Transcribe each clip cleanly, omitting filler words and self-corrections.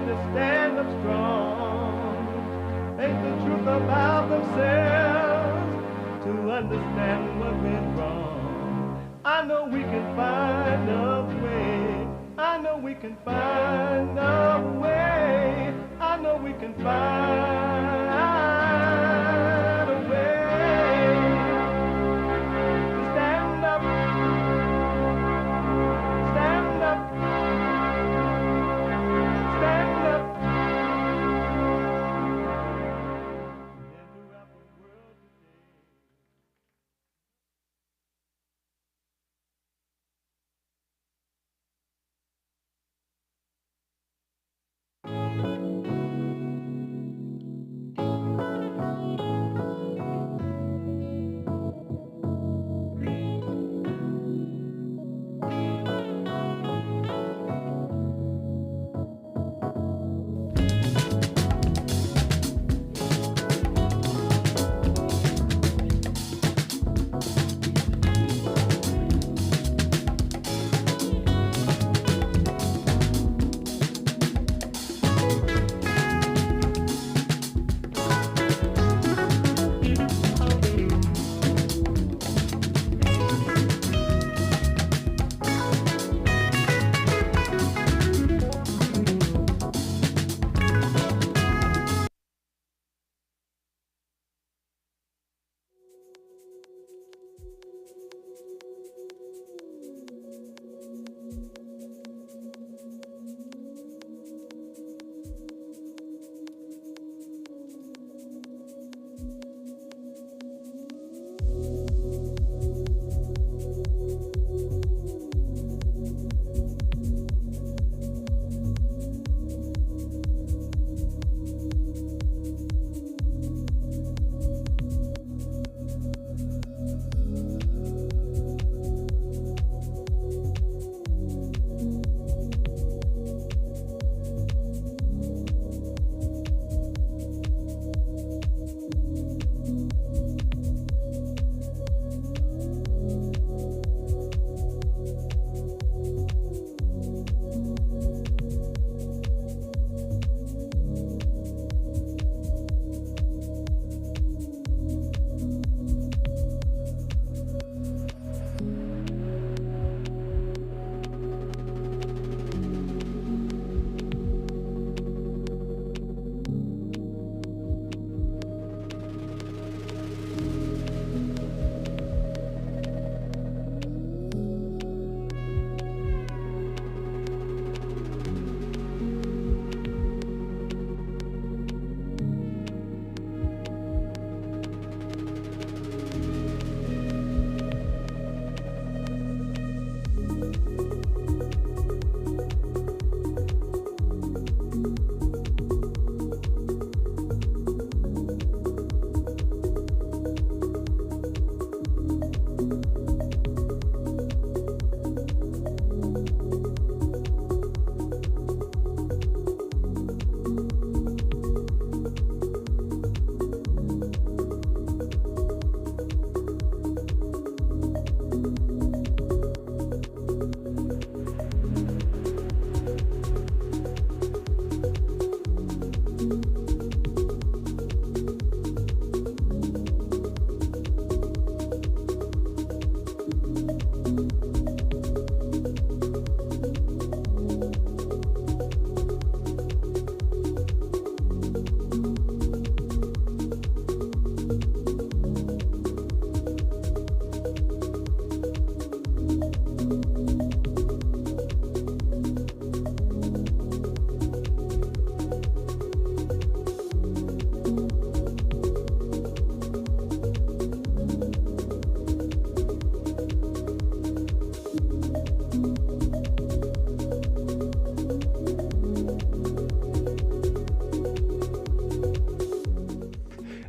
have to stand up strong, face the truth about themselves, to understand what went wrong. I know we can find a way. I know we can find a way. I know we can find a way to stand up, stand up, stand up, and throughout the world today.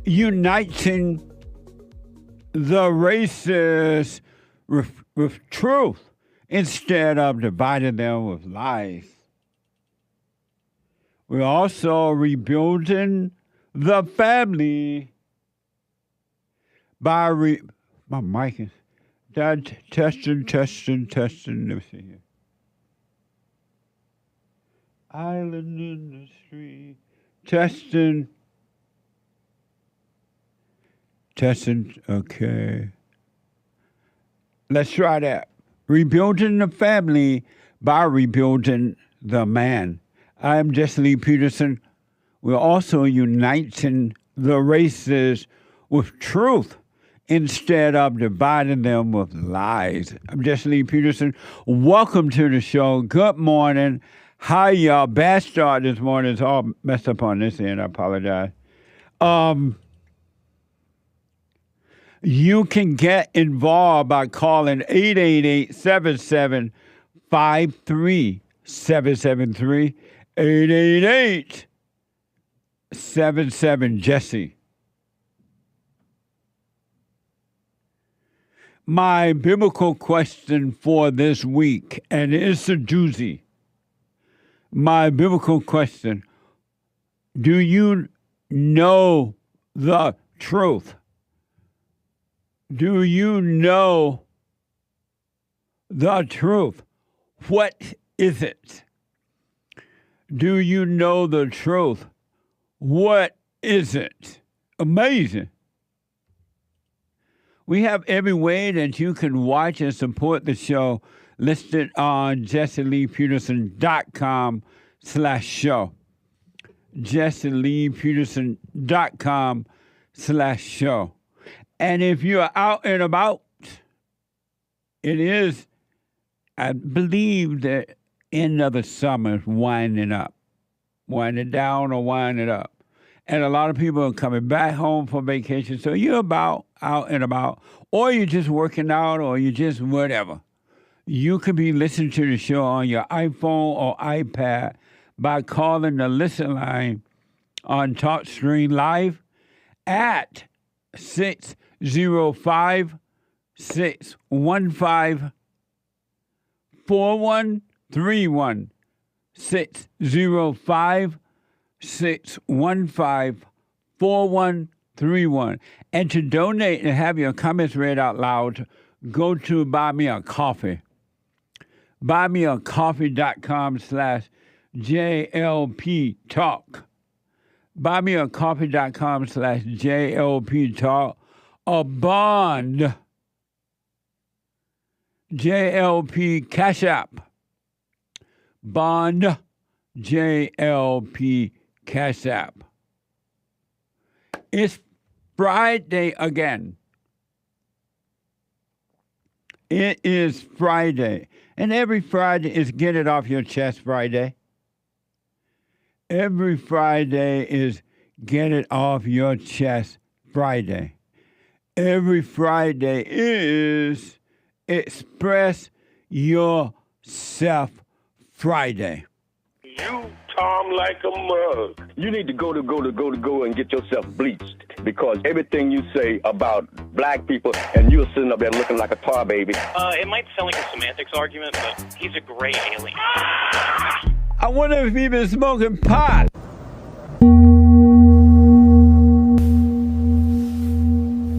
uniting the races with truth instead of dividing them with lies. We're also rebuilding the family by my mic is testing. Let me see here. Island industry. Testing. Okay. Let's try that. Rebuilding the family by rebuilding the man. I am Jesse Lee Peterson. We're also uniting the races with truth instead of dividing them with lies. I'm Jesse Lee Peterson. Welcome to the show. Good morning. Hi, y'all. Bad start this morning. It's all messed up on this end. I apologize. You can get involved by calling 888-7753-773. 888-77-JESSE. My biblical question for this week, and it's a doozy. My biblical question, do you know the truth? Do you know the truth? What is it? Do you know the truth? What is it? Amazing. We have every way that you can watch and support the show listed on jesseleepeterson.com/show. jesseleepeterson.com/show. And if you're out and about, it is, I believe, the end of the summer is winding up. Winding down or winding up. And a lot of people are coming back home for vacation. So you're out and about, or you're just working out, or you're just whatever. You could be listening to the show on your iPhone or iPad by calling the listen line on TalkStream Live at 605-615-4131. 605-615-4131. And to donate and have your comments read out loud, go to Buy Me a Coffee. buymeacoffee.com/JLP Talk. buymeacoffee.com/JLP Talk. A bond. JLP Cash App. Bond. JLP Cash App. It's Friday again. It is Friday. And every Friday is Get It Off Your Chest Friday. Every Friday is Get It Off Your Chest Friday. Every Friday is Express Yourself Friday. You Tom like a mug. You need to go and get yourself bleached, because everything you say about black people, and you're sitting up there looking like a tar baby. It might sound like a semantics argument, but he's a gray alien. I wonder if he's been smoking pot.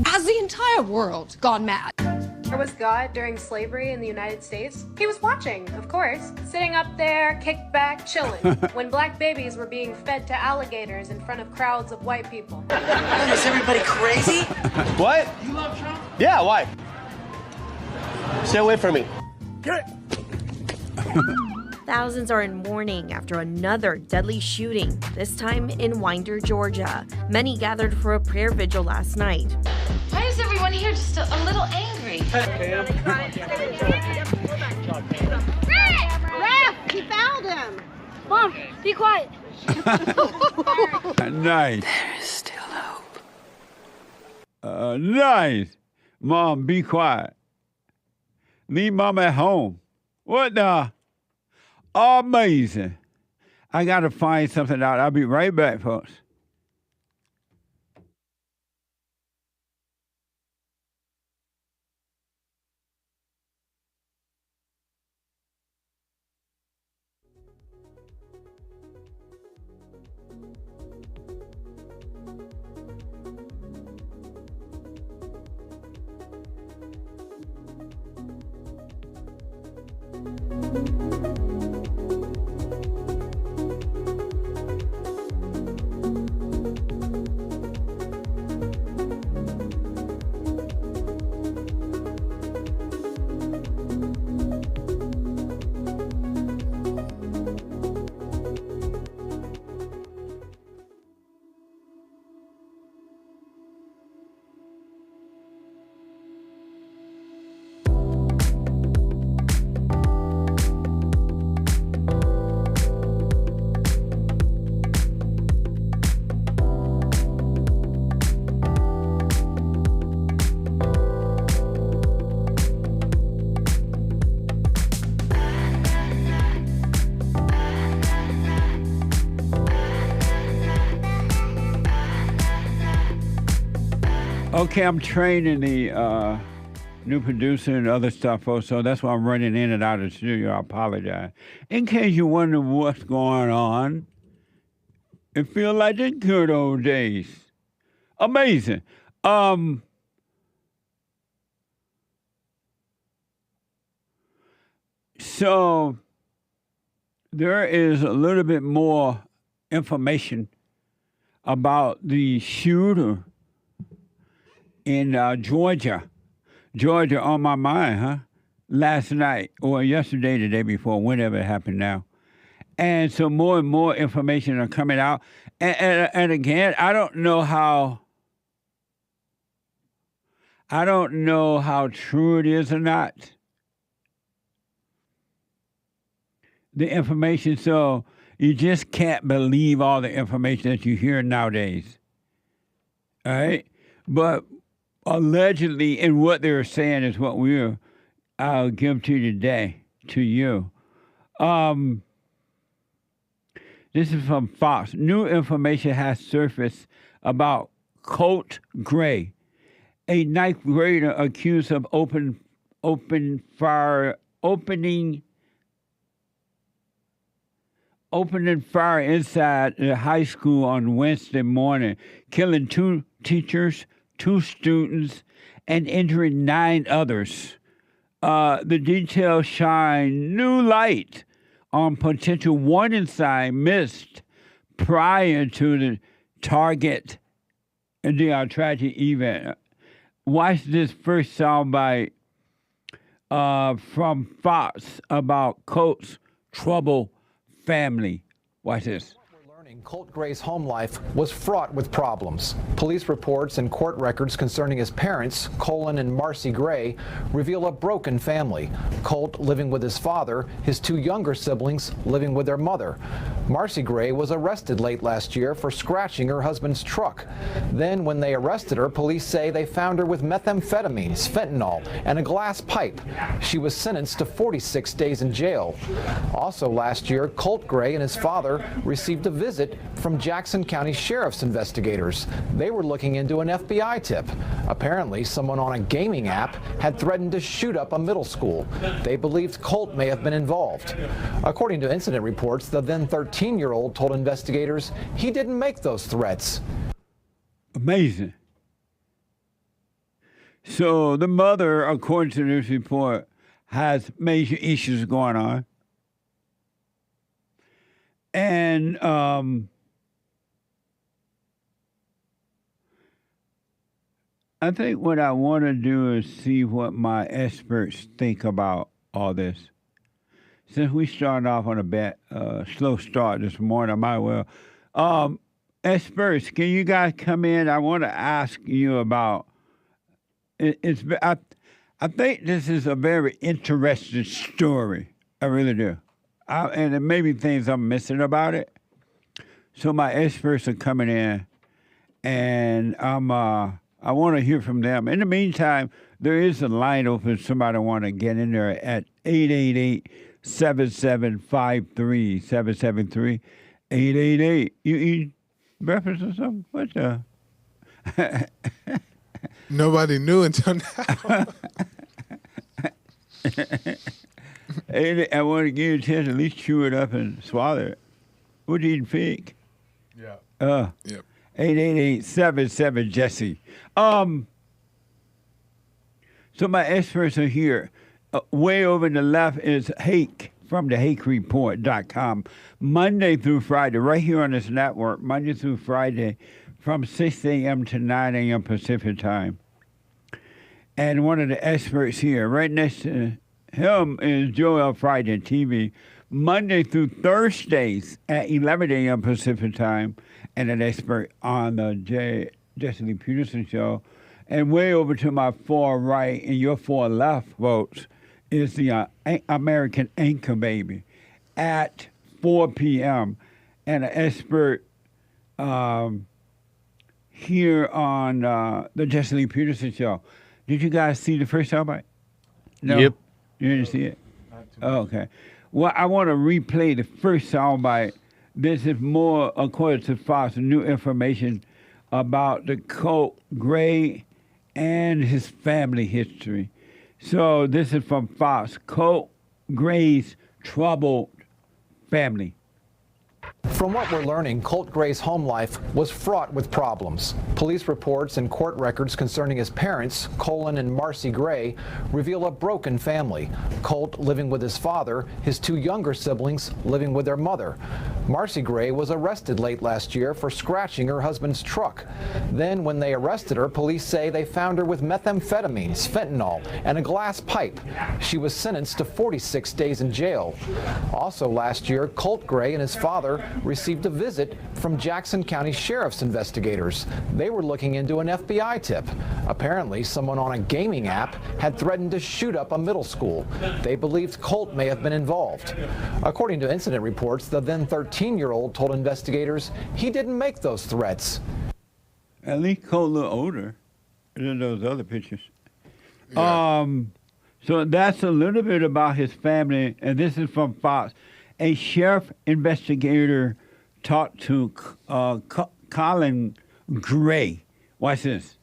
Has the entire world gone mad? Where was God during slavery in the United States? He was watching, of course, sitting up there, kicked back, chilling, when black babies were being fed to alligators in front of crowds of white people. Oh, is everybody crazy? What? You love Trump? Yeah, why? Stay away from me. Thousands are in mourning after another deadly shooting, this time in Winder, Georgia. Many gathered for a prayer vigil last night. Why is everyone here just a little angry? Raph, he found him. Mom, be quiet. Nice. There is still hope. Nice. Mom, be quiet. Leave Mom at home. What the? Amazing. I got to find something out. I'll be right back, folks. Okay, I'm training the new producer and other stuff, so that's why I'm running in and out of the studio. I apologize. In case you wonder what's going on, it feels like the good old days. Amazing. So there is a little bit more information about the shooter in Georgia. Georgia on my mind, huh? Last night or yesterday, the day before, whenever it happened now. And so more and more information are coming out. And again, I don't know how true it is or not. The information, so you just can't believe all the information that you hear nowadays. All right? But allegedly, and what they're saying is what I'll give to you today, to you. This is from Fox. New information has surfaced about Colt Gray, a ninth grader accused of opening fire inside the high school on Wednesday morning, killing 2 teachers, 2 students, and injuring 9 others. The details shine new light on potential warning sign missed prior to the tragic event. Watch this first soundbite from Fox about Colt's troubled family. Watch this. Colt Gray's home life was fraught with problems. Police reports and court records concerning his parents, Colin and Marcy Gray, reveal a broken family. Colt living with his father, his 2 younger siblings living with their mother. Marcy Gray was arrested late last year for scratching her husband's truck. Then when they arrested her, police say they found her with methamphetamines, fentanyl, and a glass pipe. She was sentenced to 46 days in jail. Also last year, Colt Gray and his father received a visit from Jackson County Sheriff's investigators. They were looking into an FBI tip. Apparently, someone on a gaming app had threatened to shoot up a middle school. They believed Colt may have been involved. According to incident reports, the then 13-year-old told investigators he didn't make those threats. Amazing. So the mother, according to this report, has major issues going on. And I think what I want to do is see what my experts think about all this. Since we started off on a slow start this morning, I might well. Experts, can you guys come in? I want to ask you about. I think this is a very interesting story. I really do. And there may be things I'm missing about it. So my experts are coming in, and I want to hear from them. In the meantime, there is a line open if somebody want to get in there at 888-7753-773. 888. You eat breakfast or something? What the? Nobody knew until now. I want to give you a chance to at least chew it up and swallow it. What you eating, fig? Yeah. Yep. 888-77-JESSE. So my experts are here. Way over to the left is Hake from the HakeReport.com. Monday through Friday, right here on this network, Monday through Friday from 6 a.m. to 9 a.m. Pacific time. And one of the experts here, right next to him is JLP Fri TV, Monday through Thursdays at 11 a.m. Pacific time, and an expert on the Jesse Lee Peterson show. And way over to my far right and your far left, folks, is the American Anchor Baby at 4 p.m. and an expert here on the Jesse Lee Peterson show. Did you guys see the first soundbite? No? Yep. You didn't see it? Oh, okay. Well, I want to replay the first soundbite. This is more, according to Fox, new information about the Colt Gray and his family history. So this is from Fox. Colt Gray's troubled family. From what we're learning, Colt Gray's home life was fraught with problems. Police reports and court records concerning his parents, Colin and Marcy Gray, reveal a broken family. Colt living with his father, his two younger siblings living with their mother. Marcy Gray was arrested late last year for scratching her husband's truck. Then, when they arrested her, police say they found her with methamphetamines, fentanyl, and a glass pipe. She was sentenced to 46 days in jail. Also last year, Colt Gray and his father received a visit from Jackson County Sheriff's investigators. They were looking into an FBI tip. Apparently, someone on a gaming app had threatened to shoot up a middle school. They believed Colt may have been involved. According to incident reports, the then 13-year-old told investigators he didn't make those threats. At least Colt a little older than those other pictures. Yeah. So that's a little bit about his family, and this is from Fox. A sheriff investigator talked to Colin Gray. Watch this.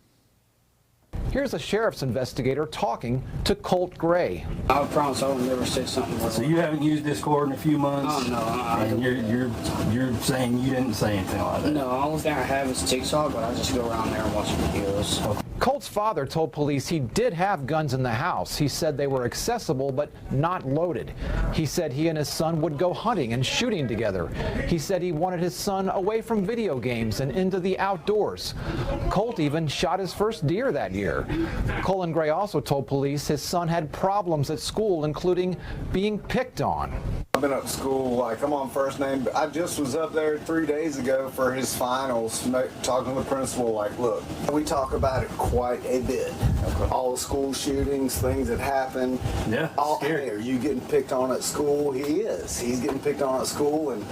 Here's a sheriff's investigator talking to Colt Gray. I promise I will never say something like that. So you haven't used Discord in a few months? Oh, no. And you're saying you didn't say anything like that? No, the only thing I have is TikTok, but I just go around there and watch videos. Okay. Colt's father told police he did have guns in the house. He said they were accessible but not loaded. He said he and his son would go hunting and shooting together. He said he wanted his son away from video games and into the outdoors. Colt even shot his first deer that year. Colin Gray also told police his son had problems at school, including being picked on. I've been up to school, like I'm on first name. I just was up there 3 days ago for his finals, talking to the principal, like, look, we talk about it quite a bit. All the school shootings, things that happen. Yeah, hey, are you getting picked on at school? He is. He's getting picked on at school, and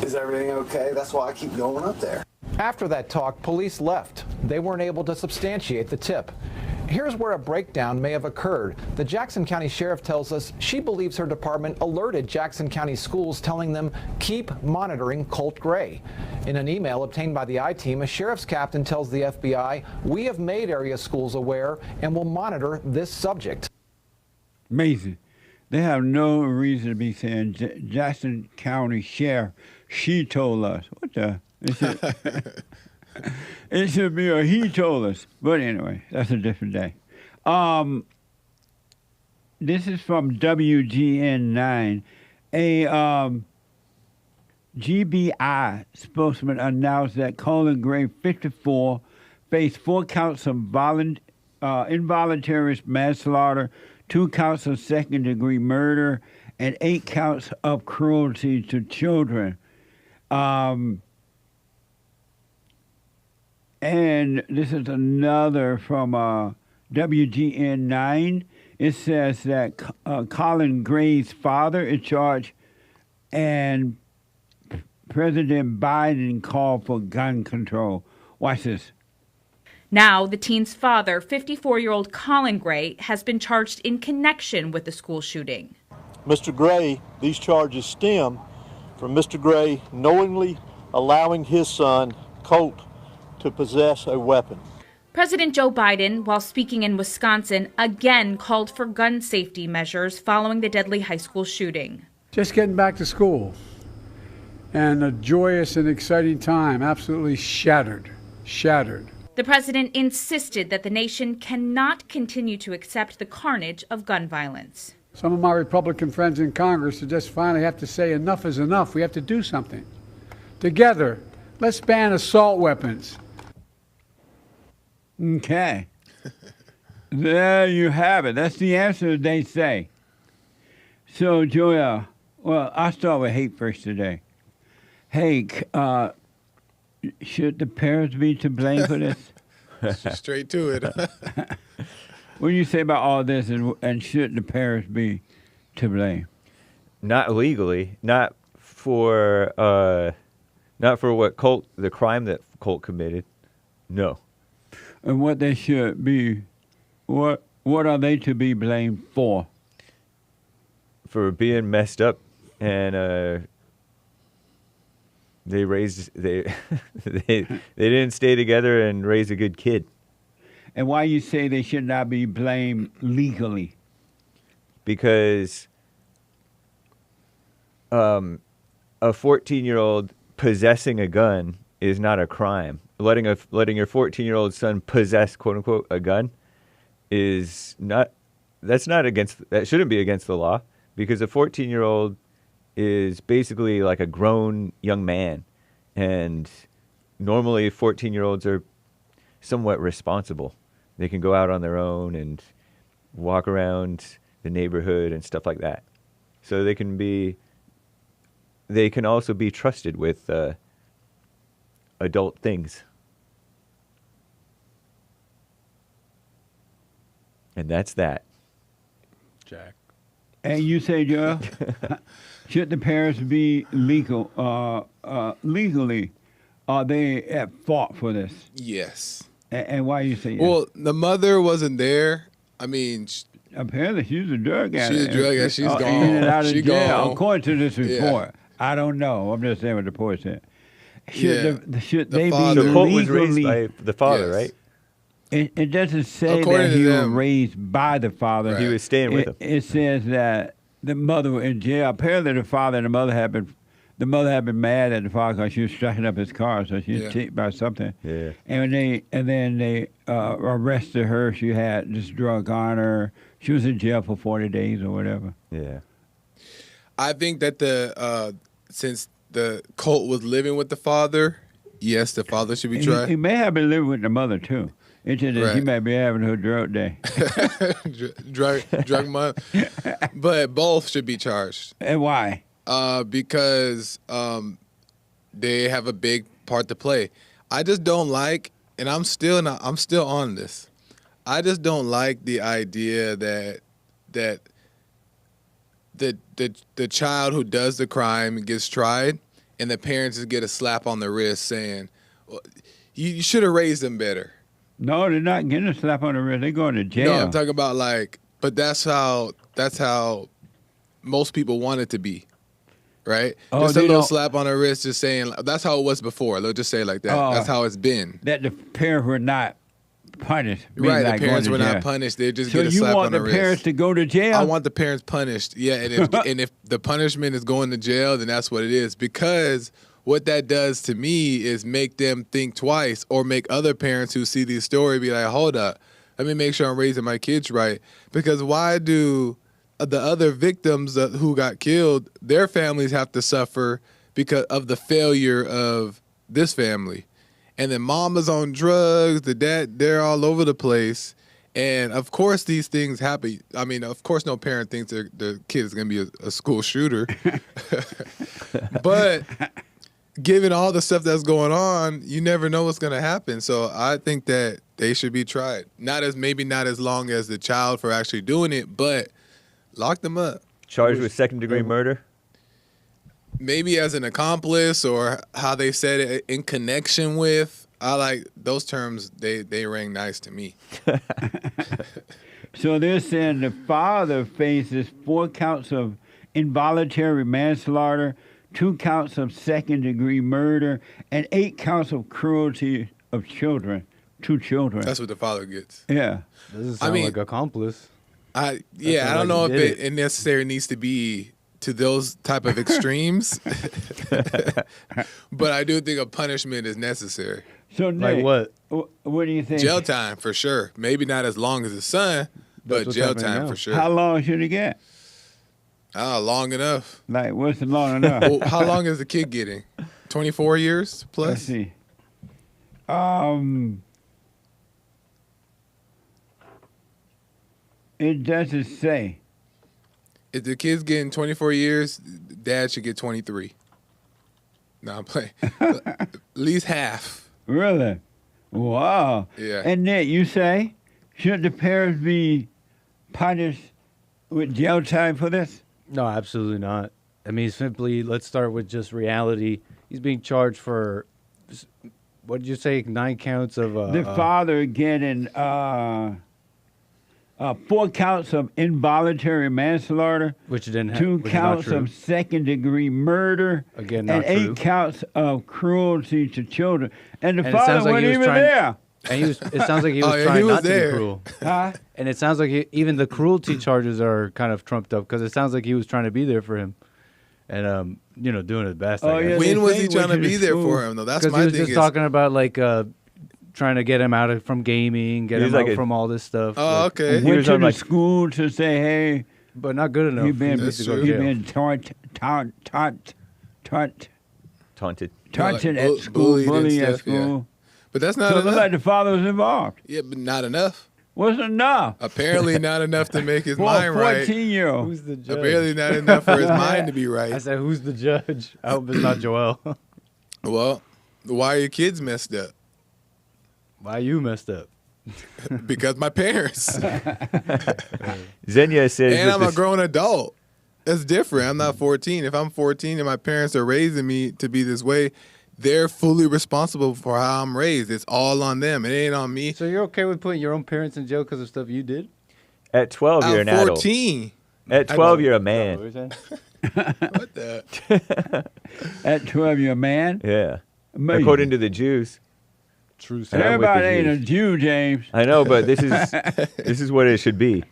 is everything okay? That's why I keep going up there. After that talk, police left. They weren't able to substantiate the tip. Here's where a breakdown may have occurred. The Jackson County Sheriff tells us she believes her department alerted Jackson County schools, telling them keep monitoring Colt Gray. In an email obtained by the I-Team, a sheriff's captain tells the FBI, we have made area schools aware and will monitor this subject. Amazing. They have no reason to be saying Jackson County Sheriff, she told us. What the? It should be a he told us. But anyway, that's a different day. This is from WGN9. A GBI spokesman announced that Colin Gray, 54, faced 4 counts of involuntary manslaughter, 2 counts of second-degree murder, and 8 counts of cruelty to children. And this is another from WGN9. It says that Colin Gray's father is charged, and President Biden called for gun control. Watch this. Now, the teen's father, 54-year-old Colin Gray, has been charged in connection with the school shooting. Mr. Gray, these charges stem from Mr. Gray knowingly allowing his son, Colt, to possess a weapon. President Joe Biden, while speaking in Wisconsin, again called for gun safety measures following the deadly high school shooting. Just getting back to school, and a joyous and exciting time, absolutely shattered. The president insisted that the nation cannot continue to accept the carnage of gun violence. Some of my Republican friends in Congress just finally have to say enough is enough. We have to do something. Together, let's ban assault weapons. Okay. There you have it. That's the answer they say. So, Joel, well, I'll start with hate first today. Hey, should the parents be to blame for this? Straight to it. What do you say about all this, and should the parents be to blame? Not legally, not for what the crime that Colt committed. No. And what they should be, what are they to be blamed for? For being messed up, and they didn't stay together and raise a good kid. And why you say they should not be blamed legally? Because a 14-year-old possessing a gun is not a crime. Letting your 14-year-old son possess, quote unquote, a gun is not. That shouldn't be against the law, because a 14-year-old is basically like a grown young man, and normally 14-year-olds are somewhat responsible. They can go out on their own and walk around the neighborhood and stuff like that. So they can also be trusted with adult things. And that's that. Jack. And you say, Joe, should the parents be legally, are they at fault for this? Yes. And why you say yes? Well, the mother wasn't there. I mean, apparently she's a drug addict. She's a drug addict. She's gone. In and out of She's jail. gone. According to this report. Yeah. I don't know. I'm just saying what the report said. Should The they father. be So Colt was legally... raised by the father, Yes. right? It doesn't say According that to he was them. raised by the father. Right. He was staying with him. It says that the mother was in jail. Apparently, the father and the mother had been mad at the father because she was striking up his car, so she was ticked by something. Yeah. And then they arrested her. She had this drug on her. She was in jail for 40 days or whatever. Yeah. I think that since the Colt was living with the father, yes, the father should be tried. He may have been living with the mother too. It's just that he Right. might be having her drug day. drug month, but both should be charged. And why? Because they have a big part to play. I just don't like, and I'm still on this. I just don't like the idea that the child who does the crime gets tried, and the parents just get a slap on the wrist saying, well, "You should have raised them better." No, they're not getting a slap on the wrist. They're going to jail. No, I'm talking about but that's how most people want it to be, right? Oh, just a they little don't- slap on the wrist, just saying that's how it was before. They'll just say it like that. Oh. That's how it's been. That the parents were not punished. Right, Like the parents going were to not jail. punished. They just So get a you slap want on the the wrist. parents to go to jail? I want the parents punished. Yeah, and if the punishment is going to jail, then that's what it is. Because what that does to me is make them think twice, or make other parents who see these stories be like, hold up, let me make sure I'm raising my kids right. Because why do the other victims who got killed, their families have to suffer because of the failure of this family? And then mama's on drugs, the dad, they're all over the place. And of course these things happen. I mean, of course no parent thinks their kid is going to be a school shooter. But given all the stuff that's going on, you never know what's going to happen. So I think that they should be tried. Maybe not as long as the child for actually doing it, but lock them up. Charged with second-degree murder? Maybe as an accomplice, or how they said it, in connection with. I like those terms. They ring nice to me. So they're saying the father faces 4 counts of involuntary manslaughter, 2 counts of second-degree murder, and 8 counts of cruelty of children. 2 children. That's what the father gets. Yeah. Doesn't sound like accomplice. I don't know if it necessarily needs to be to those type of extremes, but I do think a punishment is necessary. So Nick, what? What do you think? Jail time for sure. Maybe not as long as his son, but what's jail happening time now. for sure. How long should he get? Long enough. Like, what's the long enough? Well, how long is the kid getting? 24 years plus? Let's see. It doesn't say. If the kid's getting 24 years, dad should get 23. No, I'm playing. At least half. Really? Wow. Yeah. And Nick, you say, should the parents be punished with jail time for this? No, absolutely not. I mean, simply, let's start with just reality. He's being charged for, what did you say, 9 counts of... the father getting 4 counts of involuntary manslaughter, which didn't 2 which is not counts true. of second-degree murder, Again, and not 8 true. counts of cruelty to children. And the And it father sounds like wasn't he was even trying- there. And it sounds like he was Oh, yeah, trying he was not to there. be cruel. Huh? And it sounds like even the cruelty charges are kind of trumped up because it sounds like he was trying to be there for him, and doing his best. Oh, I guess. yeah, When they was say he trying to went to be the there school. for him though? That's Because my he was thing. just talking about like trying to get him out from gaming, get He him was like out a- from all this stuff. Oh, like- okay. He Went was to on, the like- school to say, hey, but not good enough. you've been, He needs to go to That's you've jail. been Taunted. taunted like at bu- school, bullied and bullied at stuff, yeah. school. But that's not So it looked enough. like the father was involved. Yeah, but not enough. Wasn't enough. Apparently not enough to make his For a mind right. 14-year-old. Who's the judge? Apparently not enough for his mind to be I right. said, "Who's the judge?" I hope it's not Joel. Well, why are your kids messed up? Why you messed up? Because my parents. Zenya says And that I'm a grown adult. That's different. I'm not 14. If I'm 14 and my parents are raising me to be this way, they're fully responsible for how I'm raised. It's all on them. It ain't on me. So you're okay with putting your own parents in jail because of stuff you did? at 12 you're I'm an adult. 14. At 12 you're a man. What are you saying? What the? At 12, you're a man. Yeah. Amazing. According to the Jews. True. And I'm with the Everybody ain't a Jews. Jew, James. I know, but this is what it should be.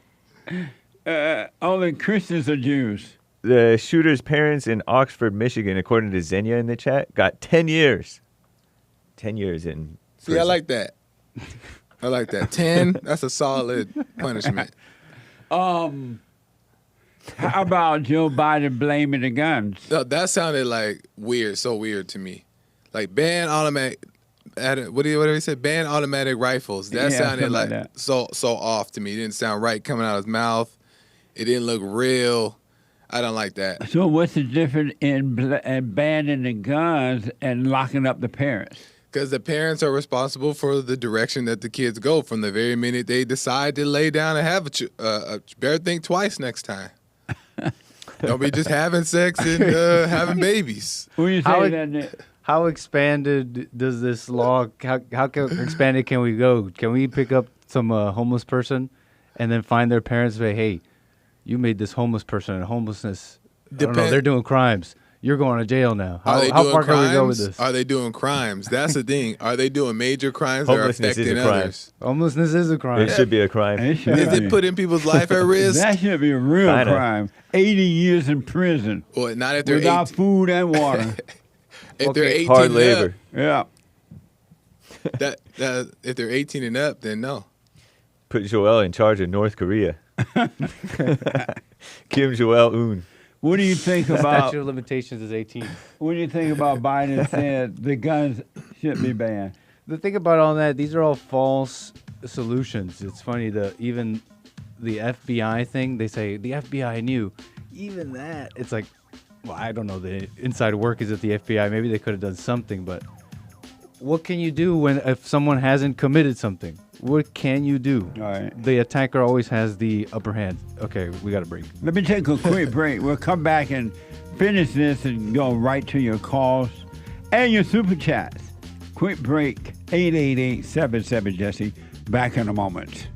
Only Christians are Jews. The shooter's parents in Oxford, Michigan, according to Zenya in the chat, got 10 years. 10 years in See, I like that. I like that. 10, that's a solid punishment. How about Joe Biden blaming the guns? No, that sounded like weird, so weird to me. Like ban automatic, what did he say? Ban automatic rifles. That Yeah, sounded something like like that. so off to me. It didn't sound right coming out of his mouth. It didn't look real. I don't like that. So what's the difference in banning the guns and locking up the parents? Because the parents are responsible for the direction that the kids go from the very minute they decide to lay down and have better think twice next time. Don't be just having sex and having babies. What do you How say it- then? Nick? How expanded does this law? How expanded can we go? Can we pick up some homeless person and then find their parents and say, "Hey, you made this homeless person in homelessness. I don't know, they're doing crimes. You're going to jail now." Are they How doing far crimes? can we go with this? Are they doing crimes? That's the thing. Are they doing major crimes that are Homelessness is affecting a crime. others? Homelessness is a crime. It should be a crime. It should Is be. it putting people's life at risk? That should be a real Kinda. crime. 80 years in prison Well, not if they're without 18. food and water. If they're 18 Hard and labor. Yeah. up, that if they're 18 and up, then no. Put Joel in charge of North Korea. Kim Jong-un. What do you think about? Statute of limitations is 18. What do you think about Biden saying the guns should be banned? The thing about all that, these are all false solutions. It's funny, even the FBI thing, they say the FBI knew. Even that, it's like, well, I don't know the inside workings at the FBI. Maybe they could have done something, but what can you do if someone hasn't committed something? What can you do? All right. The attacker always has the upper hand. Okay, we got a break. Let me take a quick break. We'll come back and finish this and go right to your calls and your super chats. Quick break, 888-77-JESSE. Back in a moment.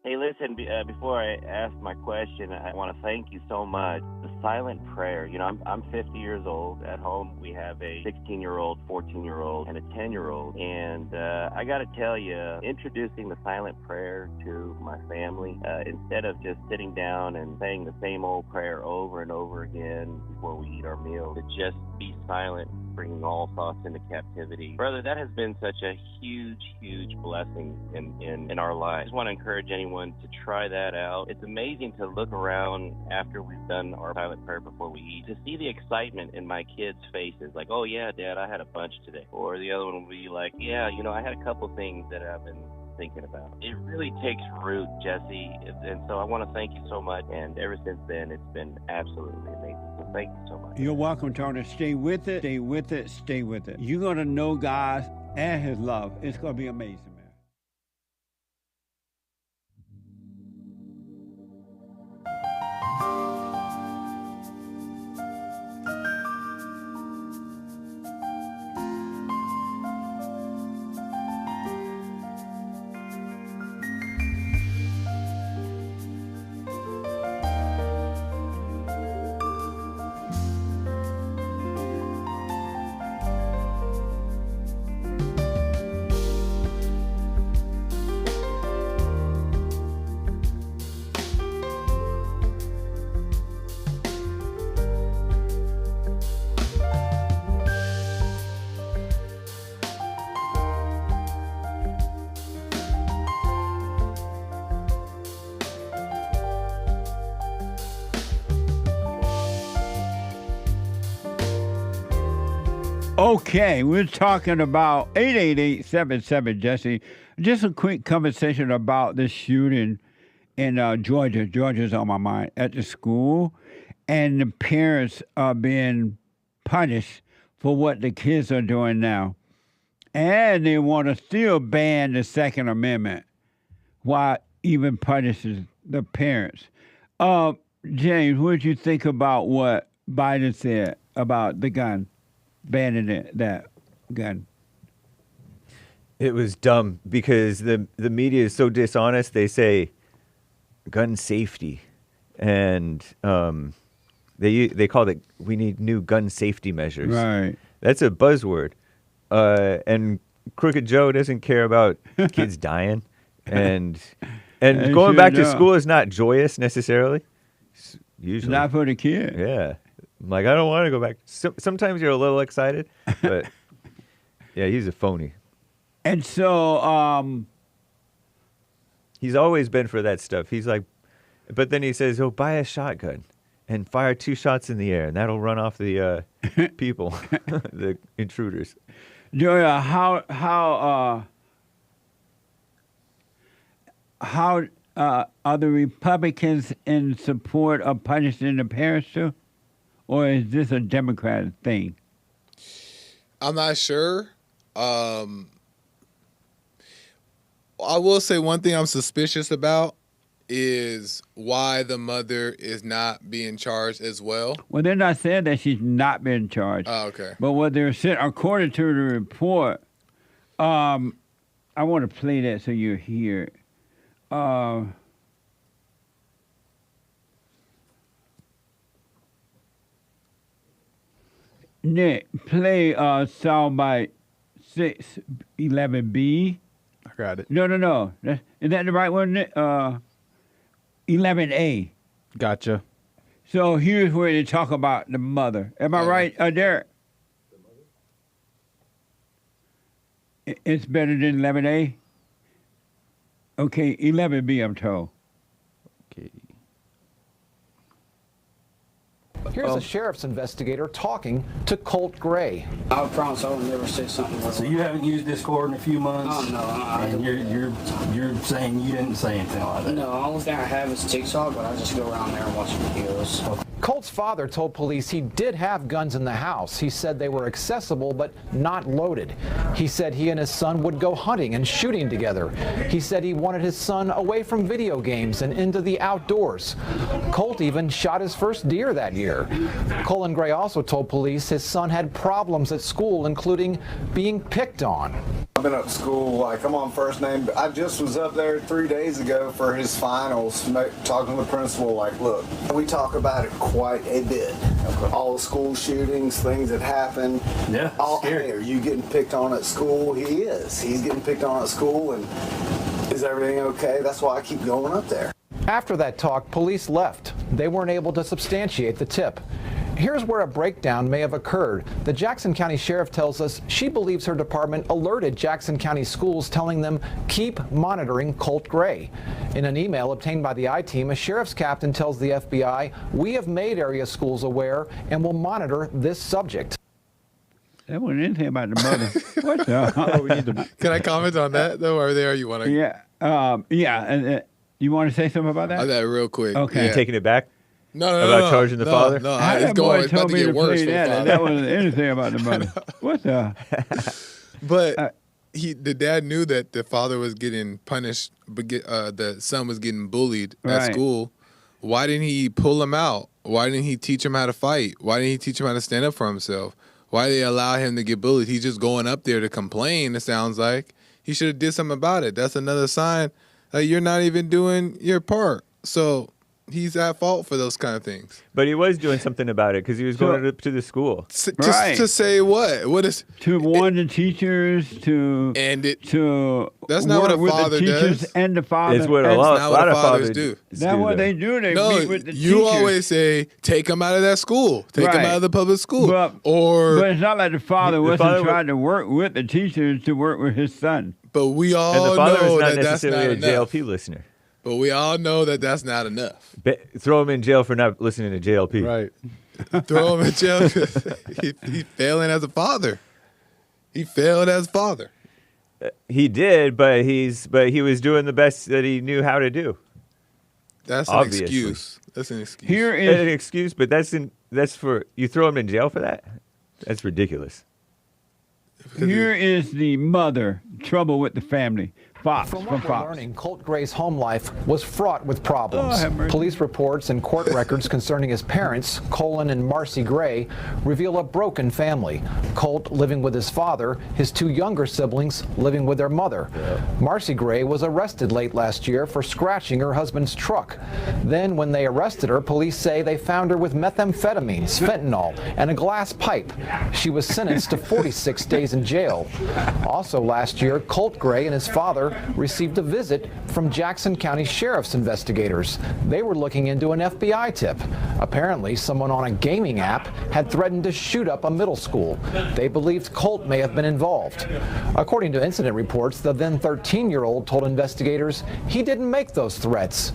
Hey, listen, before I ask my question, I want to thank you so much. The silent prayer, you know, I'm 50 years old. At home, we have a 16-year-old, 14-year-old, and a 10-year-old. And I got to tell you, introducing the silent prayer to my family, instead of just sitting down and saying the same old prayer over and over again before we eat our meal, to just be silent, bringing all thoughts into captivity. Brother, that has been such a huge, huge blessing in our lives. I just want to encourage anyone to try that out. It's amazing to look around after we've done our silent prayer before we eat, to see the excitement in my kids' faces, like, oh yeah, Dad, I had a bunch today. Or the other one will be like, yeah, you know, I had a couple things that I've been thinking about. It really takes root, Jesse, and so I want to thank you so much, and ever since then, it's been absolutely amazing. So thank you so much. You're welcome, Tony. Stay with it, stay with it, stay with it. You're going to know God and his love. It's going to be amazing, man. Okay, we're talking about 888-77 Jesse. Just a quick conversation about the shooting in Georgia. Georgia's on my mind at the school, and the parents are being punished for what the kids are doing now, and they want to still ban the Second Amendment, while even punishes the parents. James, what did you think about what Biden said about the gun, banning that gun? It was dumb because the media is so dishonest. They say gun safety, and they call it, we need new gun safety measures. Right. That's a buzzword. And Crooked Joe doesn't care about kids dying, and going back to school is not joyous necessarily. Usually, not for the kid. Yeah, I'm like, I don't want to go back. Sometimes you're a little excited, but yeah, he's a phony. And so, he's always been for that stuff. He's like, but then he says, "Oh, buy a shotgun and fire 2 shots in the air, and that'll run off the people, the intruders." Joya, how are the Republicans in support of punishing the parents too, or is this a Democrat thing? I'm not sure. I will say one thing I'm suspicious about is why the mother is not being charged as well. Well, they're not saying that she's not been charged. Oh, okay. But what they're saying, according to the report, I want to play that so you hear it. Nick, play soundbite 611B. I got it. No. Is that the right one, Nick? 11A. Gotcha. So here's where they talk about the mother. Am I right, Derek? It's better than 11A? Okay, 11B, I'm told. Okay. Here's a sheriff's investigator talking to Colt Gray. I promise I will never say something. So you haven't used Discord in a few months? Oh, no. And you're saying you didn't say anything like that? No, the only thing I have is TikTok, but I just go around there and watch videos. Colt's father told police he did have guns in the house. He said they were accessible but not loaded. He said he and his son would go hunting and shooting together. He said he wanted his son away from video games and into the outdoors. Colt even shot his first deer that year. Colt Gray also told police his son had problems at school, including being picked on. I've been up to school, like, I'm on first name. I just was up there 3 days ago for his finals, talking to the principal, like, look, we talk about it quite a bit. Okay. All the school shootings, things that happen. Yeah, hey, are you getting picked on at school? He is. He's getting picked on at school, and is everything okay? That's why I keep going up there. After that talk, police left. They weren't able to substantiate the tip. Here's where a breakdown may have occurred. The Jackson County Sheriff tells us she believes her department alerted Jackson County schools, telling them keep monitoring Colt Gray. In an email obtained by the I-Team, a sheriff's captain tells the FBI, we have made area schools aware and will monitor this subject. That wasn't anything about the mother. What the? Can I comment on that, though? Or there you want to? Yeah. You want to say something about that? That real quick. Okay. You taking it back? No. About charging the father? No, it's about to get worse for the father. That wasn't anything about the mother. What the? But the dad knew that the father was getting punished, but the son was getting bullied at school. Why didn't he pull him out? Why didn't he teach him how to fight? Why didn't he teach him how to stand up for himself? Why did they allow him to get bullied? He's just going up there to complain, it sounds like. He should have did something about it. That's another sign that you're not even doing your part. So he's at fault for those kind of things. But he was doing something about it because he was going up to the school. To say what? What is to warn the teachers to that's not what a father the teachers does. And the father. It's what a lot of fathers do. That's what they do. They meet with the teachers. You always say take them out of that school, take them out of the public school, but it's not like the father wasn't trying to work with the teachers to work with his son. But we all and the father know is not that necessarily that's not a enough. JLP listener. But we all know that that's not enough. Throw him in jail for not listening to JLP. Right. Throw him in jail because he's failing as a father. He failed as a father. He did, but he was doing the best that he knew how to do. That's an Obviously. excuse. That's an excuse. Here is an excuse, but that's for you throw him in jail for that? That's ridiculous. Here is the mother. Trouble with the family. Fox From from what we're Fox. learning, Colt Gray's home life was fraught with problems. Oh, have mercy. Police reports and court records concerning his parents, Colin and Marcy Gray, reveal a broken family. Colt living with his father, his two younger siblings living with their mother. Marcy Gray was arrested late last year for scratching her husband's truck. Then when they arrested her, police say they found her with methamphetamines, fentanyl, and a glass pipe. She was sentenced to 46 days in jail. Also last year, Colt Gray and his father received a visit from Jackson County Sheriff's investigators. They were looking into an FBI tip. Apparently, someone on a gaming app had threatened to shoot up a middle school. They believed Colt may have been involved. According to incident reports, the then 13-year-old told investigators he didn't make those threats.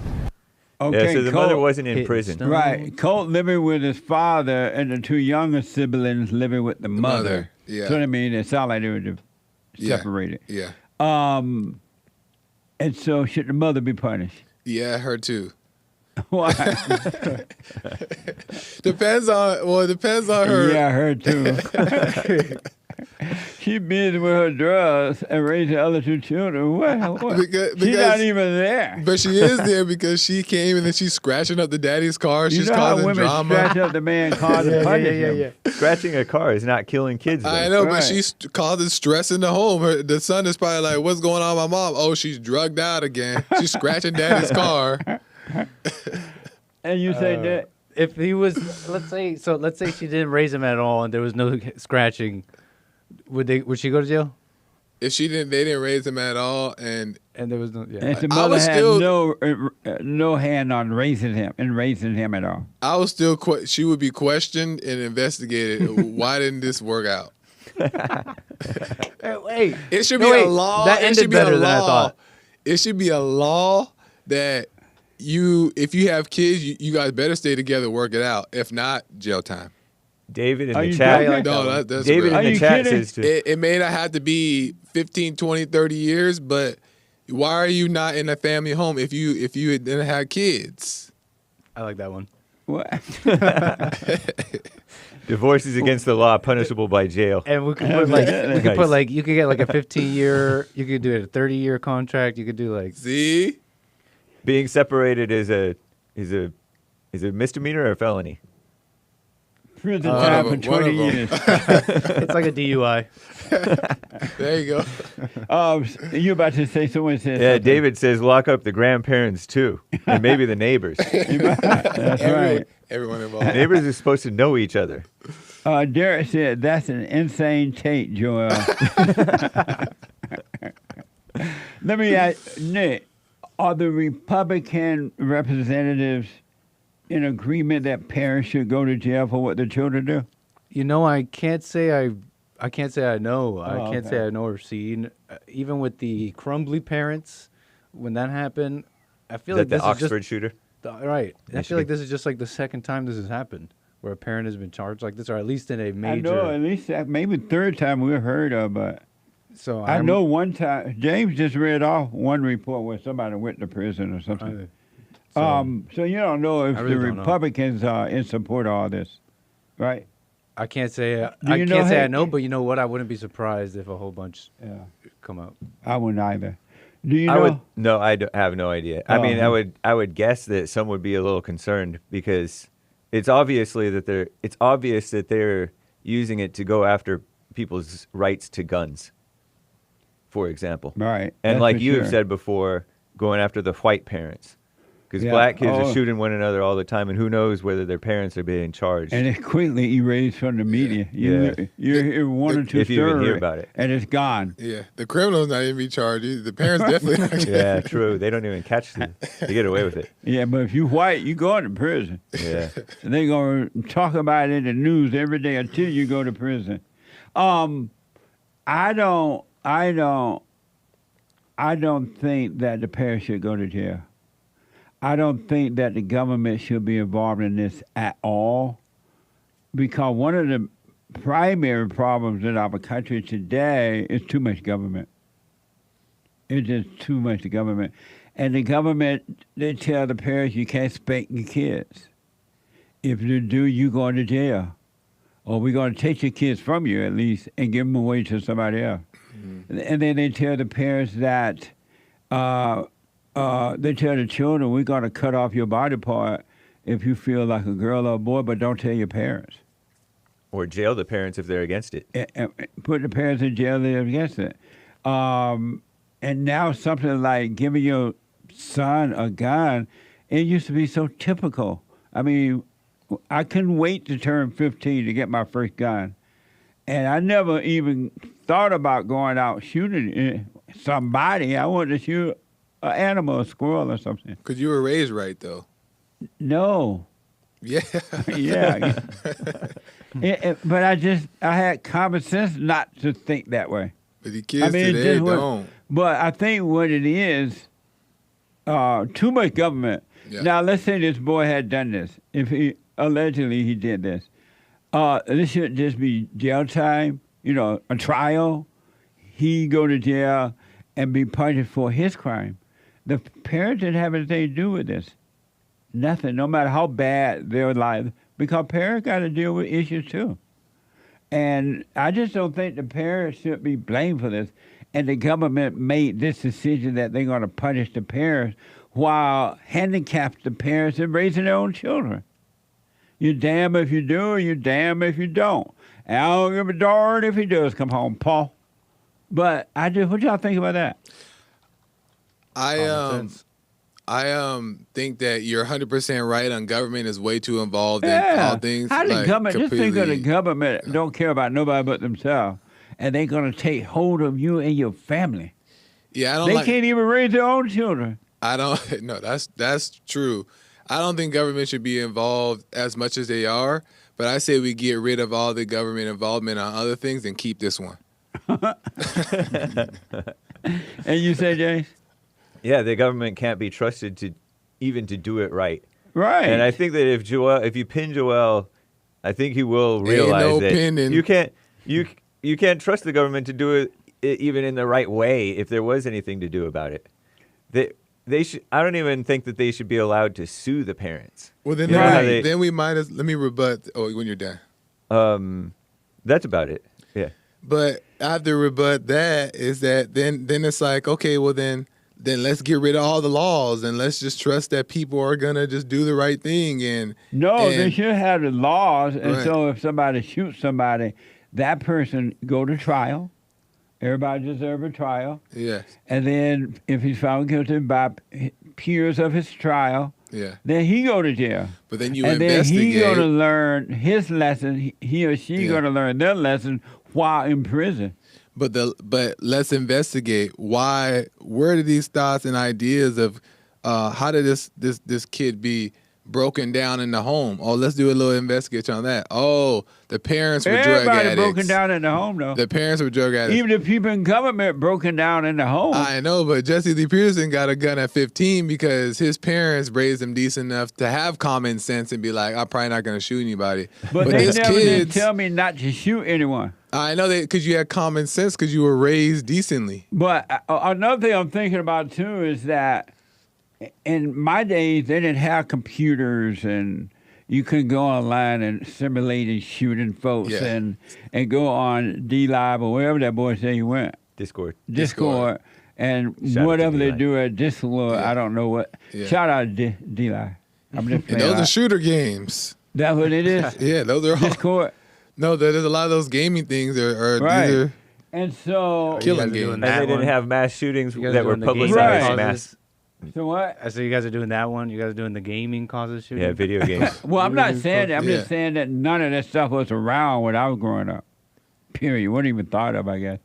Okay, Yeah, so the mother wasn't in prison. Right. Colt living with his father and the two younger siblings living with the mother. Yeah. So what I mean, it sounded like they were separated. Yeah. And so should the mother be punished? Yeah, her too. Why? Depends on her. Yeah, her too. She busy with her drugs and raising the other two children. What? She's not even there. But she is there because she came and then she's scratching up the daddy's car. You She's know how causing women drama. scratch up the man's car to punish him. Scratching a car is not killing kids. Though. I know, but she's causing stress in the home. The son is probably like, "What's going on, with my mom? Oh, she's drugged out again. She's scratching daddy's car." And you say that if he was, let's say she didn't raise him at all, and there was no scratching, would she go to jail? If they didn't raise him at all, and there was no, and the mother had no hand on raising him at all. I was still she would be questioned and investigated. Why didn't this work out? Wait, it should be a law. That ended better than I thought. It should be a law that if you have kids, you guys better stay together, work it out. If not, jail time. David in the chat. That's David in the chat says it may not have to be 15, 20, 30 years, but why are you not in a family home if you didn't have kids? I like that one. What? Divorce is against the law, punishable by jail. And we could put you could get like a 15-year, you could do a 30-year contract. You could do like being separated is a misdemeanor or a felony. Prison time for 20 years. It's like a DUI. There you go. You about to say someone says Yeah, something. David says lock up the grandparents too, and maybe the neighbors. That's right. Everyone involved. Neighbors are supposed to know each other. Derek said, that's an insane take, Joel. Let me ask, Nick, are the Republican representatives in agreement that parents should go to jail for what their children do? You know, I can't say I know. I can't say I know or seen. Even with the Crumbly parents, when that happened, I feel like this the Oxford shooter. Right. I feel like this is just like the second time this has happened, where a parent has been charged like this, or at least in a major. I know, at least maybe third time we've heard of it. So I know one time, James just read off one report where somebody went to prison or something. So you don't know if the Republicans are in support of all this, right? I can't say I know, but you know what? I wouldn't be surprised if a whole bunch come out. I wouldn't either. Do you know? I have no idea. I mean, I would guess that some would be a little concerned because it's obvious that they're using it to go after people's rights to guns, for example. Right. And like you have said before, going after the white parents. Because black kids are shooting one another all the time, and who knows whether their parents are being charged. And it's quickly erased from the media. You hear one or two if you even hear stories, about it. and it's gone. Yeah, the criminals not even be charged. The parents definitely not. Yeah, true. They don't even catch them. They get away with it. Yeah, but if you white, you go to prison. Yeah. And they're going to talk about it in the news every day until you go to prison. I don't think that the parents should go to jail. I don't think that the government should be involved in this at all. because one of the primary problems in our country today is too much government. It's just too much government. And the government, they tell the parents you can't spank your kids. If you do, you're going to jail. Or we're going to take your kids from you at least and give them away to somebody else. Mm-hmm. And then they tell the parents that, they tell the children, we're going to cut off your body part if you feel like a girl or a boy, but don't tell your parents. Or jail the parents if they're against it. And put the parents in jail if they're against it. And now something like giving your son a gun, it used to be so typical. I mean, I couldn't wait to turn 15 to get my first gun. And I never even thought about going out shooting somebody. I wanted to shoot an animal, a squirrel or something. Because you were raised right, though. No. Yeah. Yeah. But I had common sense not to think that way. But the kids today don't. But I think what it is, too much government. Yeah. Now, let's say this boy had done this. If allegedly he did this. This shouldn't just be jail time, a trial. He go to jail and be punished for his crime. The parents didn't have anything to do with this. Nothing, no matter how bad their life, because parents got to deal with issues too. And I just don't think the parents should be blamed for this. And the government made this decision that they're going to punish the parents while handicapped the parents in raising their own children. You're damn if you do, or you're damn if you don't. And I don't give a darn if he does come home, Paul. But what y'all think about that? I think that you're 100% right on government is way too involved in all things. How the government, just think of the government don't care about nobody but themselves. And they're going to take hold of you and your family. Yeah, They can't even raise their own children. No, that's true. I don't think government should be involved as much as they are, but I say we get rid of all the government involvement on other things and keep this one. And you say, James? Yeah, the government can't be trusted to do it right. Right. And I think that if you pin Joel, I think he will realize that you can't trust the government to do it even in the right way if there was anything to do about it. They should. I don't even think that they should be allowed to sue the parents. Well, then, then we might let me rebut. Oh, when you're done. That's about it. Yeah. But I have to rebut that is that then it's like, okay, well then let's get rid of all the laws and let's just trust that people are gonna just do the right thing. And they should have the laws, and right. So if somebody shoots somebody, that person go to trial. Everybody deserves a trial. Yes. And then if he's found guilty by peers of his trial, then he go to jail. But then you investigate. investigate. And then he going to learn his lesson. He or she going to learn their lesson while in prison. But let's investigate why. Where did these thoughts and ideas of how did this kid be broken down in the home? Oh, let's do a little investigation on that. Oh, the parents were drug addicts. Everybody broken down in the home, though. The parents were drug addicts. Even the people in government broken down in the home. I know, but Jesse Lee Peterson got a gun at 15 because his parents raised him decent enough to have common sense and be like, I'm probably not going to shoot anybody. But they never did tell me not to shoot anyone. I know that because you had common sense because you were raised decently. But another thing I'm thinking about, too, is that in my days, they didn't have computers and you couldn't go online and simulate and shooting folks and go on D-Live or wherever that boy say he went. Discord. And whatever they do at Discord, I don't know what. Yeah. Shout out to D-Live. I'm just playing. And those are shooter games. That's what it is? Yeah, those are all. Discord. No, there's a lot of those gaming things are right. These are and so killing games. And they didn't have mass shootings that were publicized mass. So what? So you guys are doing that one? You guys are doing the gaming causes shooting? Yeah, video games. Well, I'm not saying that. I'm just saying that none of that stuff was around when I was growing up. Period. Wasn't even thought of, I guess.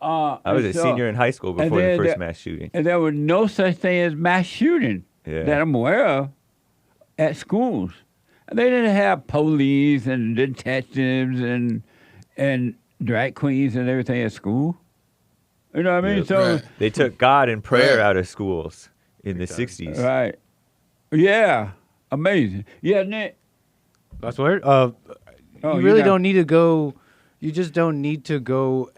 I was a senior in high school before the first mass shooting. And there was no such thing as mass shooting that I'm aware of at schools. They didn't have police and detectives and drag queens and everything at school. You know what I mean? So they took God and prayer out of schools in the 60s. Right. Yeah. Amazing. Yeah, Nick. That's weird. Oh, you really don't need to go. You just don't need to go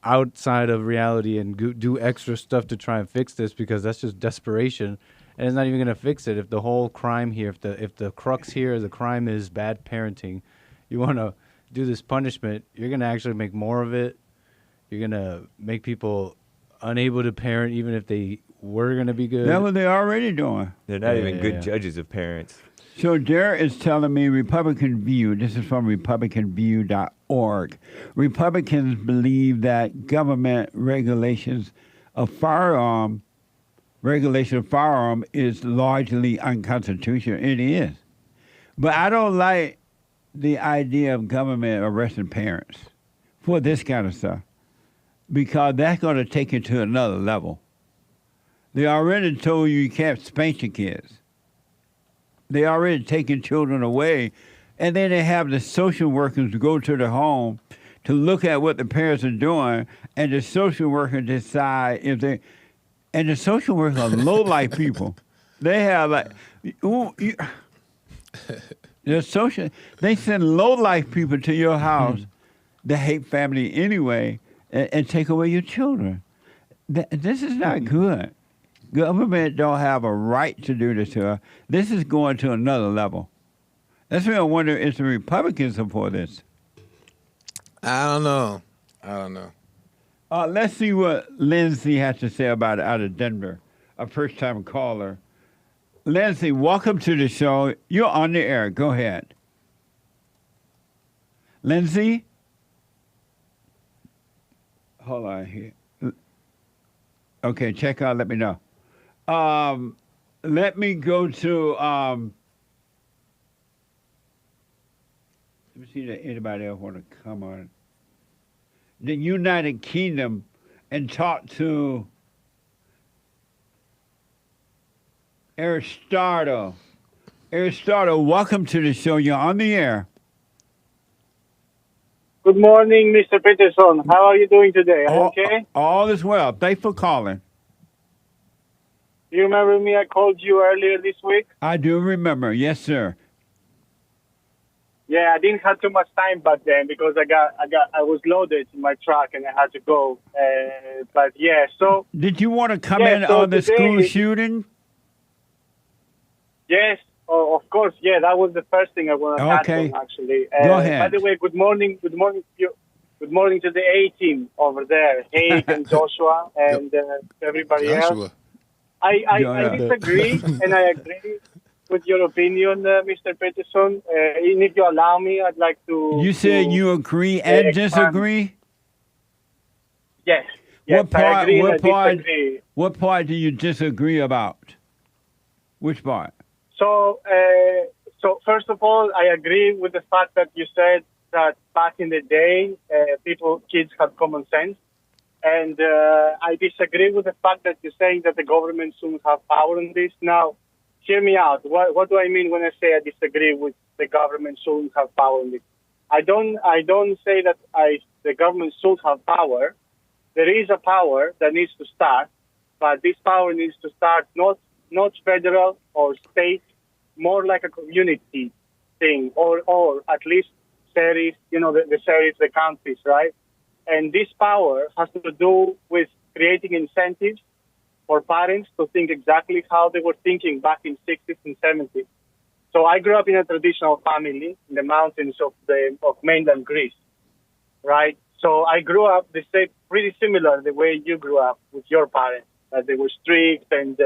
outside of reality and do extra stuff to try and fix this, because that's just desperation, and it's not even gonna fix it. If the whole crime here, if the crux here, the crime is bad parenting, you want to do this punishment, you're gonna actually make more of it. You're gonna make people unable to parent, even if they were gonna be good. That's what they're already doing. They're not even good judges of parents. So Derek is telling me Republican View, this is from republicanview.org. Republicans believe that government regulation of firearm is largely unconstitutional. It is. But I don't like the idea of government arresting parents for this kind of stuff, because that's going to take it to another level. They already told you can't spank your kids. They already taking children away, and then they have the social workers go to the home to look at what the parents are doing, and the social worker decide if they. And the social workers are low-life people. They have like, they send low-life people to your house that hate family anyway, and take away your children. This is not good. Government don't have a right to do this to us. This is going to another level. That's why I wonder if the Republicans support this. I don't know. Let's see what Lindsay has to say about it out of Denver, a first-time caller. Lindsay, welcome to the show. You're on the air. Go ahead. Lindsay? Hold on here. Okay, check out. Let me know. Let me go to, let me see if anybody else want to come on. The United Kingdom and talk to Aristotle. Aristotle, welcome to the show. You're on the air. Good morning, Mr. Peterson. How are you doing today? Are you okay? All is well. Thanks for calling. You remember me? I called you earlier this week. I do remember. Yes, sir. Yeah, I didn't have too much time back then because I was loaded in my truck and I had to go. But yeah, so. Did you want to come in on the school shooting? Yes, of course. Yeah, that was the first thing I want to touch on, actually. Go ahead. By the way, good morning to the A team over there, Hayes and Joshua and everybody else. I disagree, and I agree with your opinion, Mr. Peterson. And if you allow me, I'd like to. You said you agree and disagree? Yes. What part? I agree and I disagree. What part do you disagree about? Which part? So first of all, I agree with the fact that you said that back in the day, kids had common sense. And I disagree with the fact that you're saying that the government shouldn't have power on this. Now, hear me out. What do I mean when I say I disagree with the government shouldn't have power on this? I don't say that the government should have power. There is a power that needs to start, but this power needs to start not federal or state, more like a community thing, or at least sheriffs, the sheriffs, the counties, right? And this power has to do with creating incentives for parents to think exactly how they were thinking back in 60s and 70s. So I grew up in a traditional family in the mountains of mainland Greece, right? So I grew up pretty similar the way you grew up with your parents. That they were strict and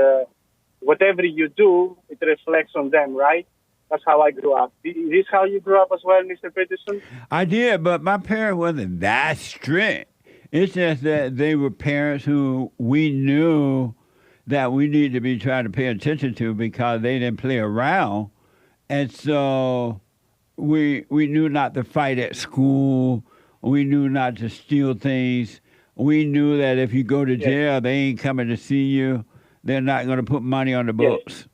whatever you do, it reflects on them, right? That's how I grew up. Is this how you grew up as well, Mr. Peterson? I did, but my parents wasn't that strict. It's just that they were parents who we knew that we needed to be trying to pay attention to because they didn't play around. And so we knew not to fight at school. We knew not to steal things. We knew that if you go to jail, they ain't coming to see you. They're not going to put money on the books.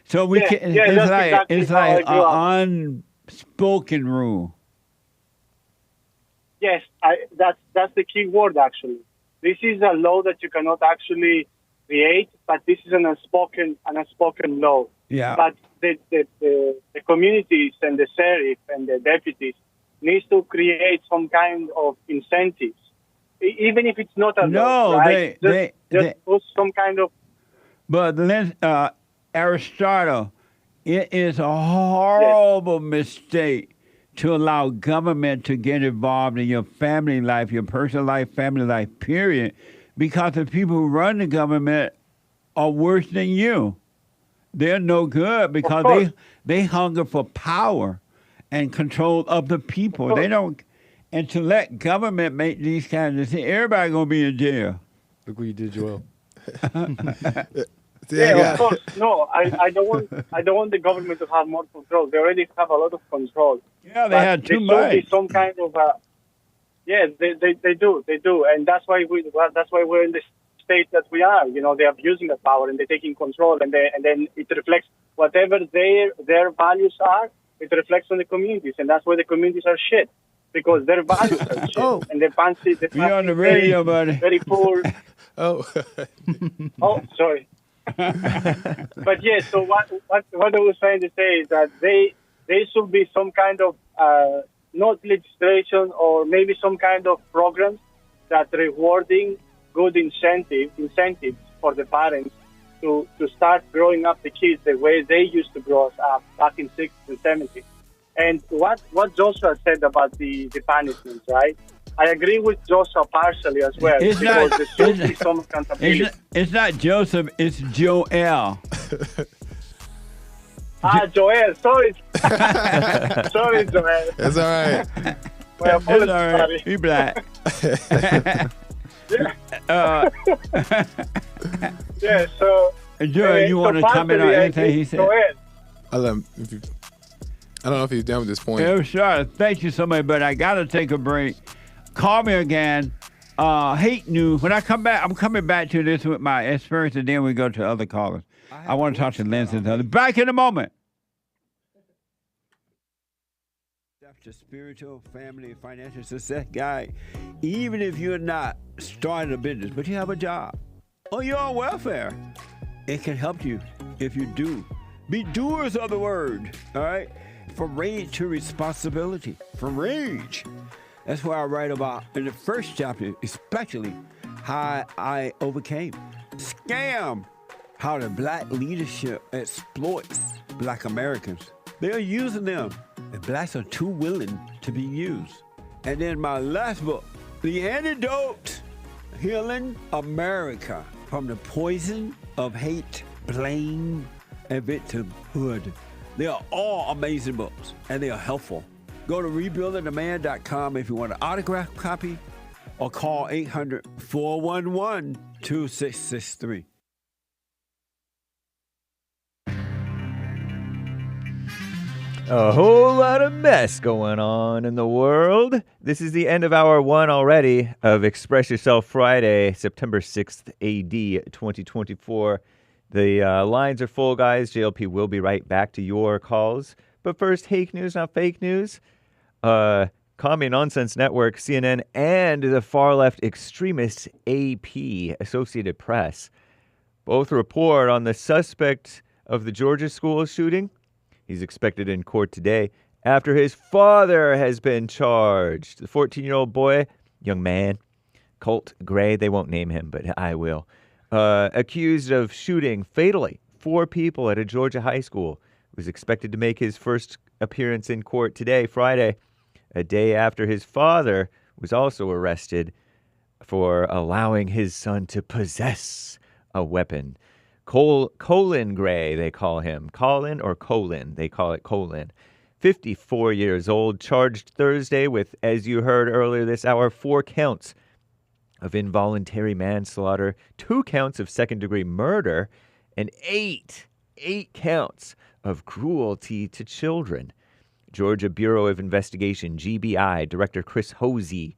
So it's like an unspoken rule. Yes, that's the key word, actually. This is a law that you cannot actually create, but this is an unspoken law. Yeah. But the communities and the sheriff and the deputies needs to create some kind of incentives, even if it's not a law, right? Just put some kind of. But Aristotle, it is a horrible mistake to allow government to get involved in your family life, your personal life, family life, period, because the people who run the government are worse than you. They're no good because they hunger for power and control of the people. They don't, and to let government make these kinds of decisions, everybody gonna be in jail. Look what you did, Joel. Of course. No, I don't want the government to have more control. They already have a lot of control. Yeah, they had too there should much. be some kind of they do, and that's why we're in the state that we are. You know, they're abusing the power and they're taking control, and then it reflects whatever their values are. It reflects on the communities, and that's why the communities are shit because their values are shit, and they're fancy. You're on the radio, buddy. Very poor. Oh, sorry. But yeah, so what I was trying to say is that they should be some kind of not legislation or maybe some kind of programs that rewarding good incentives for the parents to start growing up the kids the way they used to grow us up back in 60s and 70s. And what Joshua said about the punishments, right? I agree with Joshua partially as well because there should be some accountability. It's not Joseph, it's Joel. Joel, sorry. Sorry, Joel. That's all right. Well, That's all right. He black. Yeah, so... Joel, you want to comment on anything he said? I don't know if he's done with this point. Yeah, sure. Thank you so much, but I got to take a break. Call me again. Hate news. When I come back, I'm coming back to this with my experience, and then we go to other callers. I want to talk to LINDSEY. Back in a moment. That's a spiritual, family, financial success guy. Even if you're not starting a business, but you have a job, or you're on welfare, it can help you if you do. Be doers of the word, all right? From rage to responsibility. From rage. That's what I write about in the first chapter, especially how I overcame scam, how the black leadership exploits black Americans. They're using them, and blacks are too willing to be used. And then my last book, The Antidote, Healing America from the Poison of Hate, Blame, and Victimhood. They are all amazing books, and they are helpful. Go to rebuildingtheman.com if you want an autographed copy, or call 800-411-2663. A whole lot of mess going on in the world. This is the end of hour one already of Express Yourself Friday, September 6th, AD 2024. The lines are full, guys. JLP will be right back to your calls. But first, hake news, not fake news. Commie Nonsense Network, CNN, and the far-left extremist AP, Associated Press, both report on the suspect of the Georgia school shooting. He's expected in court today after his father has been charged. The 14-year-old boy, young man, Colt Gray, they won't name him, but I will, accused of shooting fatally 4 people at a Georgia high school, was expected to make his first appearance in court today, Friday, a day after his father was also arrested for allowing his son to possess a weapon. Colin Gray, they call him. Colin or Colin? They call it Colin. 54 years old, charged Thursday with, as you heard earlier this hour, 4 counts of involuntary manslaughter, 2 counts of second-degree murder, and 8 counts of cruelty to children. Georgia Bureau of Investigation, GBI, Director Chris Hosey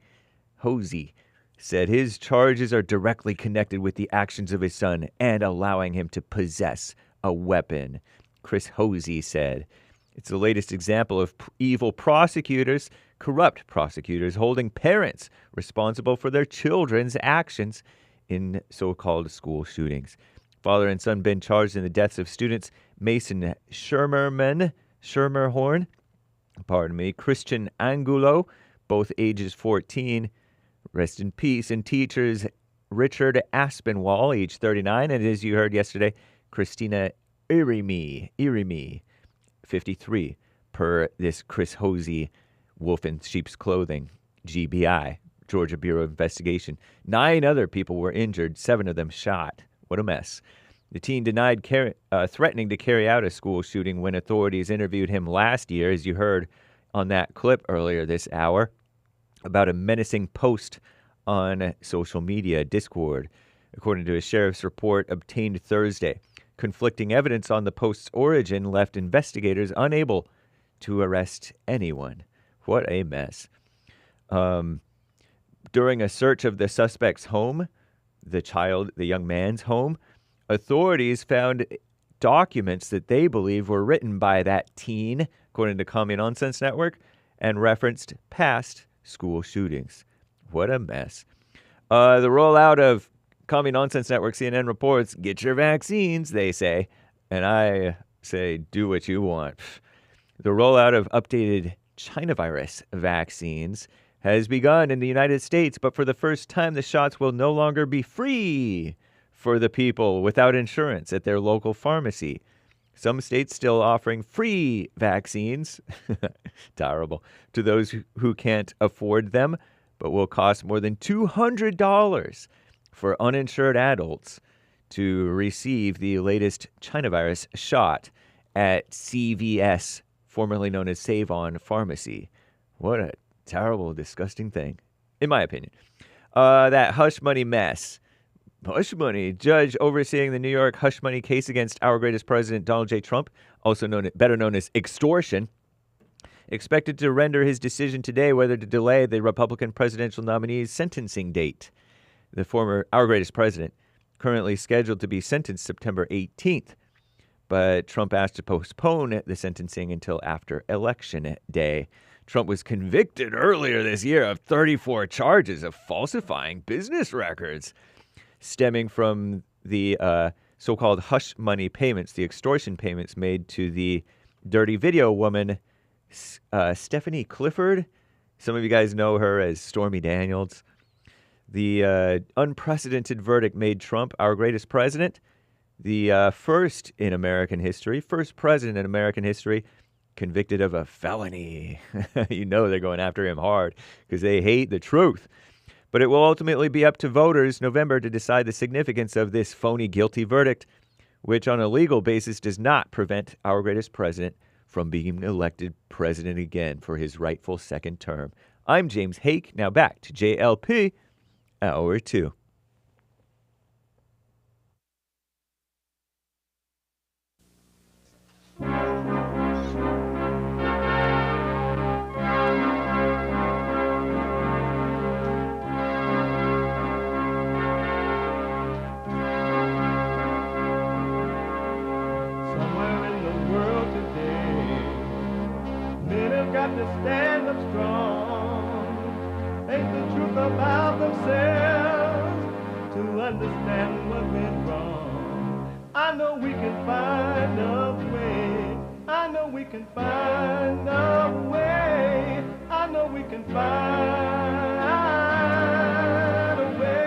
said his charges are directly connected with the actions of his son and allowing him to possess a weapon. Chris Hosey said, it's the latest example of evil prosecutors, corrupt prosecutors, holding parents responsible for their children's actions in so-called school shootings. Father and son been charged in the deaths of students Mason Shermerhorn, Christian Angulo, both ages 14, rest in peace, and teachers Richard Aspinwall, age 39, and as you heard yesterday, Christina Irimi, 53, per this Chris Hosey, Wolf in Sheep's Clothing, GBI, Georgia Bureau of Investigation. 9 other people were injured, 7 of them shot. What a mess. The teen denied threatening to carry out a school shooting when authorities interviewed him last year, as you heard on that clip earlier this hour, about a menacing post on social media, Discord, according to a sheriff's report obtained Thursday. Conflicting evidence on the post's origin left investigators unable to arrest anyone. What a mess. During a search of the suspect's home, the young man's home, authorities found documents that they believe were written by that teen, according to Common Nonsense Network, and referenced past school shootings. What a mess. The rollout of Common Nonsense Network, CNN reports, get your vaccines, they say. And I say, do what you want. The rollout of updated China virus vaccines has begun in the United States, but for the first time, the shots will no longer be free for the people without insurance at their local pharmacy. Some states still offering free vaccines, terrible, to those who can't afford them, but will cost more than $200 for uninsured adults to receive the latest China virus shot at CVS, formerly known as Save On Pharmacy. What a terrible, disgusting thing, in my opinion. That hush money mess. Hush money. Judge overseeing the New York hush money case against our greatest president, Donald J. Trump, better known as extortion, expected to render his decision today whether to delay the Republican presidential nominee's sentencing date. The former our greatest president, currently scheduled to be sentenced September 18th, but Trump asked to postpone the sentencing until after Election Day. Trump was convicted earlier this year of 34 charges of falsifying business records, stemming from the so-called hush money payments, the extortion payments made to the dirty video woman, Stephanie Clifford. Some of you guys know her as Stormy Daniels. The unprecedented verdict made Trump our greatest president, the first president in American history convicted of a felony. You know they're going after him hard because they hate the truth. But it will ultimately be up to voters November to decide the significance of this phony guilty verdict, which on a legal basis does not prevent our greatest president from being elected president again for his rightful second term. I'm James Hake. Now back to JLP, Hour 2. To stand up strong, think the truth about themselves, to understand what went wrong. I know we can find a way. I know we can find a way. I know we can find a way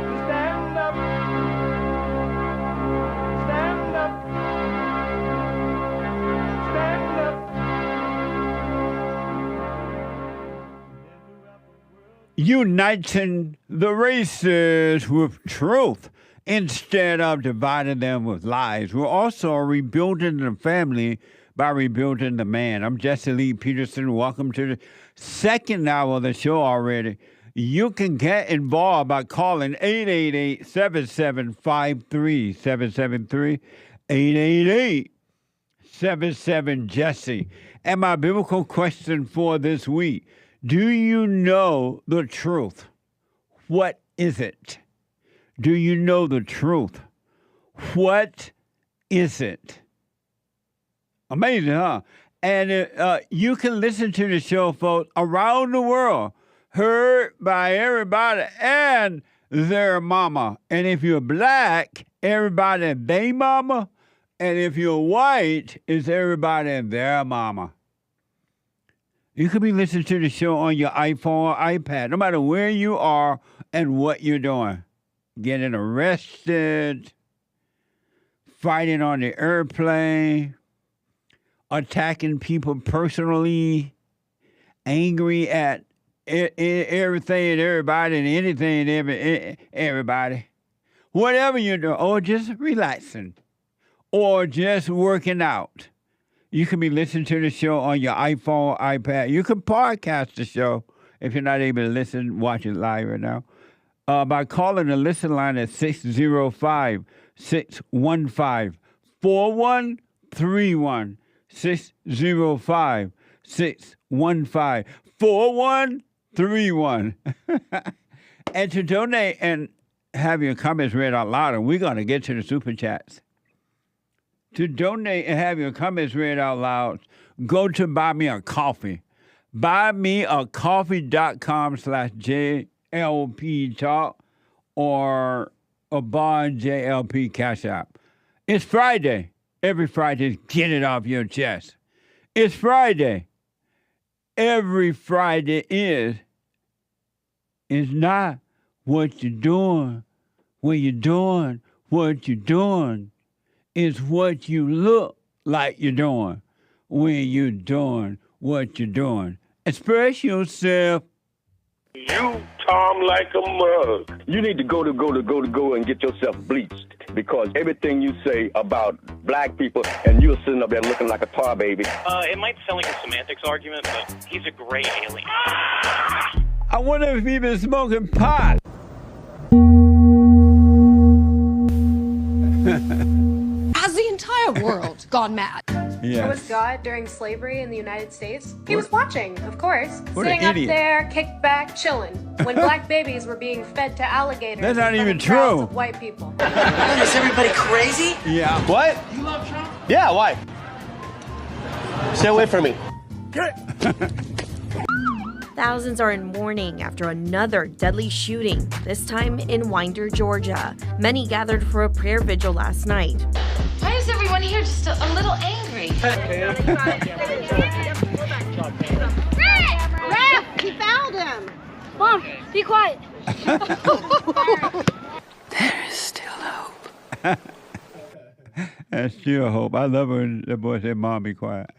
to stand up, stand up. Uniting the races with truth instead of dividing them with lies. We're also rebuilding the family by rebuilding the man. I'm Jesse Lee Peterson. Welcome to the second hour of the show already. You can get involved by calling 888-7753-773, 888-77-JESSE. And my biblical question for this week: do you know the truth? What is it? Do you know the truth? What is it? Amazing, huh? And you can listen to the show, folks, around the world heard by everybody and their mama. And if you're black, everybody and they mama. And if you're white, it's everybody and their mama. You could be listening to the show on your iPhone or iPad, no matter where you are and what you're doing. Getting arrested, fighting on the airplane, attacking people personally, angry at everything and everybody and anything and everybody. Whatever you're doing, or just relaxing, or just working out. You can be listening to the show on your iPhone, iPad. You can podcast the show if you're not able to listen, watch it live right now, by calling the listen line at 605-615-4131. 605-615-4131. And to donate and have your comments read out loud, and we're going to get to the super chats. To donate and have your comments read out loud, go to Buy Me a Coffee. buymeacoffee.com/JLP Talk or a Bond JLP Cash App. It's Friday. Every Friday, get it off your chest. It's Friday. Every Friday is not what you're doing, when you're doing what you're doing. It's what you look like you're doing when you're doing what you're doing. Express yourself. You Tom like a mug. You need to go and get yourself bleached, because everything you say about black people, and you're sitting up there looking like a tar baby. It might sound like a semantics argument, but he's a gray alien. I wonder if he's been smoking pot. Has the entire world gone mad? Yes. Where was God during slavery in the United States? He was watching, of course. What Sitting an up idiot. there, kicked back, chilling, when black babies were being fed to alligators. That's not in front even of crowds true. Of white people. Is everybody crazy? Yeah. What? You love Trump? Yeah, why? Stay away from me. Thousands are in mourning after another deadly shooting, this time in Winder, Georgia. Many gathered for a prayer vigil last night. Why is everyone here just a little angry? Ref! He fouled him! Mom, be quiet. There is still hope. That's still hope. I love when the boy said, "Mom, be quiet."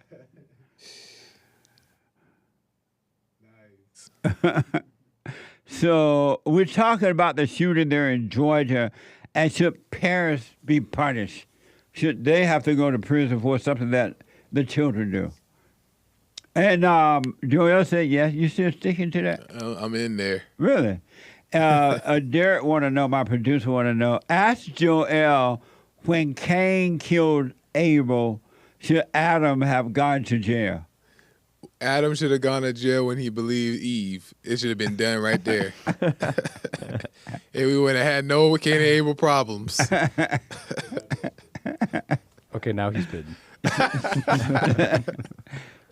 So we're talking about the shooting there in Georgia, and should parents be punished? Should they have to go to prison for something that the children do? And Joel said, yes. You still sticking to that? I'm in there. Really? Derek want to know, my producer want to know, ask Joel, when Cain killed Abel, should Adam have gone to jail? Adam should have gone to jail when he believed Eve. It should have been done right there. And we would have had no Cain and Abel problems. Okay, now he's bitten.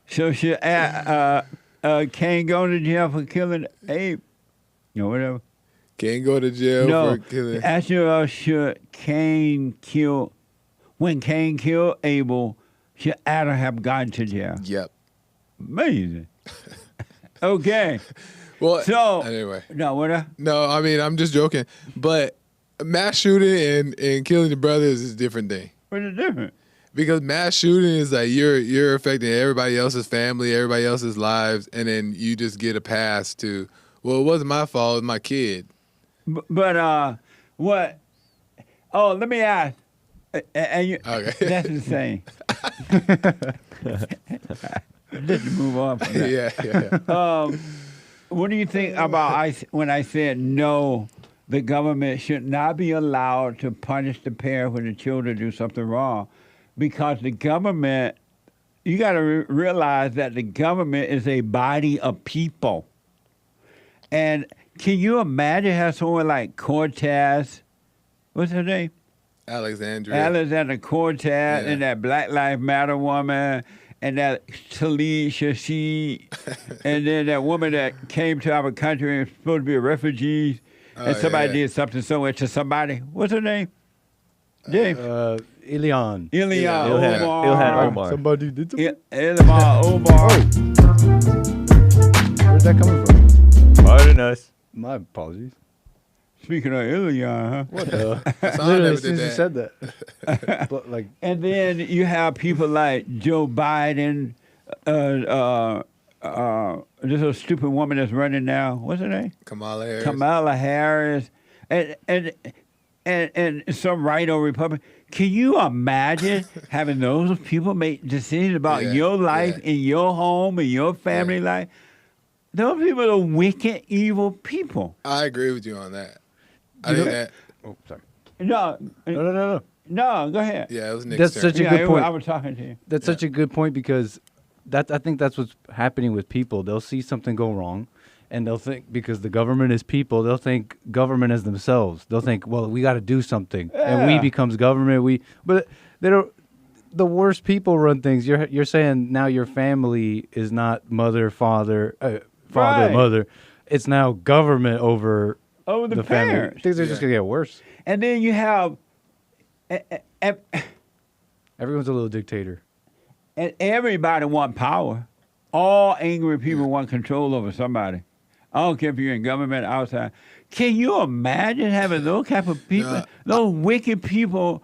So should Cain go to jail for killing Abe? No, whatever. Cain go to jail for killing. Ask Joel, should Cain kill, when Cain killed Abel, should Adam have gone to jail? Yep. Amazing. Okay. Well, so anyway. No, No, I mean, I'm just joking. But mass shooting and killing the brothers is a different thing. What is different? Because mass shooting is like you're affecting everybody else's family, everybody else's lives, and then you just get a pass to, well, it wasn't my fault, it was my kid. But what? Oh, let me ask. And you, okay. That's insane. Let's move on from that. Yeah. What do you think about when I said no, the government should not be allowed to punish the parent when the children do something wrong? Because the government, you got to realize that the government is a body of people. And can you imagine how someone like Cortez, what's her name? Alexandra Cortez, and that Black Lives Matter woman, and that Talisha, she, and then that woman that came to our country and was supposed to be a refugee, and somebody did something somewhere to somebody. What's her name? James. Ilhan. Ilhan Omar. Somebody did something. Ilhan Omar. Where's that coming from? Pardon us. My apologies. Speaking of Ilhan, huh? What the? Literally, as soon as you said that. But like, and then you have people like Joe Biden, this little stupid woman that's running now. What's her name? Kamala Harris. Kamala Harris, and some right-o Republican. Can you imagine having those people make decisions about your life in your home and your family life? Those people are wicked, evil people. I agree with you on that. I think that. Oh, sorry. No, go ahead. Yeah, it was Nick's That's turn. such a good point. I was talking to you. That's such a good point because I think that's what's happening with people. They'll see something go wrong, and they'll think because the government is people, they'll think government as themselves. They'll think, well, we got to do something, and we becomes government. But they don't. The worst people run things. You're saying now your family is not mother, father, mother. It's now government over the family. parents. Things are just gonna get worse. And then you have. Everyone's a little dictator. And everybody want power. All angry people want control over somebody. I don't care if you're in government, outside. Can you imagine having those type of people, those wicked people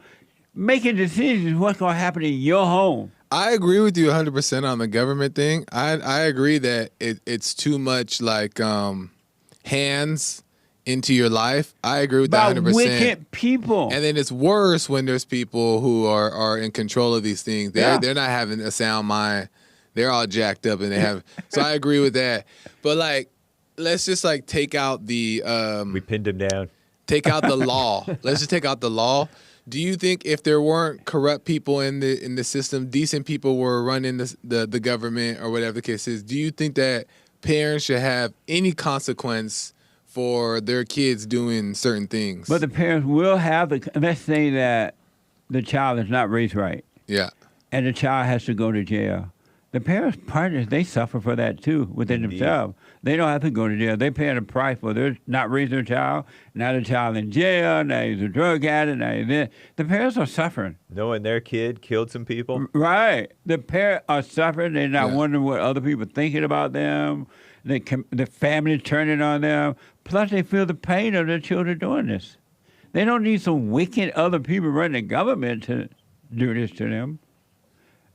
making decisions what's going to happen in your home? I agree with you 100% on the government thing. I agree that it's too much like hands into your life. I agree with that 100%. Wicked people. And then it's worse when there's people who are in control of these things. They're not having a sound mind. They're all jacked up and they have. So I agree with that. But like, let's just like take out the. We pinned him down. Take out the law. Let's just take out the law. Do you think if there weren't corrupt people in the system, decent people were running the government or whatever the case is, do you think that parents should have any consequence for their kids doing certain things? But the parents will have let's say that the child is not raised right. Yeah. And the child has to go to jail. The parents' partners, they suffer for that too within themselves. They don't have to go to jail. They're paying a price for they're not raising their child. Now the child in jail. Now he's a drug addict. Now he's this. The parents are suffering. Knowing their kid killed some people. Right. The parents are suffering. They're not wondering what other people are thinking about them. The family turning on them. Plus, they feel the pain of their children doing this. They don't need some wicked other people running the government to do this to them.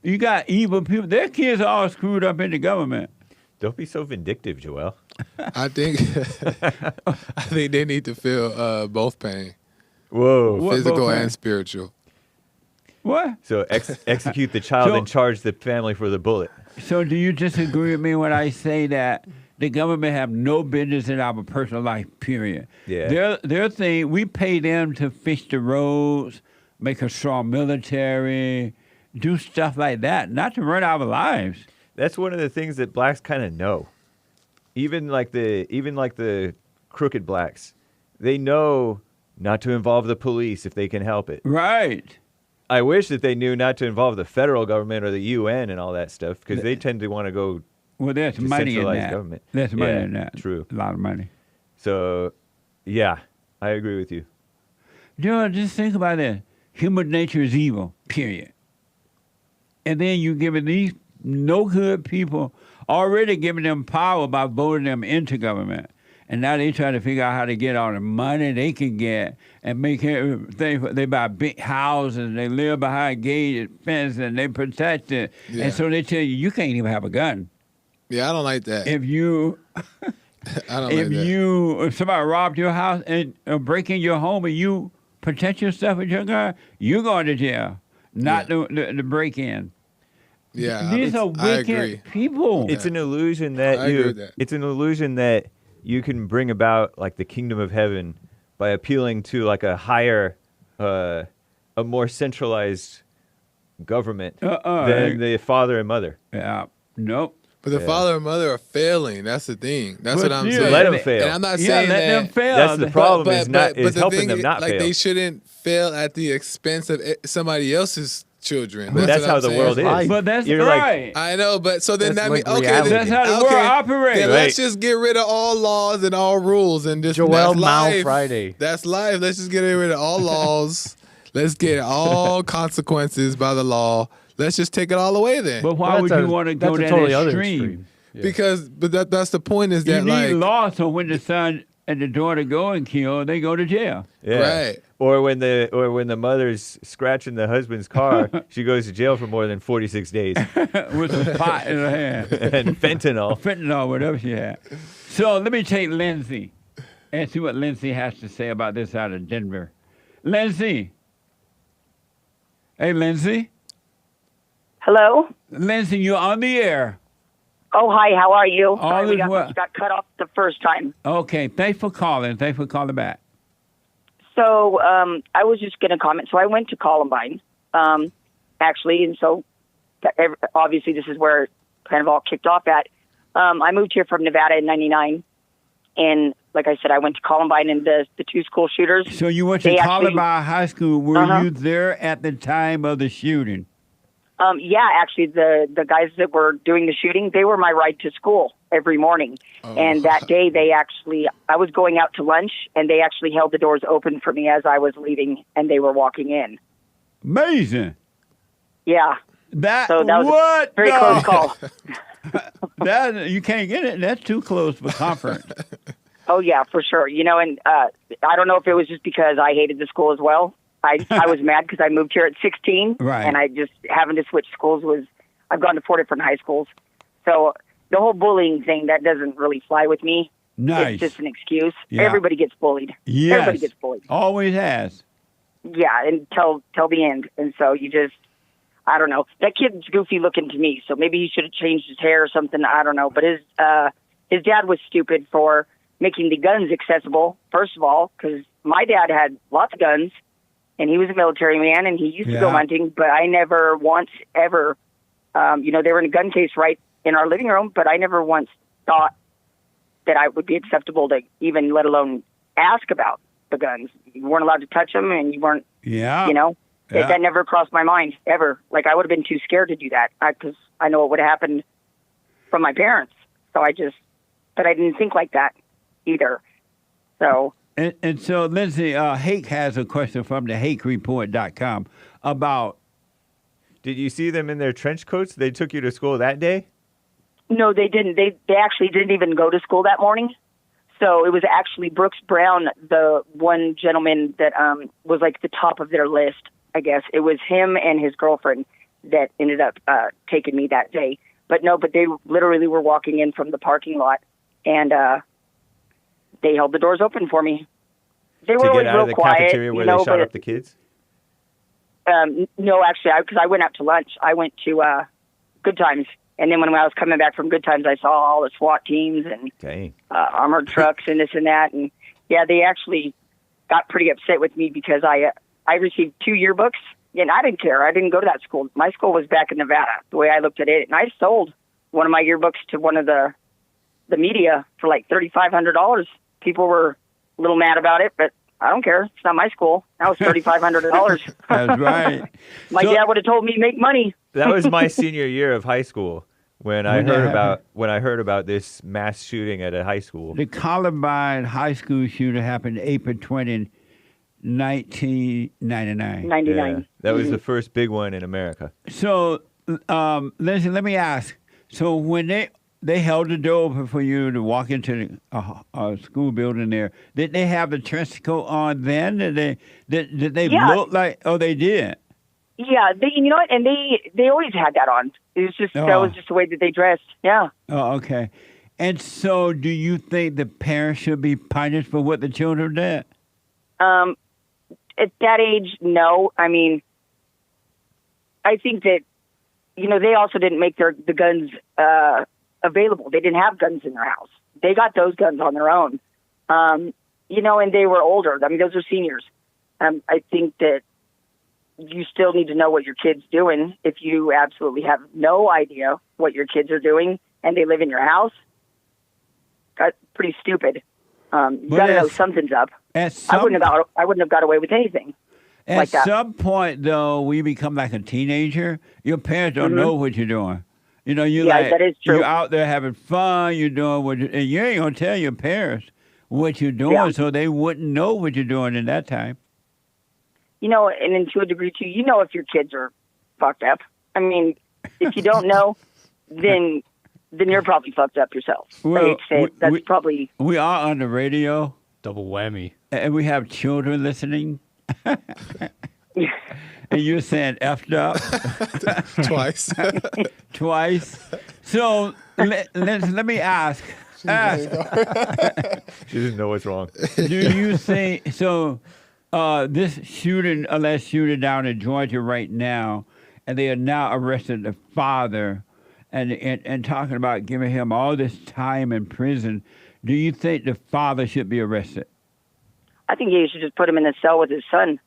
You got evil people. Their kids are all screwed up in the government. Don't be so vindictive, Joel. I think they need to feel both pain. Whoa. Physical and spiritual. What? So execute the child and charge the family for the bullet. So do you disagree with me when I say that the government have no business in our personal life, period? Yeah. Their thing, we pay them to fix the roads, make a strong military, do stuff like that, not to run our lives. That's one of the things that blacks kind of know. Even like the crooked blacks, they know not to involve the police if they can help it. Right. I wish that they knew not to involve the federal government or the UN and all that stuff because they tend to want to go. Well, there's money in that. Government. There's money in that. True. A lot of money. So, yeah, I agree with you. Just think about it. Human nature is evil, period. And then you're giving these no good people, already giving them power by voting them into government. And now they try to figure out how to get all the money they can get and make everything. They buy big houses, they live behind gated fences, and they protect it. Yeah. And so they tell you can't even have a gun. Yeah, I don't like that. If you, if somebody robbed your house and break in your home and you protect yourself with your gun, you're going to jail, not the break in. Yeah, these are wicked people. It's an illusion that it's an illusion that you can bring about like the kingdom of heaven by appealing to like a higher, a more centralized government than the father and mother. Yeah, nope. But the father and mother are failing. That's the thing. That's what I'm saying. Let them fail. And I'm not saying let them fail. That's the problem. Is helping them not like fail. They shouldn't fail at the expense of somebody else's children. That's what how I'm the saying. world is. But that's You're right. I know, but so then That's that means like okay. reality. That's how the world operates. Then Right. let's just get rid of all laws and all rules and just Joel that's Mao life. Friday. That's life. Let's just get rid of all laws. Let's get all consequences by the law. Let's just take it all away then. But why would you want to go that's a that totally other extreme? Because that's the point is You that need like law so when the son and the daughter go and kill, they go to jail. Yeah. Right. Or when the mother's scratching the husband's car, she goes to jail for more than 46 days. With a pot in her hand. And fentanyl. Fentanyl, whatever she had. So let me take Lindsay and see what Lindsay has to say about this out of Denver. Lindsay. Hey, Lindsay. Hello? Lindsay, you're on the air. Oh, hi, how are you? All Sorry, we is well. got cut off the first time. Okay, thanks for calling. Thanks for calling back. So I was just going to comment. So I went to Columbine, actually, and so obviously this is where it kind of all kicked off at. I moved here from Nevada in 99, and like I said, I went to Columbine and the two school shooters. So you went to Columbine High School. Were you there at the time of the shooting? Yeah, actually, the guys that were doing the shooting, they were my ride to school every morning. And that day, I was going out to lunch, and they actually held the doors open for me as I was leaving, and they were walking in. Amazing. Yeah. So that was a very close call. You can't get it. That's too close for comfort. Oh, yeah, for sure. You know, and I don't know if it was just because I hated the school as well. I was mad because I moved here at 16, right. And I just having to switch schools I've gone to 4 different high schools. So the whole bullying thing, that doesn't really fly with me. Nice. It's just an excuse. Yeah. Everybody gets bullied. Yes. Everybody gets bullied. Always has. Yeah, until the end. And so you just, I don't know. That kid's goofy looking to me, so maybe he should have changed his hair or something. I don't know. But his dad was stupid for making the guns accessible, first of all, because my dad had lots of guns. And he was a military man, and he used to go hunting, but I never once ever, they were in a gun case right in our living room, but I never once thought that I would be acceptable to even, let alone ask about the guns. You weren't allowed to touch them, and you weren't, that never crossed my mind, ever. Like, I would have been too scared to do that, because I know what would have happened from my parents. So but I didn't think like that either. So... And so, Lindsay, Hake has a question from the HakeReport.com about... Did you see them in their trench coats? They took you to school that day? No, they didn't. They actually didn't even go to school that morning. So it was actually Brooks Brown, the one gentleman that was like the top of their list, I guess. It was him and his girlfriend that ended up taking me that day. But they literally were walking in from the parking lot, and... they held the doors open for me. They were always real quiet. To get out of the cafeteria where they shot up the kids? No, actually, because I went out to lunch. I went to Good Times. And then when I was coming back from Good Times, I saw all the SWAT teams and armored trucks and this and that. And, yeah, they actually got pretty upset with me because I received 2 yearbooks, and I didn't care. I didn't go to that school. My school was back in Nevada, the way I looked at it. And I sold one of my yearbooks to one of the media for like $3,500. People were a little mad about it, but I don't care. It's not my school. That was $3,500. That's right. My dad would have told me make money. That was my senior year of high school when I heard about this mass shooting at a high school. The Columbine High School shooting happened April 20, 1999. 99. Yeah, that was the first big one in America. So, Lindsay, let me ask. So when they held the door open for you to walk into the school building there. Did they have the trench coat on then? Did they look like? Oh, they did. Yeah, you know what? And they always had that on. It was just that was just the way that they dressed. Yeah. Oh, okay. And so, do you think the parents should be punished for what the children did? At that age, no. I mean, I think that they also didn't make the guns. Available. They didn't have guns in their house. They got those guns on their own. And they were older. I mean, those are seniors. I think that you still need to know what your kid's doing. If you absolutely have no idea what your kids are doing and they live in your house, that's pretty stupid. You got to know something's up. I wouldn't have got away with anything. At like that. some point, though, we become like a teenager. Your parents don't know what you're doing. You know, that is true. You're out there having fun. You're doing and you ain't gonna tell your parents what you're doing, so they wouldn't know what you're doing in that time. You know, and then to a degree too, you know, if your kids are fucked up. I mean, if you don't know, then you're probably fucked up yourself. Well, that's probably. We are on the radio. Double whammy. And we have children listening. And you're saying effed up twice. Twice. So let me ask. She didn't know what's wrong. Do you think so? This alleged shooting down in Georgia right now, and they are now arrested the father, and talking about giving him all this time in prison. Do you think the father should be arrested? I think he should just put him in the cell with his son.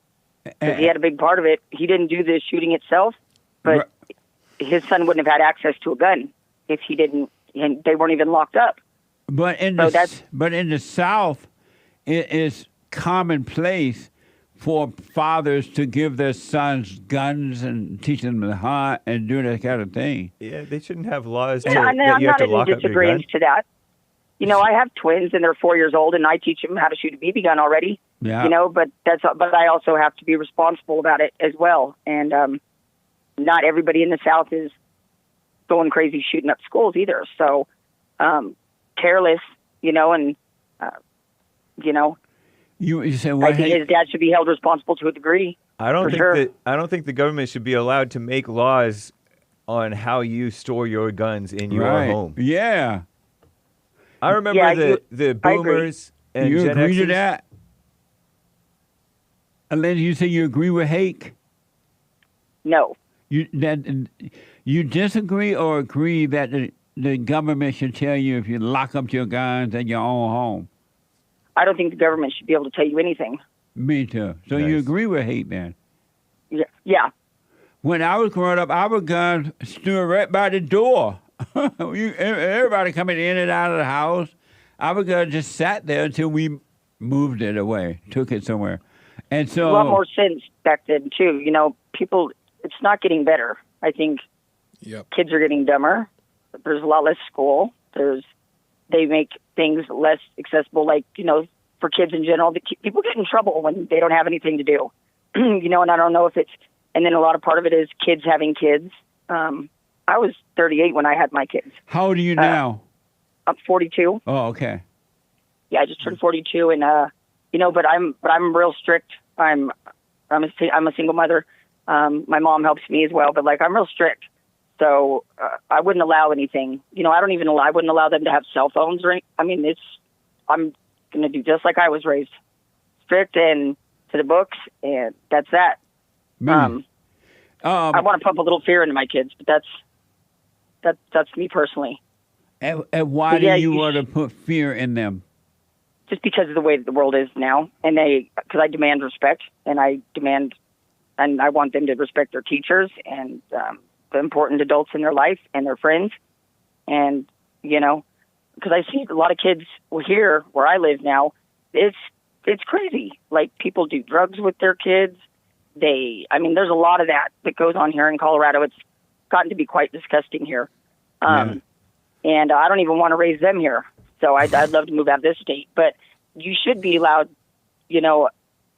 Because he had a big part of it. He didn't do the shooting itself, but his son wouldn't have had access to a gun if he didn't, and they weren't even locked up. But in the South, it is commonplace for fathers to give their sons guns and teach them to hunt and do that kind of thing. Yeah, they shouldn't have laws I'm that you have not to in lock up your disagreement gun. to that. You know, I have twins, and they're 4 years old, and I teach them how to shoot a BB gun already. Yeah. You know, but I also have to be responsible about it as well. And not everybody in the South is going crazy shooting up schools either. So careless, you know, and you say, well, I think his dad should be held responsible to a degree. I don't think sure. I don't think the government should be allowed to make laws on how you store your guns in your home. Yeah. I remember the boomers and you Gen agree to Xers. that? Unless you say you agree with Hake? No. You disagree or agree that the government should tell you if you lock up your guns at your own home? I don't think the government should be able to tell you anything. Me too. So you agree with Hake then? Yeah. When I was growing up, our guns stood right by the door. Everybody coming in and out of the house, our gun just sat there until we moved it away, took it somewhere. And so a lot more sense back then too. You know, people. It's not getting better. I think kids are getting dumber. There's a lot less school. They make things less accessible. Like, you know, for kids in general, people get in trouble when they don't have anything to do. You know, and I don't know if it's. And then a lot of part of it is kids having kids. I was 38 when I had my kids. How old are you now? I'm 42. Oh, okay. Yeah, I just turned 42, and you know, but I'm real strict. I'm a single mother. My mom helps me as well, but like I'm real strict. So I wouldn't allow anything. You know, I wouldn't allow them to have cell phones or anything. I mean, I'm going to do just like I was raised, strict and to the books, and that's that. I want to pump a little fear into my kids, but that's me personally. And why do you want to put fear in them? Just because of the way that the world is now, and because I demand respect, and I want them to respect their teachers and the important adults in their life and their friends, and you know, because I see a lot of kids here where I live now. It's crazy. Like people do drugs with their kids. There's a lot of that goes on here in Colorado. It's gotten to be quite disgusting here. And I don't even want to raise them here. So I'd love to move out of this state. But you should be allowed, you know,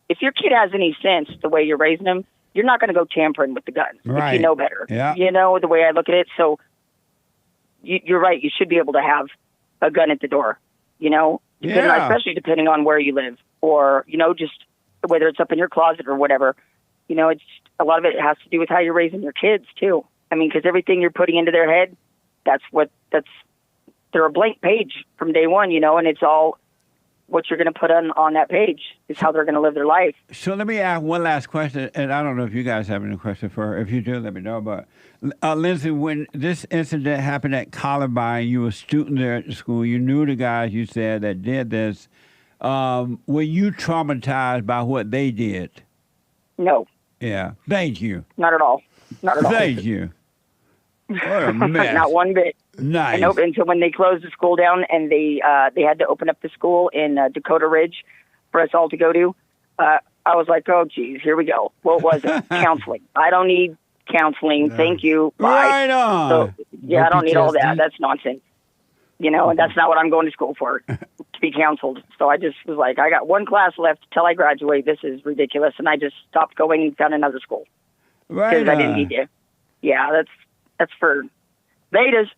if your kid has any sense the way you're raising them, you're not going to go tampering with the guns if you know better. Yeah. You know, the way I look at it. So you're right. You should be able to have a gun at the door, you know, especially depending on where you live or, you know, just whether it's up in your closet or whatever. You know, it's a lot of it has to do with how you're raising your kids, too. I mean, because everything you're putting into their head, they're a blank page from day one, you know, and it's all what you're going to put on that page is how they're going to live their life. So let me ask one last question, and I don't know if you guys have any question for her. If you do, let me know. But, Lindsay, when this incident happened at Columbine, you were a student there at the school. You knew the guys you said that did this. Were you traumatized by what they did? No. Yeah. Thank you. Not at all. Not at all. Thank you. What a mess. Not one bit. Nice. Nope, until when they closed the school down and they had to open up the school in Dakota Ridge for us all to go to. I I was like, oh, geez, here we go. What was it? Counseling. I don't need counseling. Thank you. Bye. Right on. So, yeah, I don't need all that. PTSD. That's nonsense. You know, and that's not what I'm going to school for, to be counseled. So I just was like, I got one class left till I graduate. This is ridiculous. And I just stopped going and found another school. Right Because I didn't need to. Yeah, that's for betas.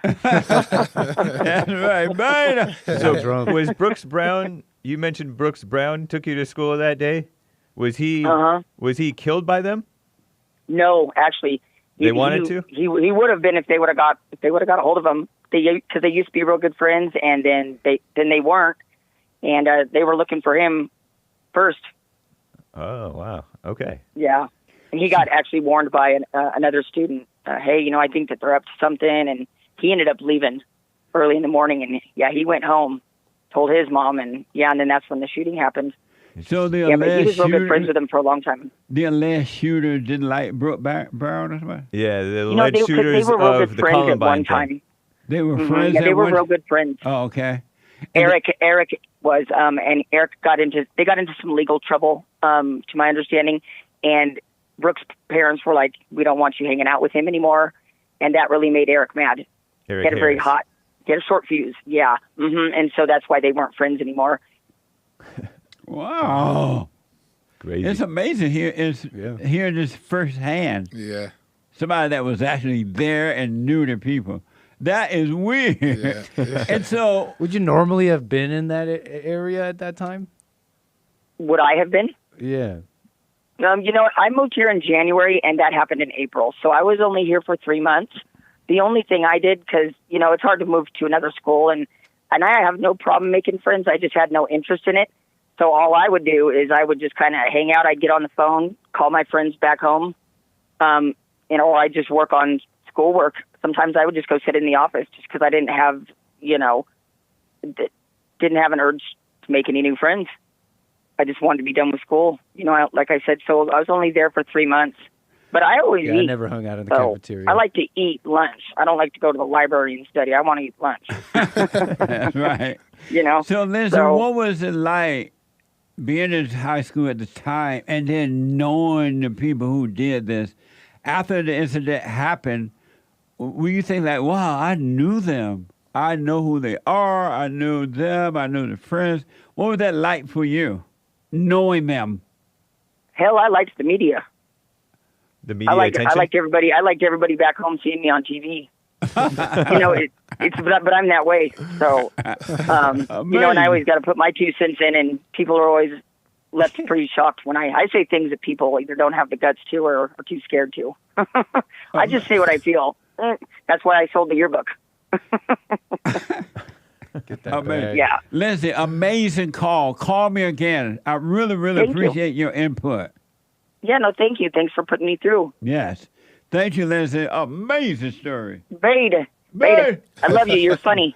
That's right, beta. So was Brooks Brown, you mentioned Brooks Brown took you to school that day? Was he killed by them? No, actually. They wanted to? He would have been if they would have got a hold of him. Because they used to be real good friends, and then they weren't, and they were looking for him first. Oh, wow. Okay. Yeah, and he got actually warned by another student. Hey, you know, I think that they're up to something, and he ended up leaving early in the morning, and yeah, he went home, told his mom, and then that's when the shooting happened. So but he was real good friends with him for a long time. The alleged shooter didn't like Brooke Brown or something? Yeah, the alleged shooters they were real of good the friends Columbine at one time. thing. They were friends. Yeah, they were real good friends. Oh, okay. Eric was, and Eric got into some legal trouble, to my understanding, and Brooke's parents were like, "We don't want you hanging out with him anymore," and that really made Eric mad. Eric he had a very hot, he had a short fuse, yeah, and so that's why they weren't friends anymore. Wow, crazy! It's amazing hearing this firsthand. Yeah, somebody that was actually there and knew the people. That is weird. Yeah. And so, would you normally have been in that area at that time? Would I have been? Yeah. You know, I moved here in January, and that happened in April. So I was only here for 3 months. The only thing I did, because, you know, it's hard to move to another school, and I have no problem making friends. I just had no interest in it. So all I would do is I would just kind of hang out. I'd get on the phone, call my friends back home, you know, or I'd just work on schoolwork. Sometimes I would just go sit in the office just because I didn't have, you know, didn't have an urge to make any new friends. I just wanted to be done with school. You know, like I said, so I was only there for 3 months. But I always eat. I never hung out in the cafeteria. I like to eat lunch. I don't like to go to the library and study. I want to eat lunch. That's right. You know? So, Lindsay, what was it like being in high school at the time and then knowing the people who did this? After the incident happened, were you think like, wow, I knew them. I know who they are. I knew them. I knew their friends. What was that like for you, knowing them? Hell, I liked the media. The media attention? I liked everybody back home seeing me on TV. You know, but I'm that way. So, you know, and I always got to put my 2 cents in, and people are always left pretty shocked when I say things that people either don't have the guts to or are too scared to. I just say what I feel. That's why I sold the yearbook. Get that bag. Yeah. Lindsay, amazing call. Call me again. I really, really Thank appreciate your input. Yeah, no, thank you. Thanks for putting me through. Yes. Thank you, Lindsay. Amazing story. Beta. I love you. You're funny.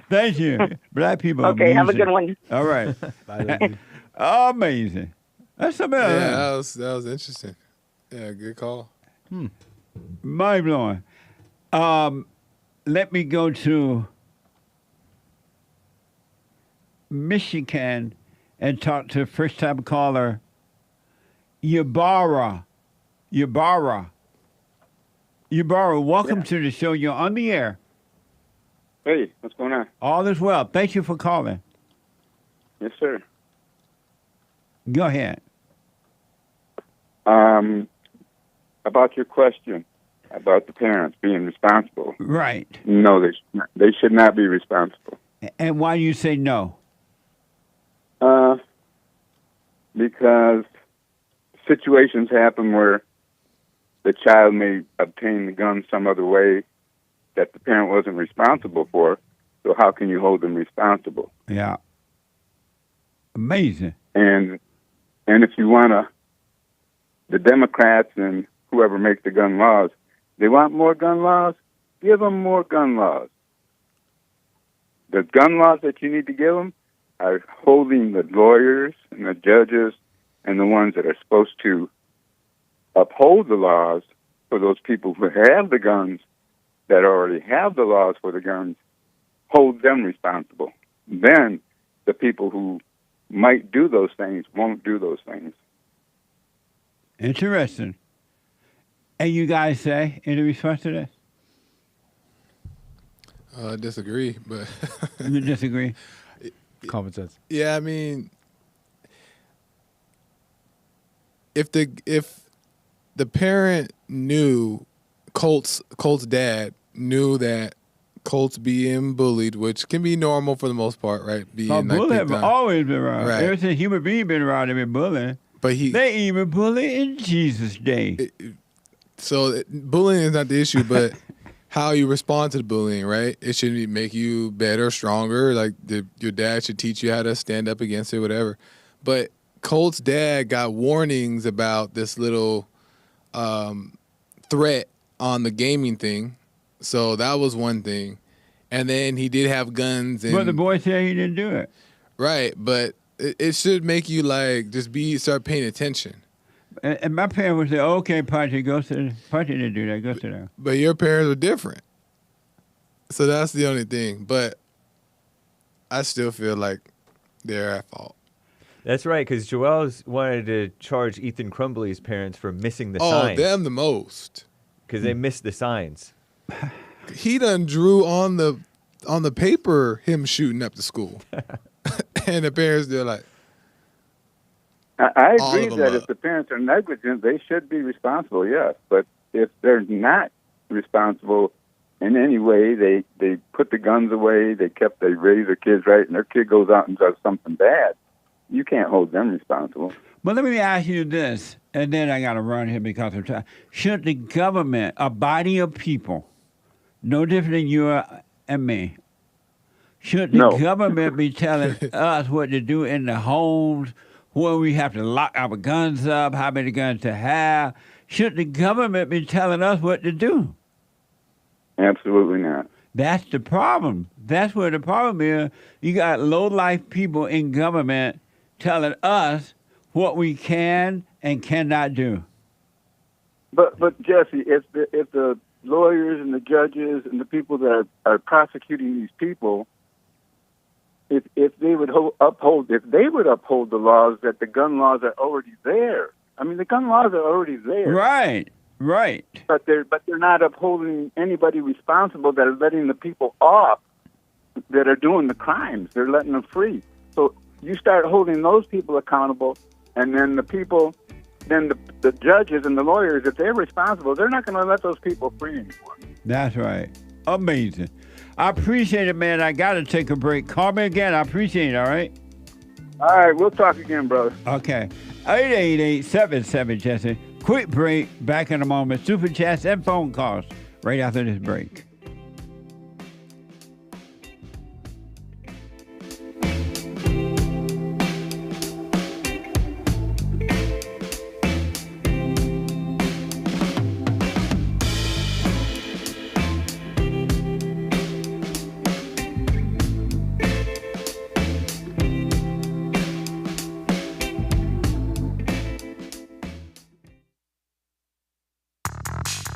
Thank you. Black people. Okay, have a music. good one. All right. Bye, amazing. That's something else. Yeah, that was interesting. Yeah, good call. Mind blowing. Let me go to Michigan and talk to first time caller YBARRA. YBARRA, welcome to the show. You're on the air. Hey, what's going on? All is well. Thank you for calling. Yes, sir. Go ahead. About your question about the parents being responsible. Right. No, they should not be responsible. And why do you say no? Because situations happen where the child may obtain the gun some other way that the parent wasn't responsible for. So how can you hold them responsible? Yeah. Amazing. And if you want to, the Democrats and whoever makes the gun laws, they want more gun laws, give them more gun laws. The gun laws that you need to give them are holding the lawyers and the judges and the ones that are supposed to uphold the laws for those people who have the guns, that already have the laws for the guns, hold them responsible. Then the people who might do those things won't do those things. Interesting. And you guys say in response to this? Disagree, but You disagree? Common sense. yeah, I mean, if the parent knew, Colt's dad knew that Colt's being bullied, which can be normal for the most part, right? Bullying have always been around. Right. Ever since human beings been around, they've been bullying. But they even bully in Jesus' day. So bullying is not the issue, but how you respond to the bullying, right? It should make you better, stronger. Like your dad should teach you how to stand up against it, whatever. But Colt's dad got warnings about this little threat on the gaming thing. So that was one thing. And then he did have guns. And, But the boy said he didn't do it. Right, but it should make you like just start paying attention. And my parents would say, okay, Pachi, Pachi didn't do that, go sit down. But your parents were different. So that's the only thing. But I still feel like they're at fault. That's right, because Joel's wanted to charge Ethan Crumbly's parents for missing the signs. Oh, them the most. Because they missed the signs. He done drew on the paper him shooting up the school. And the parents, they're like, I agree that if the parents are negligent, they should be responsible, yes. But if they're not responsible in any way, they put the guns away, they raise their kids right, and their kid goes out and does something bad, you can't hold them responsible. But let me ask you this, and then I got to run here because of time. Should the government, a body of people, no different than you and me, should the government be telling us what to do in the homes, where we have to lock our guns up, how many guns to have? Should the government be telling us what to do? Absolutely not. That's the problem. That's where the problem is. You got low-life people in government telling us what we can and cannot do. But Jesse, if the lawyers and the judges and the people that are prosecuting these people, if they would uphold the laws, that the gun laws are already there. I mean, the gun laws are already there. Right. But they're not upholding anybody responsible that are letting the people off that are doing the crimes. They're letting them free. So you start holding those people accountable, and then the judges and the lawyers, if they're responsible, they're not going to let those people free anymore. That's right. Amazing. I appreciate it, man. I got to take a break. Call me again. I appreciate it, all right? All right, we'll talk again, brother. Okay. 888-77-JESSE. Quick break. Back in a moment. Super chats and phone calls right after this break.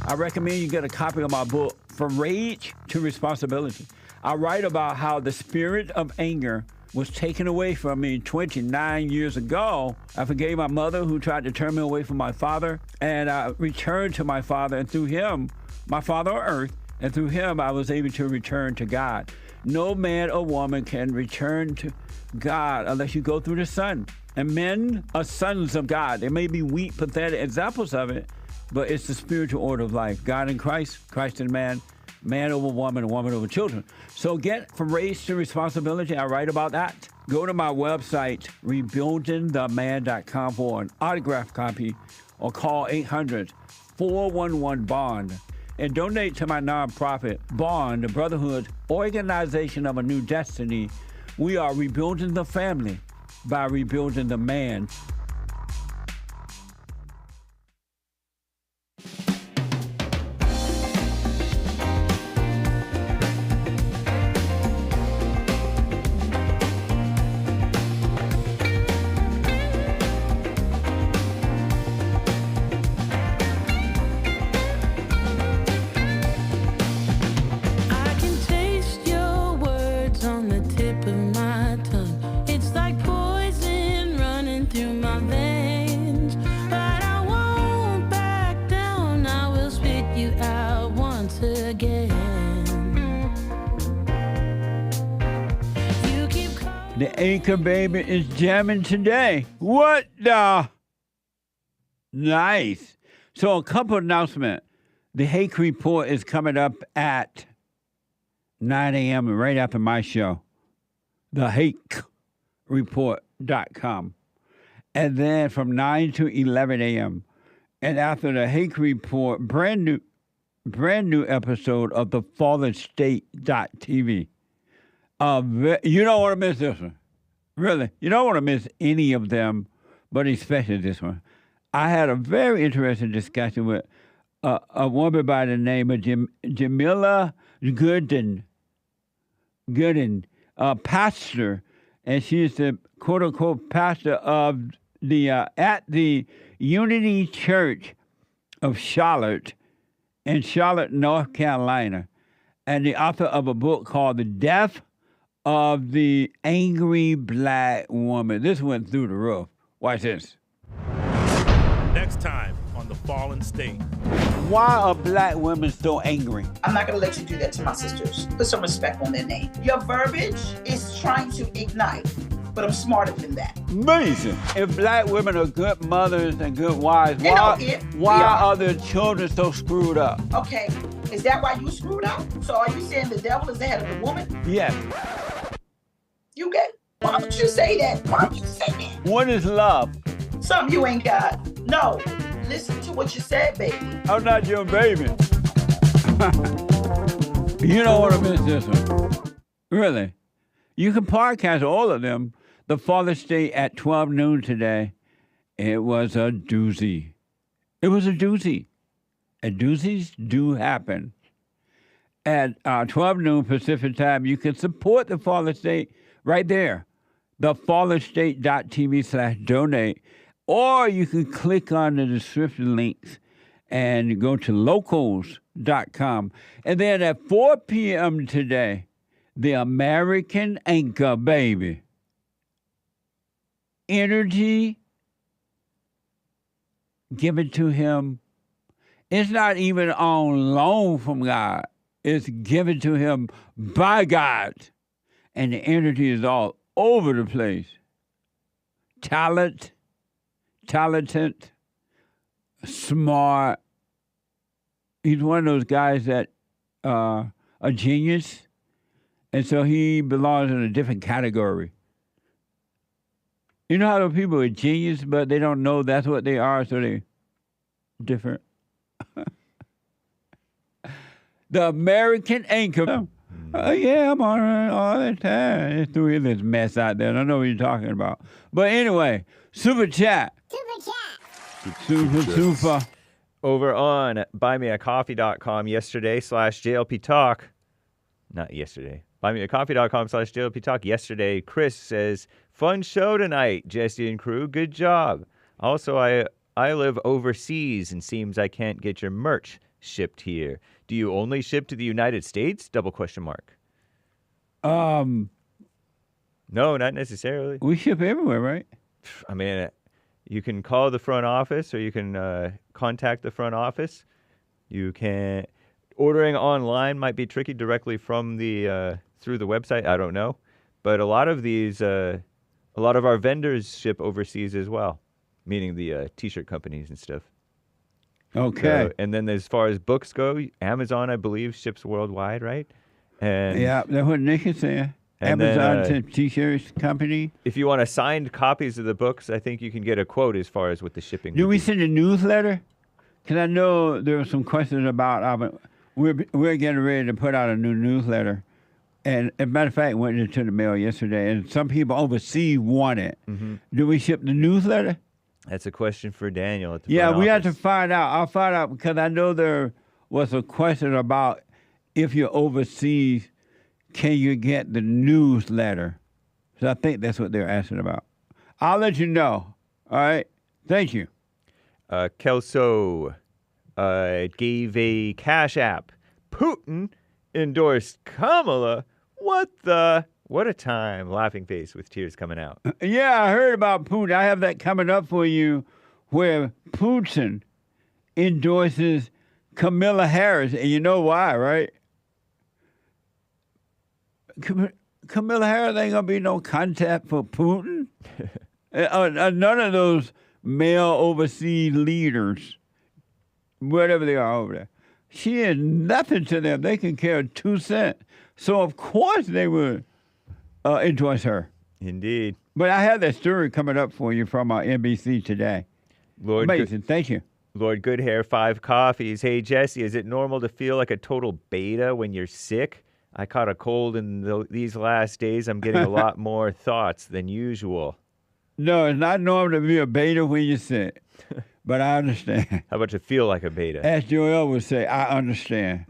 I recommend you get a copy of my book, From Rage to Responsibility. I write about how the spirit of anger was taken away from me 29 years ago. I forgave my mother who tried to turn me away from my father, and I returned to my father, and through him, my father on earth, and through him I was able to return to God. No man or woman can return to God unless you go through the Son. And men are sons of God. There may be weak, pathetic examples of it, but it's the spiritual order of life. God in Christ, Christ in man, man over woman, and woman over children. So get From Rage to Responsibility. I write about that. Go to my website, rebuildingtheman.com for an autographed copy, or call 800-411-BOND. And donate to my nonprofit, Bond, the Brotherhood Organization of a New Destiny. We are rebuilding the family by rebuilding the man. Taste your words on the tip of my tongue. It's like poison. The Anchor Baby is jamming today. What the? Nice. So a couple announcements. The Hake Report is coming up at 9 a.m. right after my show. TheHakeReport.com. And then from 9 to 11 a.m. And after the Hake Report, brand new episode of the FallenState.tv. You don't want to miss this one. Really. You don't want to miss any of them, but especially this one. I had a very interesting discussion with a woman by the name of Jamila Gooden, pastor, and she's the quote-unquote pastor of the at the Unity Church of Charlotte, in Charlotte, North Carolina, and the author of a book called The Death of the Angry Black Woman. This went through the roof. Watch this. Next time on The Fallen State. Why are black women so angry? I'm not going to let you do that to my sisters. Put some respect on their name. Your verbiage is trying to ignite, but I'm smarter than that. Amazing. If black women are good mothers and good wives, why are their children so screwed up? Okay, is that why you screwed up? So are you saying the devil is the head of the woman? Yes. You get? Why would you say that? Why would you say that? What is love? Something you ain't got. No. Listen to what you said, baby. I'm not your baby. You don't want to miss this one. Really. You can podcast all of them. The Fallen State at 12 noon today. It was a doozy. It was a doozy. And doozies do happen. At 12 noon Pacific time, you can support the Fallen State right there. TheFallenState.tv/donate. Or you can click on the description links and go to locals.com. And then at 4 p.m. today, the American Anchor Baby. Energy given to him. It's not even on loan from God. It's given to him by God. And the energy is all over the place. Talented, smart. He's one of those guys that a genius, and so he belongs in a different category. You know how those people are genius, but they don't know that's what they are, so they're different. The American Anchor. Oh, yeah, I'm on it all the time. It's doing this mess out there. I don't know what you're talking about. But anyway, Super Chat. Super. Over on buymeacoffee.com yesterday /JLP Talk. Not yesterday. Buymeacoffee.com /JLP Talk. Yesterday, Chris says, fun show tonight, Jesse and crew. Good job. Also, I live overseas and seems I can't get your merch shipped here. Do you only ship to the United States? ? No, not necessarily. We ship everywhere, right? I mean, you can call the front office or you can contact the front office. You can... Ordering online might be tricky directly from the through the website. I don't know. But a lot of these, a lot of our vendors ship overseas as well, meaning the T-shirt companies and stuff. Okay. And then as far as books go, Amazon, I believe, ships worldwide, right? And yeah, that's what Nick is saying. Amazon T-shirts company. If you want signed copies of the books, I think you can get a quote as far as what the shipping. Do we send a newsletter? Because I know there were some questions about we're getting ready to put out a new newsletter. And as a matter of fact, it went into the mail yesterday, and some people overseas want it. Mm-hmm. Do we ship the newsletter? That's a question for Daniel at the front office. We have to find out. I'll find out because I know there was a question about if you're overseas, can you get the newsletter? So I think that's what they're asking about. I'll let you know. All right? Thank you. Kelso gave a Cash App. Putin endorsed Kamala. What a time. Laughing face with tears coming out. Yeah, I heard about Putin. I have that coming up for you where Putin endorses Kamala Harris. And you know why, right? Kamala Harris ain't gonna be no contact for Putin. None of those male overseas leaders, whatever they are over there. She is nothing to them. They can care 2 cents. So of course they would endorse her. Indeed. But I have that story coming up for you from NBC today. Amazing. Thank you. Lord Goodhair, 5 coffees. Hey, Jesse, is it normal to feel like a total beta when you're sick? I caught a cold in these last days. I'm getting a lot more thoughts than usual. No, it's not normal to be a beta when you're sick. But I understand. How about you feel like a beta? As Joel would say, I understand.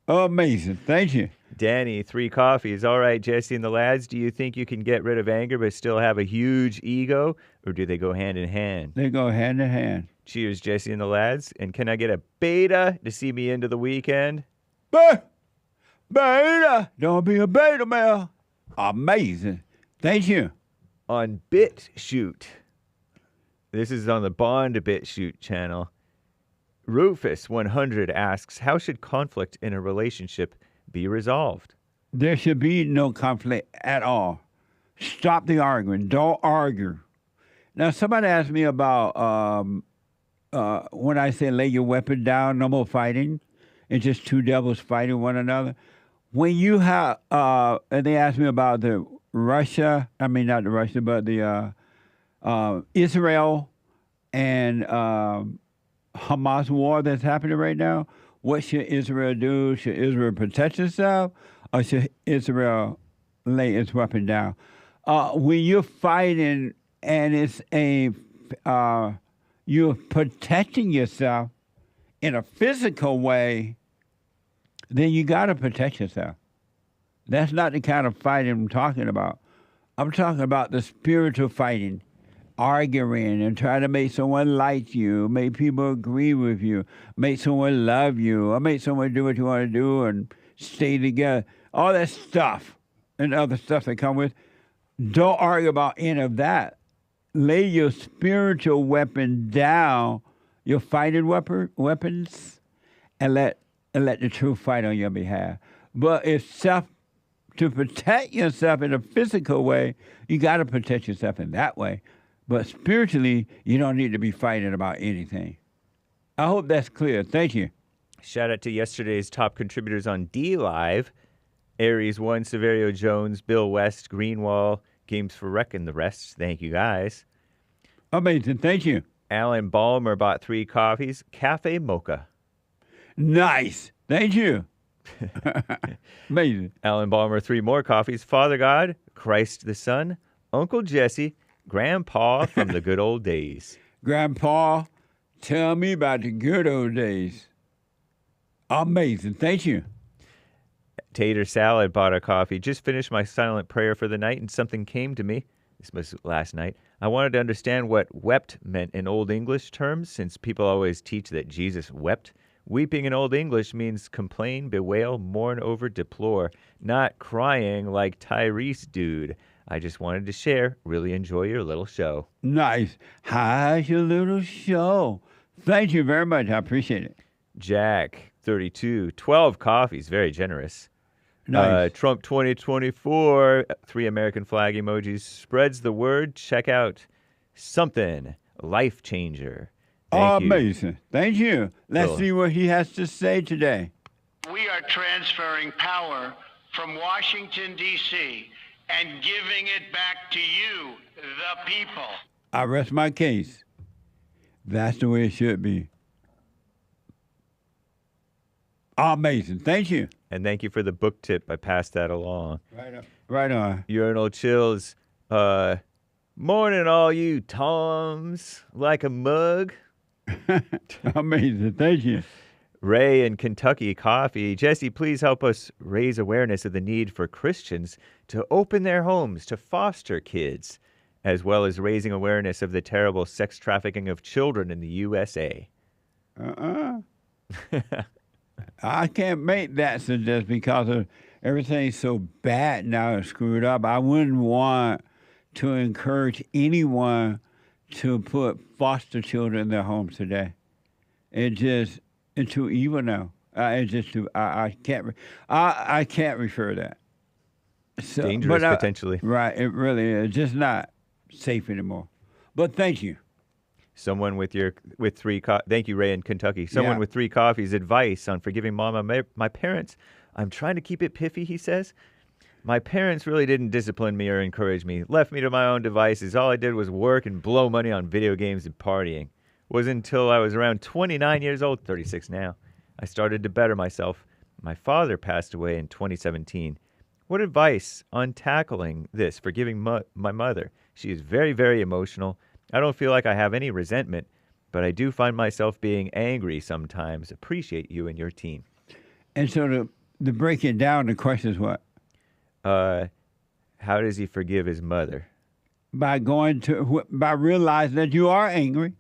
Amazing. Thank you. Danny, 3 coffees. All right, Jesse and the lads, do you think you can get rid of anger but still have a huge ego? Or do they go hand in hand? They go hand in hand. Cheers, Jesse and the lads. And can I get a beta to see me into the weekend? Beta! Don't be a beta, Mel. Amazing. Thank you. On BitShoot. This is on the Bond BitShoot channel. Rufus100 asks, how should conflict in a relationship be resolved? There should be no conflict at all. Stop the arguing. Don't argue. Now, somebody asked me about when I say lay your weapon down, no more fighting. It's just two devils fighting one another. When you have, and they asked me about the Israel and Hamas war that's happening right now. What should Israel do? Should Israel protect itself, or should Israel lay its weapon down? When you're fighting and it's you're protecting yourself in a physical way, then you got to protect yourself. That's not the kind of fighting I'm talking about. I'm talking about the spiritual fighting, arguing and trying to make someone like you, make people agree with you, make someone love you, or make someone do what you want to do and stay together. All that stuff and other stuff that come with. Don't argue about any of that. Lay your spiritual weapon down, your fighting weapons, and let the truth fight on your behalf. But to protect yourself in a physical way, you got to protect yourself in that way. But spiritually, you don't need to be fighting about anything. I hope that's clear. Thank you. Shout out to yesterday's top contributors on D-Live. Aries 1, Severio Jones, Bill West, Greenwall, Games for Rec, and the rest. Thank you, guys. Amazing. Thank you. Alan Balmer bought 3 coffees. Cafe Mocha. Nice. Thank you. Amazing. Alan Balmer, 3 more coffees. Father God, Christ the Son, Uncle Jesse, Grandpa from the good old days. Grandpa, tell me about the good old days. Amazing. Thank you. Tater Salad bought a coffee. Just finished my silent prayer for the night and something came to me. This was last night. I wanted to understand what wept meant in Old English terms, since people always teach that Jesus wept. Weeping in Old English means complain, bewail, mourn over, deplore, not crying like Tyrese dude. I just wanted to share. Really enjoy your little show. Nice. How's your little show? Thank you very much. I appreciate it. Jack, 32, 12 coffees. Very generous. Nice. Trump 2024, 3 American flag emojis. Spreads the word. Check out something. Life changer. Thank Amazing. Thank you. Let's see what he has to say today. We are transferring power from Washington, D.C., and giving it back to you, the people. I rest my case. That's the way it should be. Amazing. Thank you. And thank you for the book tip. I passed that along. Right on. Right on. Urinal Chills. Morning, all you Toms. Like a mug. Amazing. Thank you. Ray in Kentucky Coffee. Jesse, please help us raise awareness of the need for Christians to open their homes to foster kids, as well as raising awareness of the terrible sex trafficking of children in the USA. I can't make that suggest because of everything's so bad now and screwed up. I wouldn't want to encourage anyone to put foster children in their homes today. It's too evil now. It's just too. I can't refer that. So, dangerous potentially. Right, it really is. Just not safe anymore. But thank you. Someone with three thank you, Ray in Kentucky. Someone Yeah. with 3 coffees. Advice on forgiving my parents. I'm trying to keep it piffy, he says. My parents really didn't discipline me or encourage me. Left me to my own devices. All I did was work and blow money on video games and partying. It wasn't until I was around 29 years old, 36 now, I started to better myself. My father passed away in 2017. What advice on tackling this, forgiving my mother? She is very, very emotional. I don't feel like I have any resentment, but I do find myself being angry sometimes. Appreciate you and your team. And so to break it down, the question is what? How does he forgive his mother? By realizing that you are angry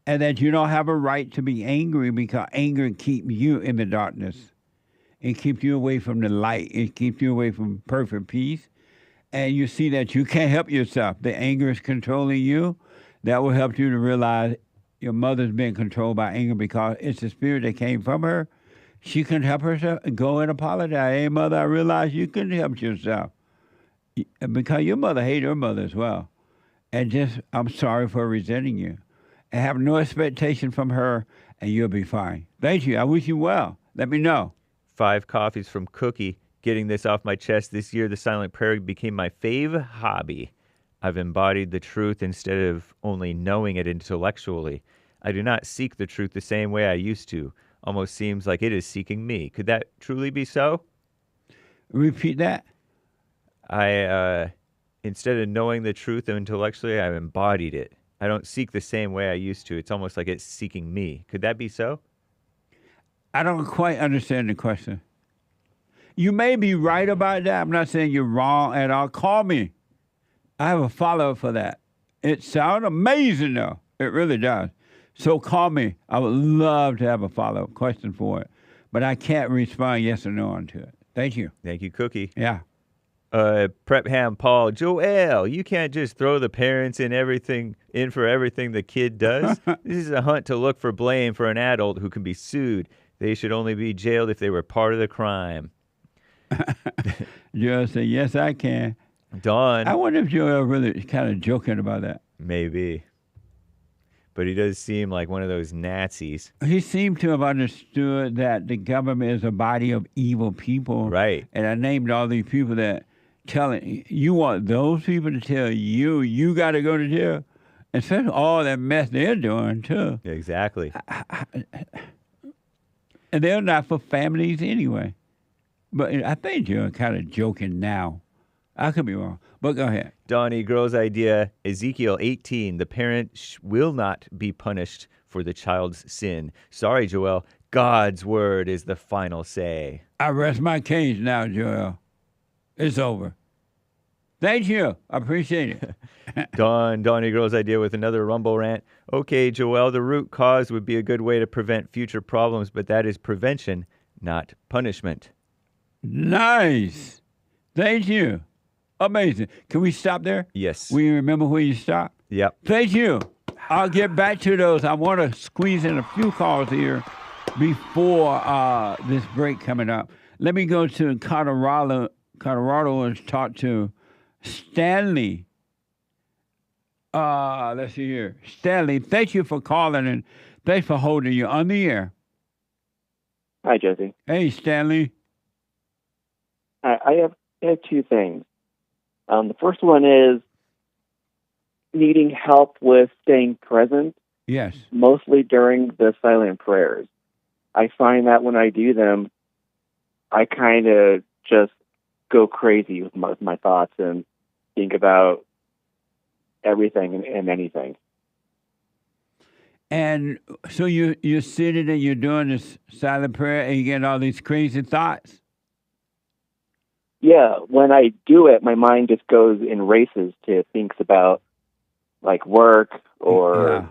and that you don't have a right to be angry because anger keeps you in the darkness. It keeps you away from the light. It keeps you away from perfect peace. And you see that you can't help yourself. The anger is controlling you. That will help you to realize your mother's being controlled by anger because it's the spirit that came from her. She couldn't help herself. Go and apologize. Hey, mother, I realize you couldn't help yourself. Because your mother hated her mother as well. And just, I'm sorry for resenting you. And have no expectation from her, and you'll be fine. Thank you. I wish you well. Let me know. 5 coffees from Cookie. Getting this off my chest this year, the silent prayer became my fave hobby. I've embodied the truth instead of only knowing it intellectually. I do not seek the truth the same way I used to. Almost seems like it is seeking me. Could that truly be so? Repeat that. Instead of knowing the truth intellectually, I've embodied it. I don't seek the same way I used to. It's almost like it's seeking me. Could that be so? I don't quite understand the question. You may be right about that. I'm not saying you're wrong at all. Call me. I have a follow-up for that. It sounds amazing, though. It really does. So call me. I would love to have a follow-up question for it. But I can't respond yes or no onto it. Thank you. Thank you, Cookie. Yeah. Prep Ham Paul. Joel, you can't just throw the parents in for everything the kid does. This is a hunt to look for blame for an adult who can be sued. They should only be jailed if they were part of the crime. Joel said, yes, I can. Don. I wonder if Joel really kind of joking about that. Maybe. But he does seem like one of those Nazis. He seemed to have understood that the government is a body of evil people. Right. And I named all these people that telling you want those people to tell you got to go to jail. Especially all that mess they're doing, too. Exactly. And they're not for families anyway. But I think you're kind of joking now. I could be wrong, but go ahead. Donnie, girl's idea, Ezekiel 18, the parent will not be punished for the child's sin. Sorry, Joel, God's word is the final say. I rest my case now, Joel. It's over. Thank you. I appreciate it. Donnie girl's idea with another Rumble rant. Okay, Joel, the root cause would be a good way to prevent future problems, but that is prevention, not punishment. Nice. Thank you. Amazing. Can we stop there? Yes. Will you remember where you stopped? Yep. Thank you. I'll get back to those. I want to squeeze in a few calls here before this break coming up. Let me go to Colorado and talk to Stanley. Let's see here. Stanley, thank you for calling and thanks for holding you on the air. Hi, Jesse. Hey, Stanley. I have 2 things. The first one is needing help with staying present. Yes. Mostly during the silent prayers. I find that when I do them, I kind of just go crazy with my thoughts and think about everything and anything. And so you're sitting and you're doing this silent prayer and you get all these crazy thoughts? Yeah, when I do it, my mind just goes in races to things about like work or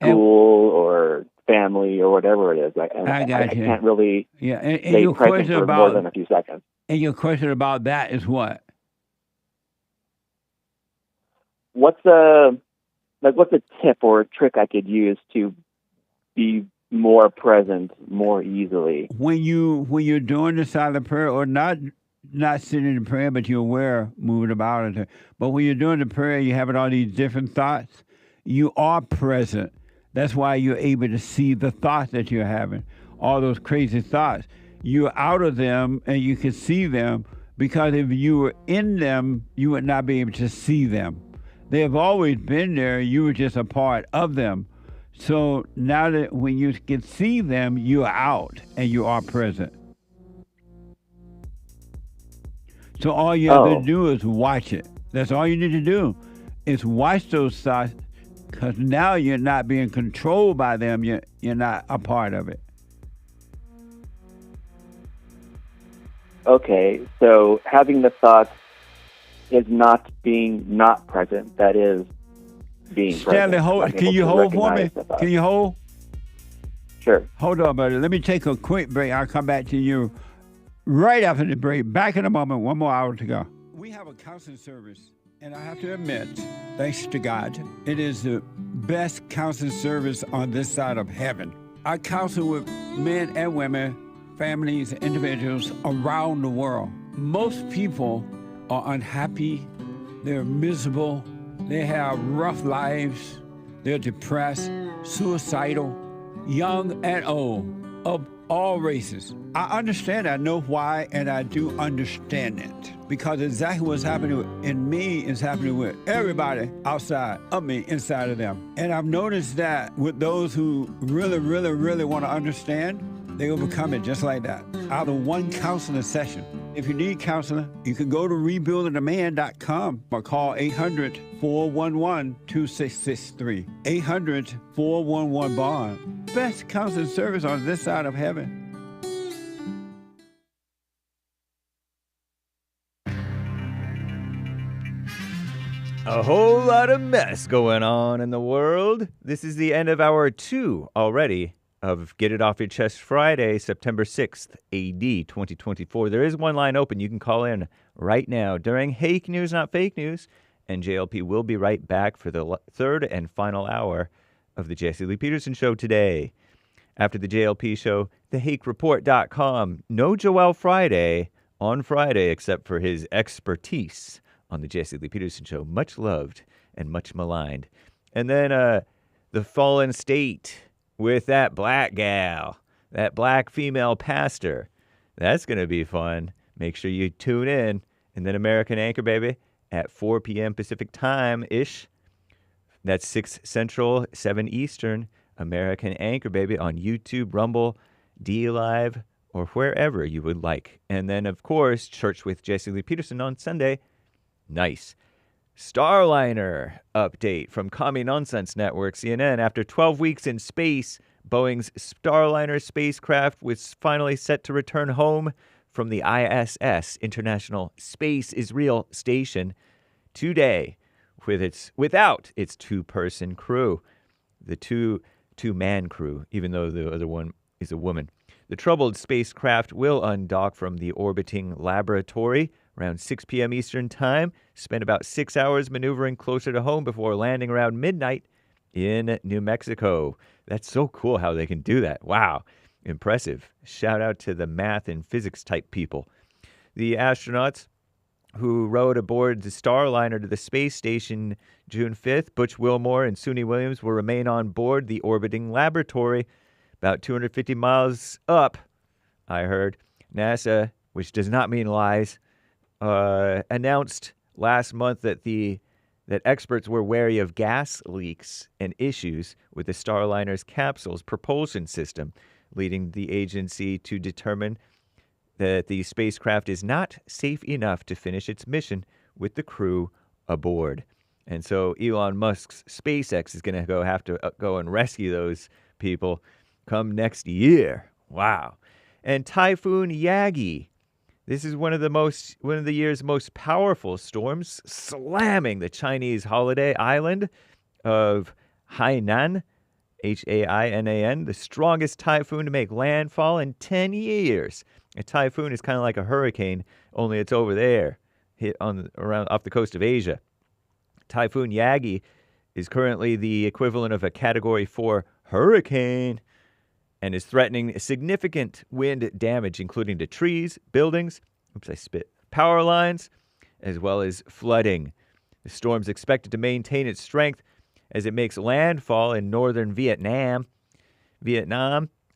school or family or whatever it is. I got you. I can't really stay your present question for about, more than a few seconds. And your question about that is what? What's a tip or a trick I could use to be more present more easily? When you're doing the silent prayer or not not sitting in prayer, but you're aware, moving about. But when you're doing the prayer, you're having all these different thoughts. You are present. That's why you're able to see the thoughts that you're having, all those crazy thoughts. You're out of them and you can see them, because if you were in them, you would not be able to see them. They have always been there. You were just a part of them. So now that when you can see them, you are out and you are present. So all you have to do is watch it. That's all you need to do is watch those thoughts, because now you're not being controlled by them. You're not a part of it. Okay, so having the thoughts is not being not present. That is being Stanley, present. Can you hold for me? Can you hold? Sure. Hold on, buddy. Let me take a quick break. I'll come back to you right after the break. Back in a moment. 1 more hour to go. We have a counseling service, and I have to admit, thanks to God, it is the best counseling service on this side of heaven. I counsel with men and women, families, individuals around the world. Most people are unhappy, they're miserable, they have rough lives, they're depressed, suicidal, young and old, of all races. I understand, I know why, and I do understand it. Because exactly what's happening in me is happening with everybody outside of me, inside of them. And I've noticed that with those who really, really, really want to understand, they overcome it just like that, out of one counseling session. If you need counseling, you can go to rebuildingtheman.com or call 800-411-2663. 800-411-BOND. Best counseling service on this side of heaven. A whole lot of mess going on in the world. This is the end of hour 2 already of Get It Off Your Chest Friday, September 6th, AD 2024. There is one line open. You can call in right now during Hake News, Not Fake News, and JLP will be right back for the third and final hour of the Jesse Lee Peterson Show today. After the JLP show, thehakereport.com. No Joel Friday on Friday, except for his expertise on the Jesse Lee Peterson Show. Much loved and much maligned. And then the Fallen State with that black gal, that black female pastor. That's going to be fun. Make sure you tune in. And then American Anchor Baby at 4 p.m. Pacific time-ish. That's 6 Central, 7 Eastern. American Anchor Baby on YouTube, Rumble, DLive, or wherever you would like. And then, of course, Church with Jesse Lee Peterson on Sunday. Nice. Starliner update from Commie Nonsense Network, CNN. After 12 weeks in space, Boeing's Starliner spacecraft was finally set to return home from the ISS, International Space Israel Station, today without its two-person crew. The two-man crew, even though the other one is a woman. The troubled spacecraft will undock from the orbiting laboratory around 6 p.m. Eastern Time, spend about 6 hours maneuvering closer to home before landing around midnight in New Mexico. That's so cool how they can do that. Wow, impressive. Shout out to the math and physics type people. The astronauts who rode aboard the Starliner to the space station June 5th, Butch Wilmore and Suni Williams, will remain on board the orbiting laboratory about 250 miles up, I heard. NASA, which does not mean lies, announced last month that experts were wary of gas leaks and issues with the Starliner's capsule's propulsion system, leading the agency to determine that the spacecraft is not safe enough to finish its mission with the crew aboard. And so Elon Musk's SpaceX is going to have to go and rescue those people come next year. Wow. And Typhoon Yagi. This is one of the year's most powerful storms, slamming the Chinese holiday island of Hainan, Hainan, the strongest typhoon to make landfall in 10 years. A typhoon is kind of like a hurricane, only it's over there, off the coast of Asia. Typhoon Yagi is currently the equivalent of a Category 4 hurricane and is threatening significant wind damage, including to trees, buildings. Oops, I spit. power lines, as well as flooding. The storm's expected to maintain its strength as it makes landfall in northern Vietnam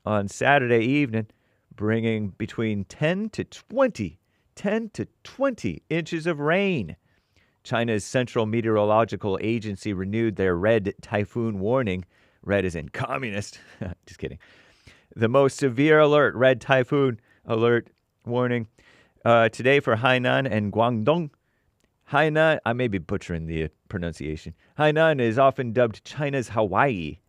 on Saturday evening, bringing between 10 to 20 inches of rain. China's Central Meteorological Agency renewed their red typhoon warning. Red as in communist. Just kidding. The most severe alert, red typhoon alert warning, today for Hainan and Guangdong. Hainan, I may be butchering the pronunciation. Hainan is often dubbed China's Hawaii,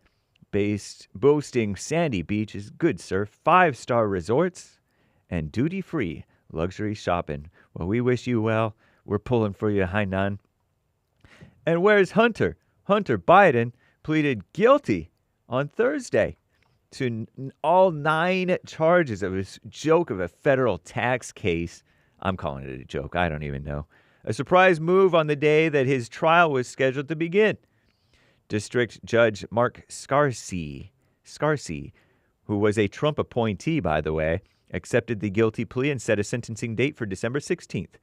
boasting sandy beaches, good surf, 5-star resorts, and duty-free luxury shopping. Well, we wish you well. We're pulling for you, Hainan. And where's Hunter? Hunter Biden pleaded guilty on Thursday to all 9 charges of his joke of a federal tax case. I'm calling it a joke. I don't even know. A surprise move on the day that his trial was scheduled to begin. District Judge Mark Scarsey, who was a Trump appointee, by the way, accepted the guilty plea and set a sentencing date for December 16th.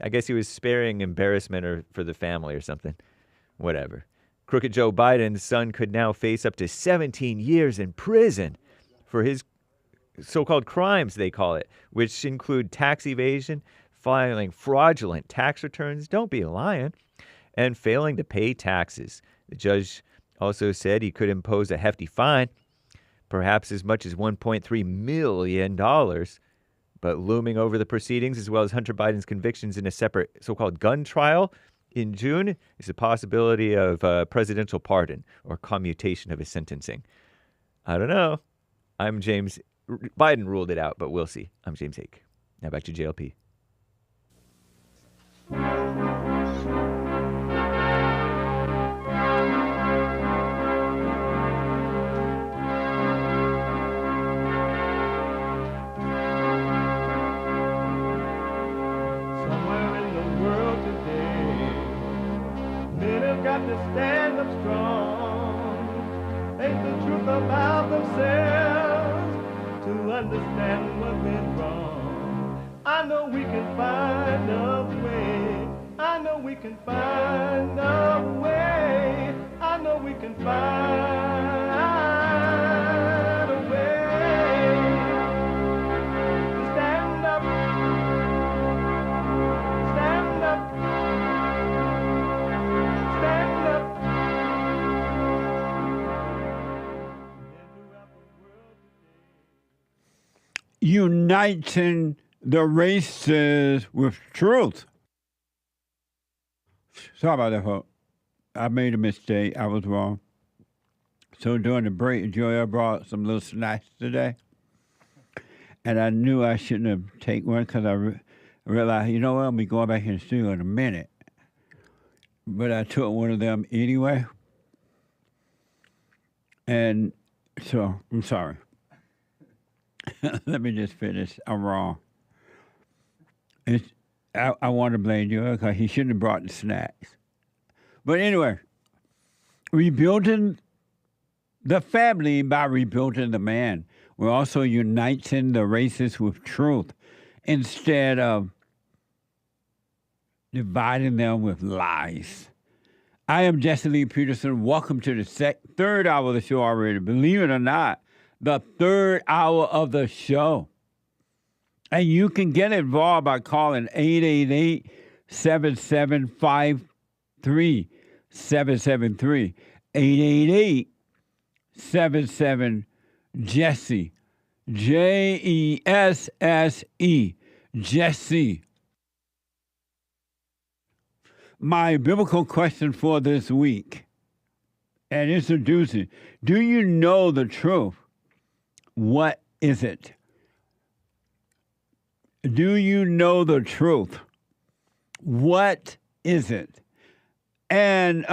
I guess he was sparing embarrassment or for the family or something. Whatever. Crooked Joe Biden's son could now face up to 17 years in prison for his so-called crimes, they call it, which include tax evasion, filing fraudulent tax returns, don't be lying, and failing to pay taxes. The judge also said he could impose a hefty fine, perhaps as much as $1.3 million, but looming over the proceedings, as well as Hunter Biden's convictions in a separate so-called gun trial in June, is the possibility of a presidential pardon or commutation of his sentencing. I don't know. Biden ruled it out, but we'll see. I'm James Hake. Now back to JLP. Got to stand up strong, think the truth about themselves, to understand what went wrong. I know we can find a way. I know we can find a way. I know we can find a way to stand up, stand up. Uniting the races with truth. Sorry about that, folks. I made a mistake. I was wrong. So during the break, Joy brought some little snacks today. And I knew I shouldn't have taken one because I realized, you know what, I'll be going back in the studio in a minute. But I took one of them anyway. And so, I'm sorry. Let me just finish. I'm wrong. I want to blame you because he shouldn't have brought the snacks. But anyway, rebuilding the family by rebuilding the man. We're also uniting the races with truth instead of dividing them with lies. I am Jesse Lee Peterson. Welcome to the third hour of the show already. Believe it or not, the third hour of the show. And you can get involved by calling 888-7753-773. 888-77-JESSE. Jesse. Jesse. My biblical question for this week, and introducing, do you know the truth? What is it? Do you know the truth? What is it? And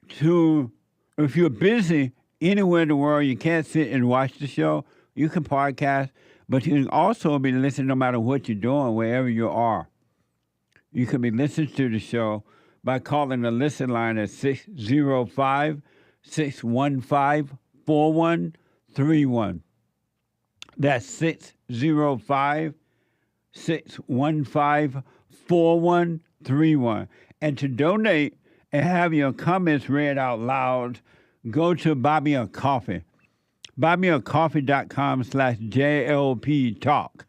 if you're busy anywhere in the world, you can't sit and watch the show, you can podcast, but you can also be listening no matter what you're doing, wherever you are. You can be listening to the show by calling the listen line at 605-615-4131. That's 605-615-4131. 4131. And to donate and have your comments read out loud, go to Buy Me a Coffee. BuyMeACoffee.com/JLP Talk.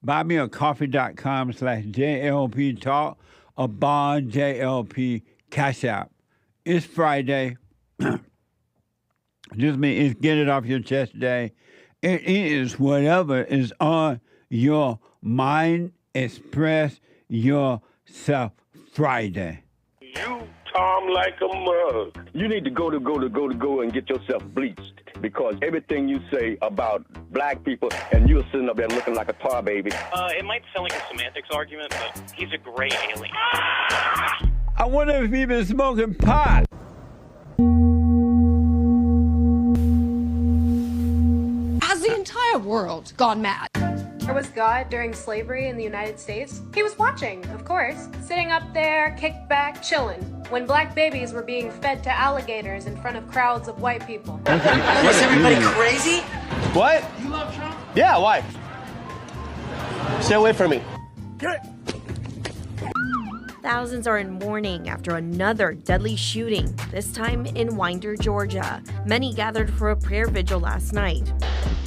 BuyMeACoffee.com/JLP Talk or Bond JLP Cash App. It's Friday. Just mean it's Get It Off Your Chest Day. It is whatever is on your mind. Express yourself Friday. You Tom like a mug. You need to go and get yourself bleached because everything you say about black people and you're sitting up there looking like a tar baby. It might sound like a semantics argument, but he's a great alien. I wonder if he's been smoking pot. Has the entire world gone mad? Where was God during slavery in the United States? He was watching, of course, sitting up there, kicked back, chilling, when black babies were being fed to alligators in front of crowds of white people. Is everybody crazy? What? You love Trump? Yeah, why? Stay away from me. Thousands are in mourning after another deadly shooting, this time in Winder, Georgia. Many gathered for a prayer vigil last night.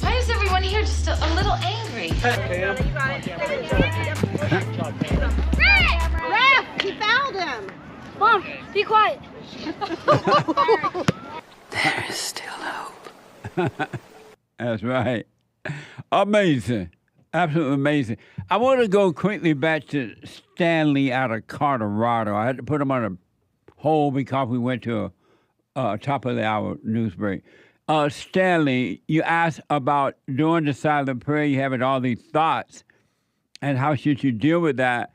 Why is everyone here just a little angry? Ref! He found him! Mom, be quiet. There is still hope. That's right. Amazing. Absolutely amazing. I want to go quickly back to Stanley out of Colorado. I had to put him on a hold because we went to a top of the hour news break. Stanley, you asked about during the silent prayer, you having all these thoughts, and how should you deal with that?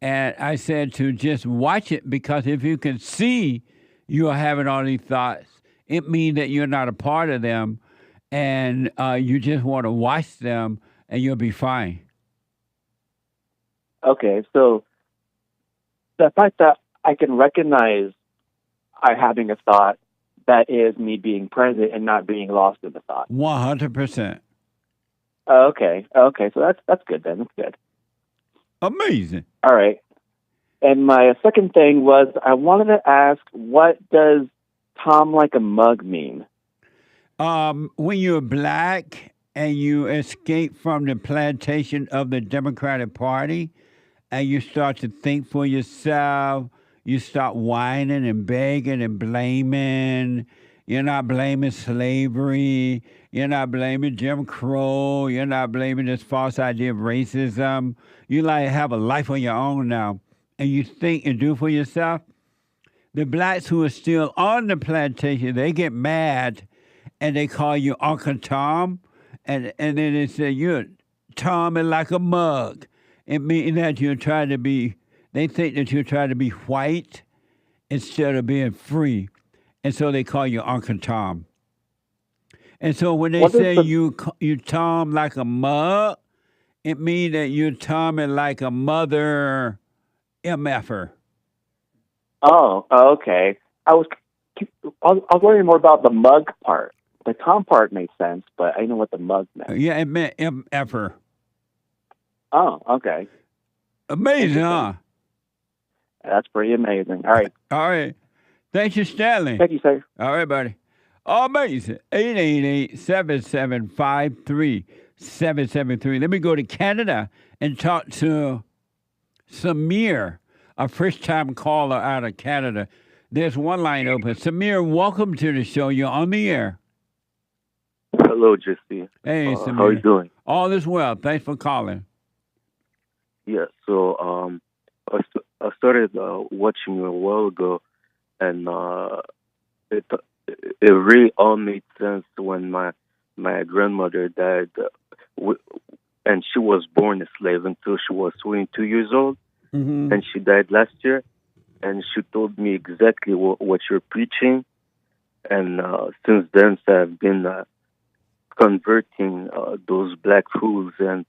And I said to just watch it, because if you can see you are having all these thoughts, it means that you're not a part of them, and you just want to watch them, and you'll be fine. Okay, so the fact that I can recognize I'm having a thought, that is me being present and not being lost in the thought. 100%. Okay, so that's good then. That's good. Amazing. All right. And my second thing was I wanted to ask, what does Tom like a mug mean? When you're black and you escape from the plantation of the Democratic Party and you start to think for yourself, you start whining and begging and blaming. You're not blaming slavery. You're not blaming Jim Crow. You're not blaming this false idea of racism. You like have a life on your own now, and you think and do for yourself. The blacks who are still on the plantation, they get mad, and they call you Uncle Tom, and then they say you're Tom is like a mug. It means that you're trying to be. They think that you're trying to be white instead of being free. And so they call you Uncle Tom. And so when they say you Tom like a mug, it means that you're Tommy like a mother MFer. Oh, okay. I was wondering more about the mug part. The Tom part made sense, but I didn't know what the mug meant. Yeah, it meant MFer. Oh, okay. Amazing, huh? That's pretty amazing. All right. All right. Thank you, Stanley. Thank you, sir. All right, buddy. Amazing. 888-775-3773. Let me go to Canada and talk to SAMIR, a first-time caller out of Canada. There's one line open. SAMIR, welcome to the show. You're on the air. Hello, Jesse. Hey, SAMIR. How are you doing? All is well. Thanks for calling. Yeah, so I started watching you a while ago, and it really all made sense when my grandmother died, and she was born a slave until she was 22 years old, and she died last year, and she told me exactly what you're preaching, and since then I've been converting those black fools and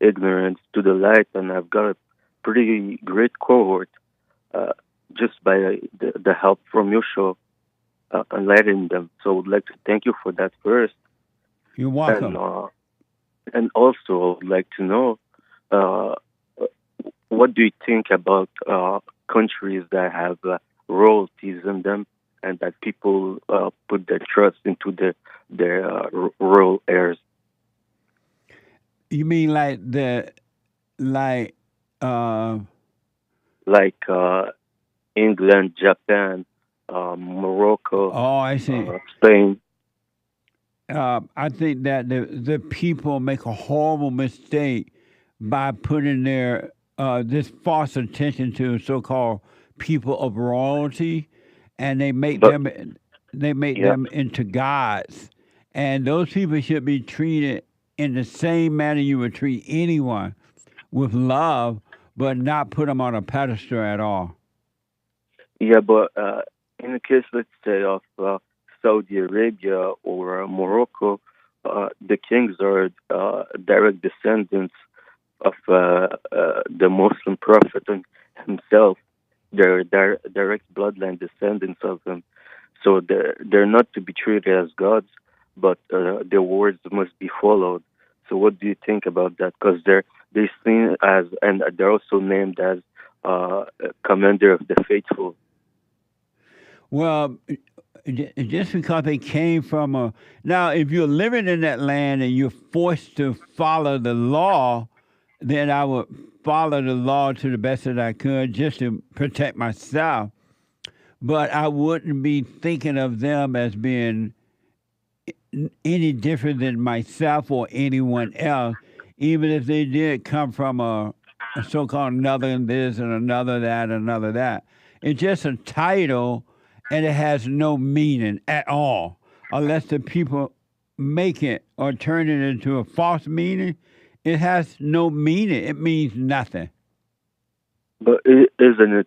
ignorance to the light, and I've got a pretty great cohort just by the help from your show, enlightening them. So I would like to thank you for that first. You're welcome. And also I would like to know what do you think about countries that have royalties in them and that people put their trust into their royal heirs? You mean like England, Japan, Morocco, oh, I see. Spain. I think that the people make a horrible mistake by putting their this false attention to so-called people of royalty, and they make them into gods, and those people should be treated in the same manner you would treat anyone, with love, but not put them on a pedestal at all. Yeah, but in the case, let's say, of Saudi Arabia or Morocco, the kings are direct descendants of the Muslim prophet himself. They're direct bloodline descendants of him. So they're not to be treated as gods, but their words must be followed. So what do you think about that? Because they're seen as, and they're also named as commander of the faithful. Well, just because they came from now, if you're living in that land and you're forced to follow the law, then I would follow the law to the best that I could just to protect myself. But I wouldn't be thinking of them as being any different than myself or anyone else, even if they did come from a so-called another this and another that, another that. It's just a title, and it has no meaning at all, unless the people make it or turn it into a false meaning. It has no meaning. It means nothing. But isn't it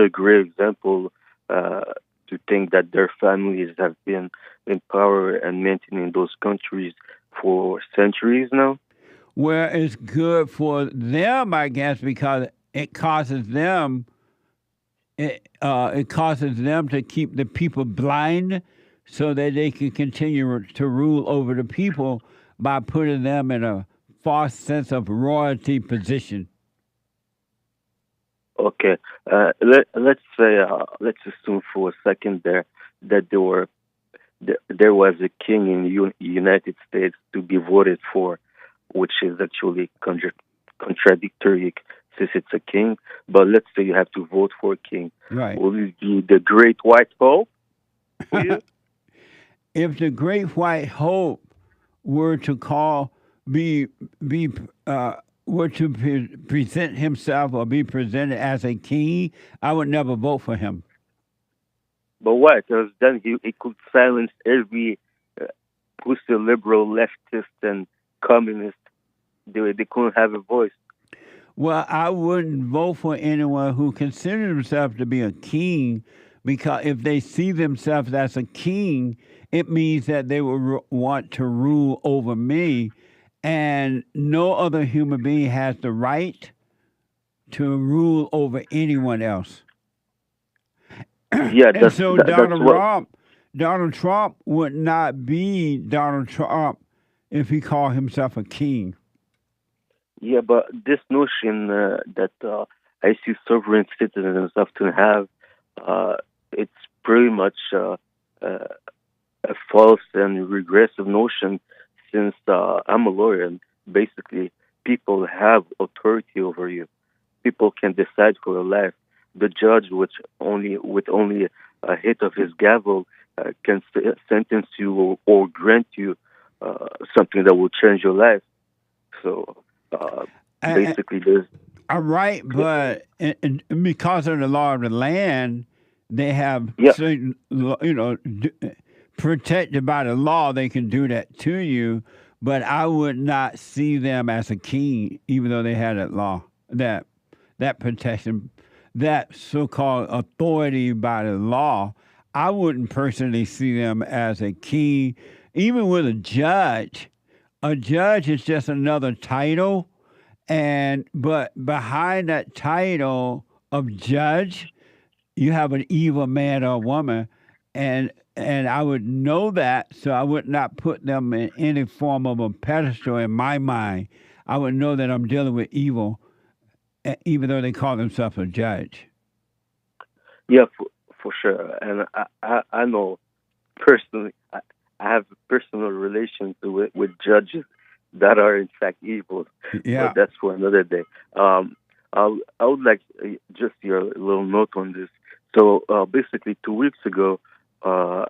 a great example to think that their families have been in power and maintaining those countries for centuries now? Well, it's good for them, I guess, because it causes them. It causes them to keep the people blind, so that they can continue to rule over the people by putting them in a false sense of royalty position. Okay, let's say let's assume for a second there that there was a king in the United States to be voted for, which is actually contradictory since it's a king. But let's say you have to vote for a king. Right. Will it be the Great White Hope for you? If the Great White Hope were to present himself or be presented as a king, I would never vote for him. But why? Because then he could silence every pussy liberal, leftist, and communist. They couldn't have a voice. Well, I wouldn't vote for anyone who considers himself to be a king, because if they see themselves as a king, it means that they will want to rule over me, and no other human being has the right to rule over anyone else. Yeah, and so Donald Trump would not be Donald Trump if he called himself a king. Yeah, but this notion that I see sovereign citizens often have, it's pretty much a false and regressive notion, since I'm a lawyer, and basically people have authority over you. People can decide for your life. The judge, with only a hit of his gavel, can sentence you or grant you something that will change your life. So basically, there's... Right, but because of the law of the land, they have certain, protected by the law, they can do that to you. But I would not see them as a king, even though they had that law, that protection, that so-called authority by the law. I wouldn't personally see them as a king. Even with a judge is just another title, but behind that title of judge, you have an evil man or woman, and I would know that, so I would not put them in any form of a pedestal in my mind. I would know that I'm dealing with evil, even though they call themselves a judge. Yeah, for sure. And I know personally, I have personal relations with judges that are in fact evil. Yeah. But that's for another day. I would like just your little note on this. So basically 2 weeks ago, I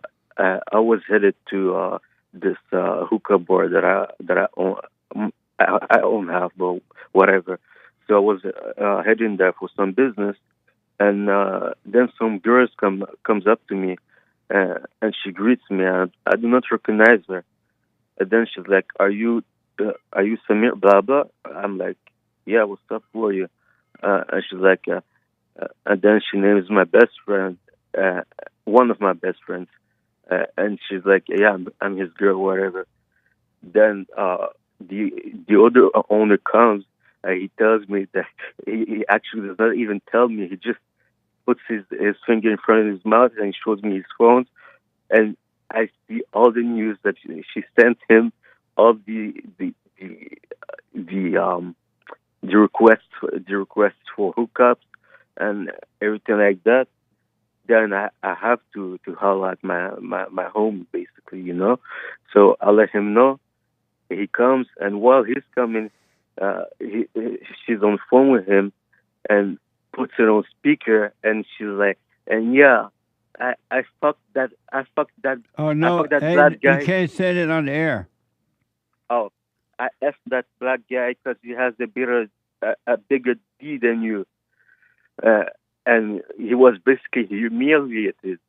was headed to this hookah bar that I own. I own half, but whatever. So I was heading there for some business, and then some girls comes up to me, and she greets me. And I do not recognize her. And then she's like, "Are you Samir?" Blah blah. I'm like, "Yeah, what's up? Who are you?" And she's like, and then she names my best friend, one of my best friends, and she's like, "Yeah, I'm his girl, whatever." Then the other owner comes. He tells me that he actually does not even tell me. He just puts his finger in front of his mouth and shows me his phone, and I see all the news that she sent him, all the requests for hookups and everything like that. Then I have to holler at my home, basically, you know. So I let him know. He comes, and while he's coming, she's on the phone with him and puts it on speaker, and she's like, "And yeah, I fucked that. Oh no, I fucked that hey, black guy. you can't say it on the air." Oh, I effed that black guy because he has a bigger D than you. And he was basically humiliated.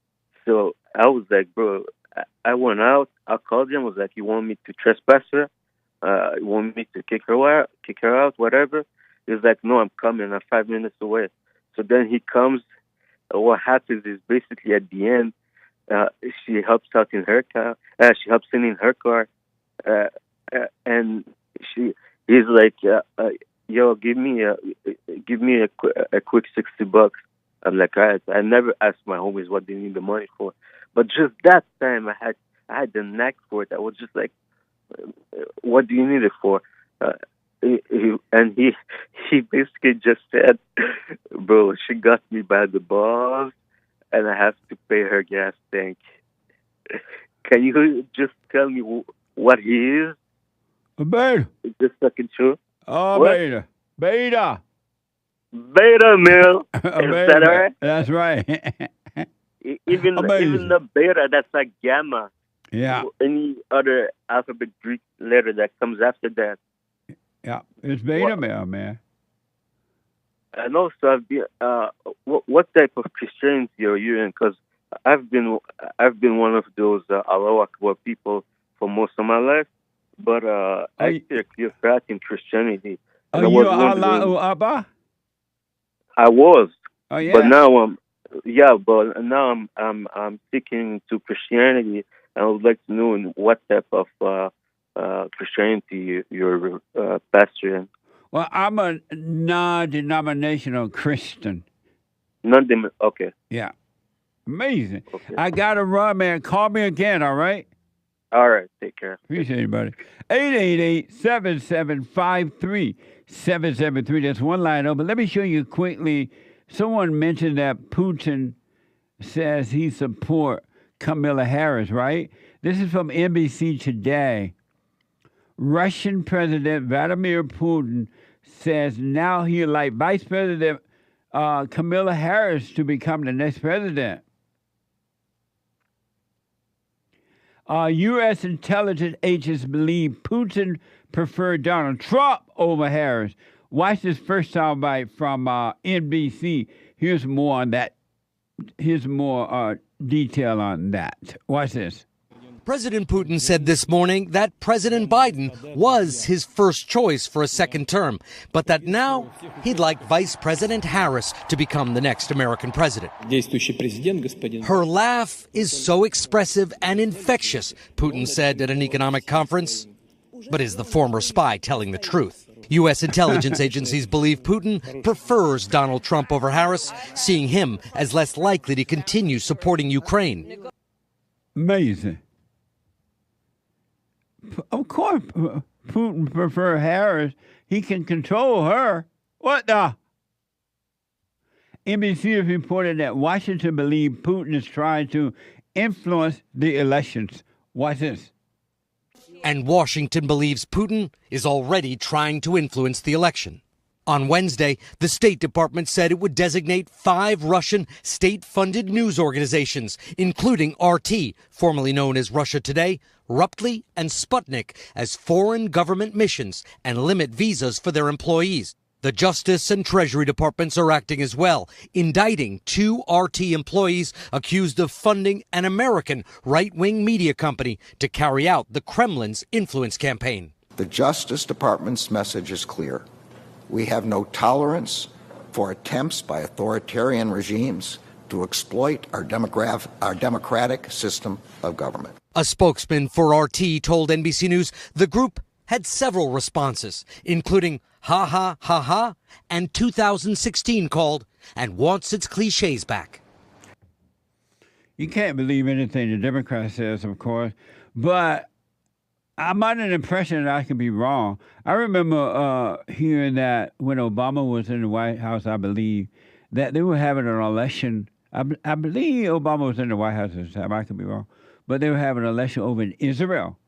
So I was like, bro, I went out. I called him. Was like, "You want me to trespass her? You want me to kick her out, whatever?" He's like, "No, I'm coming. I'm 5 minutes away." So then he comes. What happens is basically at the end, she helps out in her car. She helps in her car, and he's like, "Yo, give me a quick $60." I'm like, "All right." I never asked my homies what they need the money for, but just that time I had the knack for it. I was just like, "What do you need it for?" And he basically just said, "Bro, she got me by the balls, and I have to pay her gas tank." Can you just tell me what he is? A beta. Just fucking true. Oh, What? beta. Beta, Mill. Is that all right? That's right. Even the beta, that's like gamma. Yeah. Any other alphabet Greek letter that comes after that. Yeah, it's beta male, man. And also, I've been, what type of Christianity are you in? Because I've been one of those Allah Akbar people for most of my life, but I see a clear path in Christianity. Are you Allah Abba? I was. Oh yeah. But now I'm sticking to Christianity, and I would like to know in what type of Christianity you're pastoring. Well, I'm a non-denominational Christian. Okay. Yeah. Amazing. Okay. I got to run, man. Call me again, all right? All right. Take care. Appreciate it, buddy. 888-7753-773. That's one line open. Let me show you quickly. Someone mentioned that Putin says he support Kamala Harris, right? This is from NBC Today. Russian President Vladimir Putin says now he'd like Vice President Kamala Harris to become the next president. U.S. intelligence agents believe Putin preferred Donald Trump over Harris. Watch this first soundbite from NBC. Here's more on that. Here's more detail on that. Watch this. President Putin said this morning that President Biden was his first choice for a second term, but that now he'd like Vice President Harris to become the next American president. Her laugh is so expressive and infectious, Putin said at an economic conference. But is the former spy telling the truth? U.S. intelligence agencies believe Putin prefers Donald Trump over Harris, seeing him as less likely to continue supporting Ukraine. Amazing. Of course, Putin prefers Harris. He can control her. What the? NBC has reported that Washington believes Putin is trying to influence the elections. Watch this. And Washington believes Putin is already trying to influence the election. On Wednesday, the State Department said it would designate 5 Russian state-funded news organizations, including RT, formerly known as Russia Today, Ruptly, and Sputnik, as foreign government missions and limit visas for their employees. The Justice and Treasury Departments are acting as well, indicting 2 RT employees accused of funding an American right-wing media company to carry out the Kremlin's influence campaign. The Justice Department's message is clear. We have no tolerance for attempts by authoritarian regimes to exploit our democratic system of government. A spokesman for RT told NBC News the group had several responses, including "ha ha ha ha" and 2016 called and wants its cliches back. You can't believe anything the Democrat says, of course, but I'm under the impression that I could be wrong. I remember hearing that when Obama was in the White House, I believe, that they were having an election. I believe Obama was in the White House at the time. I could be wrong. But they were having an election over in Israel.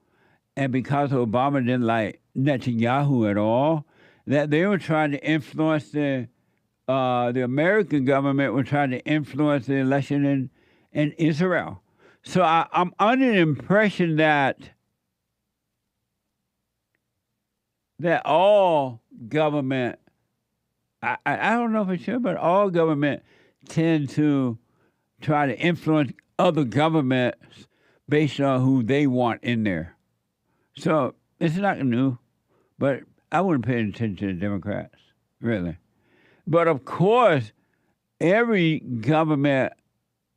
And because Obama didn't like Netanyahu at all, that they were trying to influence the American government were trying to influence the election in Israel. So I'm under the impression that all government, I don't know for sure, but all government tend to try to influence other governments based on who they want in there. So it's not new, but I wouldn't pay attention to the Democrats, really. But of course, every government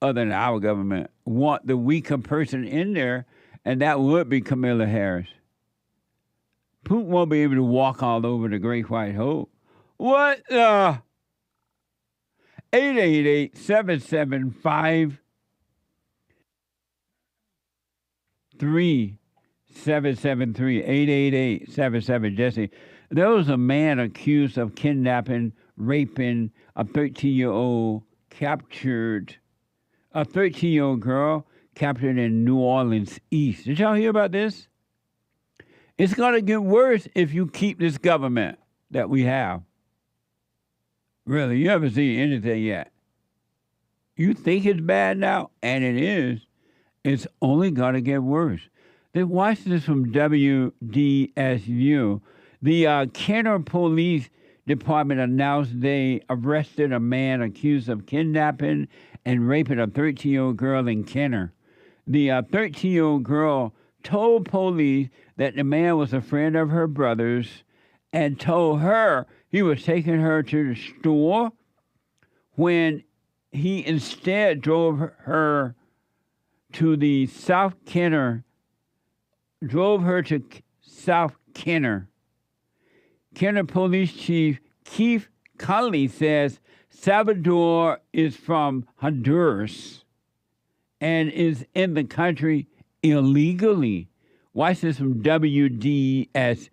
other than our government want the weaker person in there, and that would be Kamala Harris. Putin won't be able to walk all over the Great White Hope. What the? 888-775-3775 888-77 Jesse. There was a man accused of kidnapping, raping a 13-year-old a 13-year-old girl captured in New Orleans East. Did y'all hear about this? It's going to get worse if you keep this government that we have. Really, you haven't seen anything yet. You think it's bad now, and it is. It's only going to get worse. Then watch this from WDSU. The Kenner Police Department announced they arrested a man accused of kidnapping and raping a 13-year-old girl in Kenner. The 13-year-old girl told police that the man was a friend of her brother's and told her he was taking her to the store when he instead drove her to the South Kenner Kenner Police Chief Keith Conley says Salvador is from Honduras and is in the country illegally. Watch this from WDSU.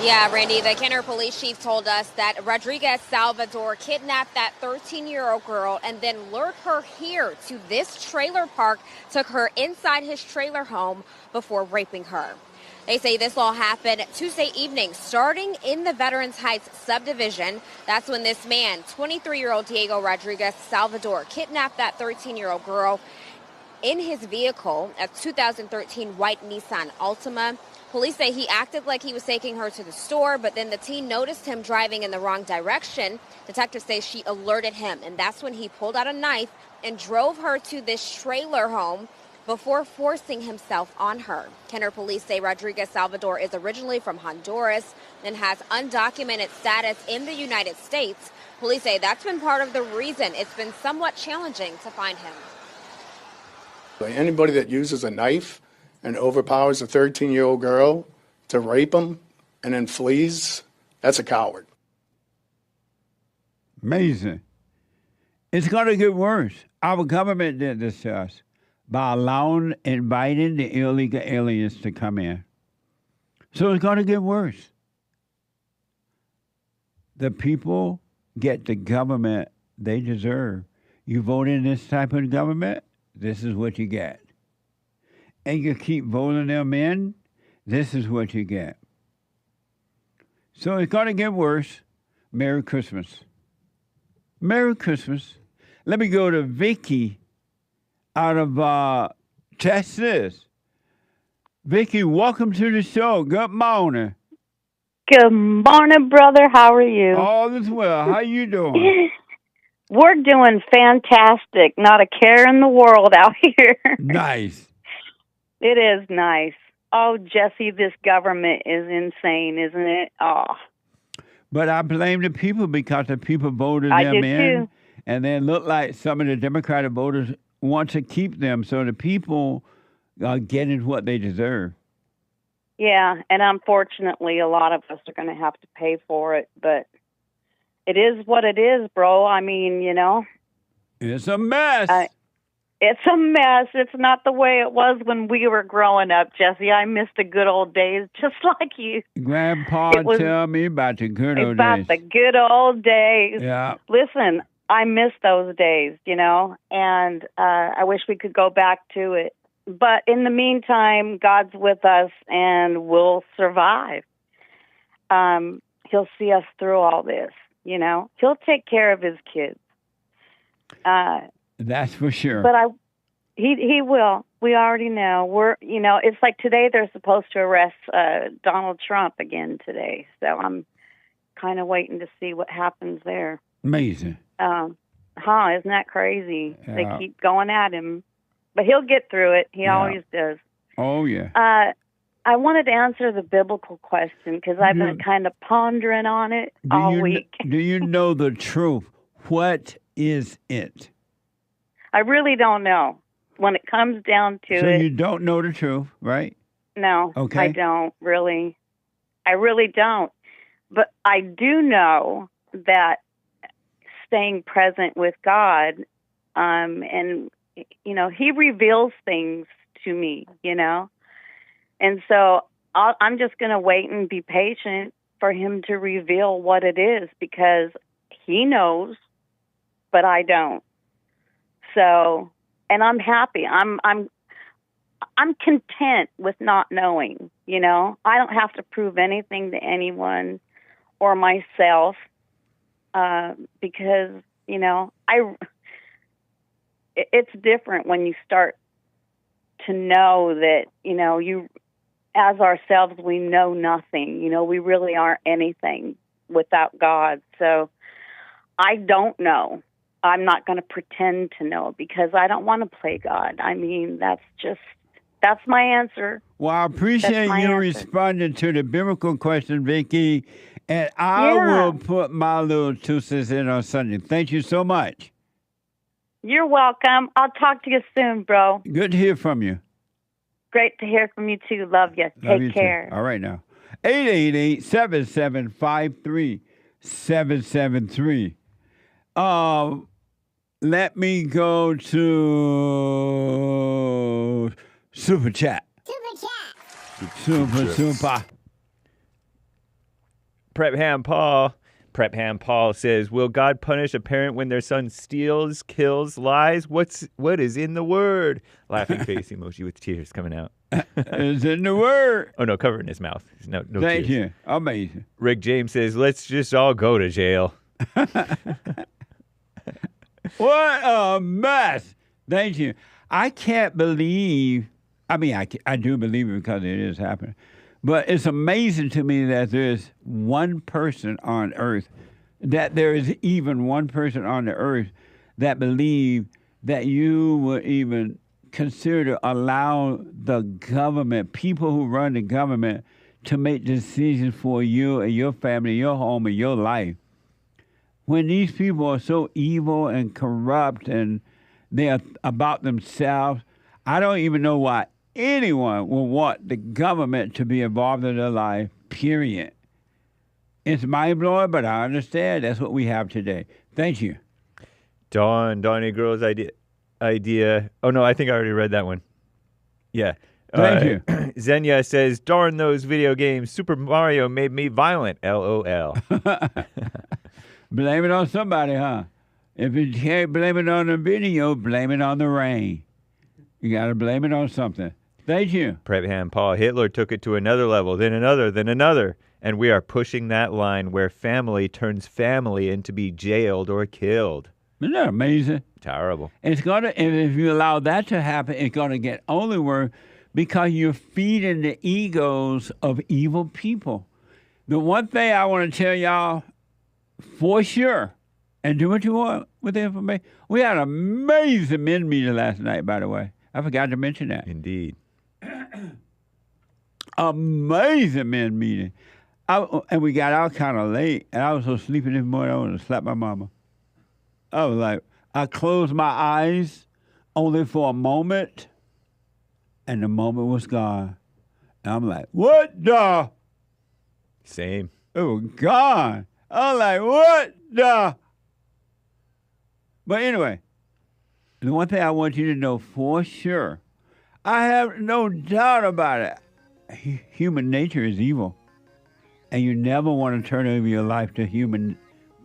Yeah, Randy, the Kenner police chief told us that Rodriguez Salvador kidnapped that 13-year-old girl and then lured her here to this trailer park, took her inside his trailer home before raping her. They say this all happened Tuesday evening, starting in the Veterans Heights subdivision. That's when this man, 23-year-old Diego Rodriguez Salvador, kidnapped that 13-year-old girl in his vehicle, a 2013 white Nissan Altima. Police say he acted like he was taking her to the store, but then the teen noticed him driving in the wrong direction. Detectives say she alerted him, and that's when he pulled out a knife and drove her to this trailer home before forcing himself on her. Kenner police say Rodriguez Salvador is originally from Honduras and has undocumented status in the United States. Police say that's been part of the reason it's been somewhat challenging to find him. Anybody that uses a knife and overpowers a 13-year-old girl to rape them and then flees, that's a coward. Amazing. It's going to get worse. Our government did this to us by inviting the illegal aliens to come in. So it's going to get worse. The people get the government they deserve. You vote in this type of government, this is what you get. And you keep voting them in, this is what you get. So it's going to get worse. Merry Christmas. Merry Christmas. Let me go to Vicky out of Texas. Vicky, welcome to the show. Good morning. Good morning, brother. How are you? All is well. How you doing? We're doing fantastic. Not a care in the world out here. Nice. It is nice. Oh, Jesse, this government is insane, isn't it? Oh. But I blame the people because the people voted I them do in. too. And then look like some of the Democratic voters want to keep them. So the people are getting what they deserve. Yeah, and unfortunately, a lot of us are going to have to pay for it. But it is what it is, bro. I mean, you know. It's a mess. It's a mess. It's not the way it was when we were growing up, Jesse. I miss the good old days, just like you. Grandpa tell me about the good old days. About the good old days. Yeah. Listen, I miss those days, you know, and I wish we could go back to it. But in the meantime, God's with us, and we'll survive. He'll see us through all this, you know. He'll take care of his kids. That's for sure. But he will. We already know. It's like today they're supposed to arrest Donald Trump again today. So I'm kind of waiting to see what happens there. Amazing. Isn't that crazy? Yeah. They keep going at him. But he'll get through it. He always does. Oh, yeah. I wanted to answer the biblical question because I've been kind of pondering on it all week. Do you know the truth? What is it? I really don't know. When it comes down to So it. you don't know the truth, right? No, Okay. I don't really. I really don't. But I do know that staying present with God, and, you know, he reveals things to me, you know. And so I'm just going to wait and be patient for him to reveal what it is because he knows, but I don't. So, and I'm happy. I'm content with not knowing, you know. I don't have to prove anything to anyone or myself because, you know, it's different when you start to know that, you know, as ourselves, we know nothing. You know, we really aren't anything without God. So I don't know. I'm not going to pretend to know because I don't want to play God. I mean, that's my answer. Well, I appreciate you responding to the biblical question, Vicky, and I will put my little 2 cents in on Sunday. Thank you so much. You're welcome. I'll talk to you soon, bro. Good to hear from you. Great to hear from you, too. Love you. Love you Take care. Too. All right, now. 888-7753-773. Let me go to Super Chat. Super. Prep Ham Paul says, will God punish a parent when their son steals, kills, lies? What is in the word? Laughing face emoji with tears coming out. Is in the word. Oh, no, covering his mouth. No Thank tears. you. Amazing. Rick James says, let's just all go to jail. What a mess. Thank you. I can't believe, I mean, I do believe it because it is happening. But it's amazing to me that there's one person on earth, that there is even one person on the earth that believe that you would even consider to allow the government, people who run the government, to make decisions for you and your family, your home, and your life. When these people are so evil and corrupt and they're about themselves, I don't even know why anyone will want the government to be involved in their life, period. It's mind-blowing, but I understand that's what we have today. Thank you. Donnie Girl's idea. Oh, no, I think I already read that one. Yeah. Thank you. Zenya says, darn those video games. Super Mario made me violent. LOL. Blame it on somebody, huh? If you can't blame it on the video, blame it on the rain. You got to blame it on something. Thank you. Prep hand Paul. Hitler took it to another level, then another, then another. And we are pushing that line where family turns family into be jailed or killed. Isn't that amazing? Terrible. It's going to, if you allow that to happen, it's going to get only worse because you're feeding the egos of evil people. The one thing I want to tell y'all for sure, and do what you want with the information. We had an amazing men meeting last night, by the way. I forgot to mention that. Indeed. Amazing men meeting. And we got out kind of late, and I was so sleepy this morning, I wanted to slap my mama. I was like, I closed my eyes only for a moment, and the moment was gone. And I'm like, what the? Same. It was gone. I was like, what the? But anyway, the one thing I want you to know for sure, I have no doubt about it. Human nature is evil. And you never want to turn over your life to human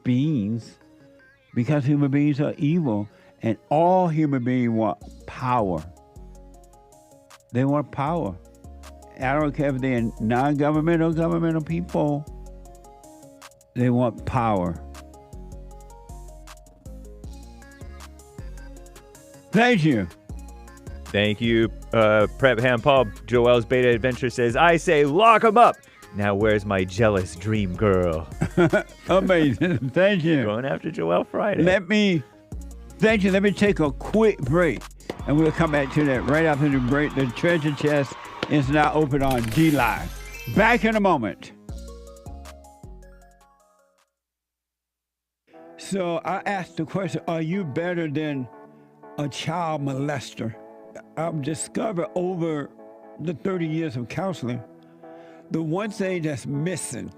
beings because human beings are evil. And all human beings want power. They want power. I don't care if they're non-governmental, governmental people. They want power. Thank you. Thank you, Prep Ham Paul. Joel's Beta Adventure says, I say lock him up. Now where's my jealous dream girl? Amazing. Thank you. Going after Joel Friday. Thank you. Let me take a quick break. And we'll come back to that right after the break. The treasure chest is now open on D-Live. Back in a moment. So I asked the question, are you better than a child molester? I've discovered over the 30 years of counseling, the one thing that's missing,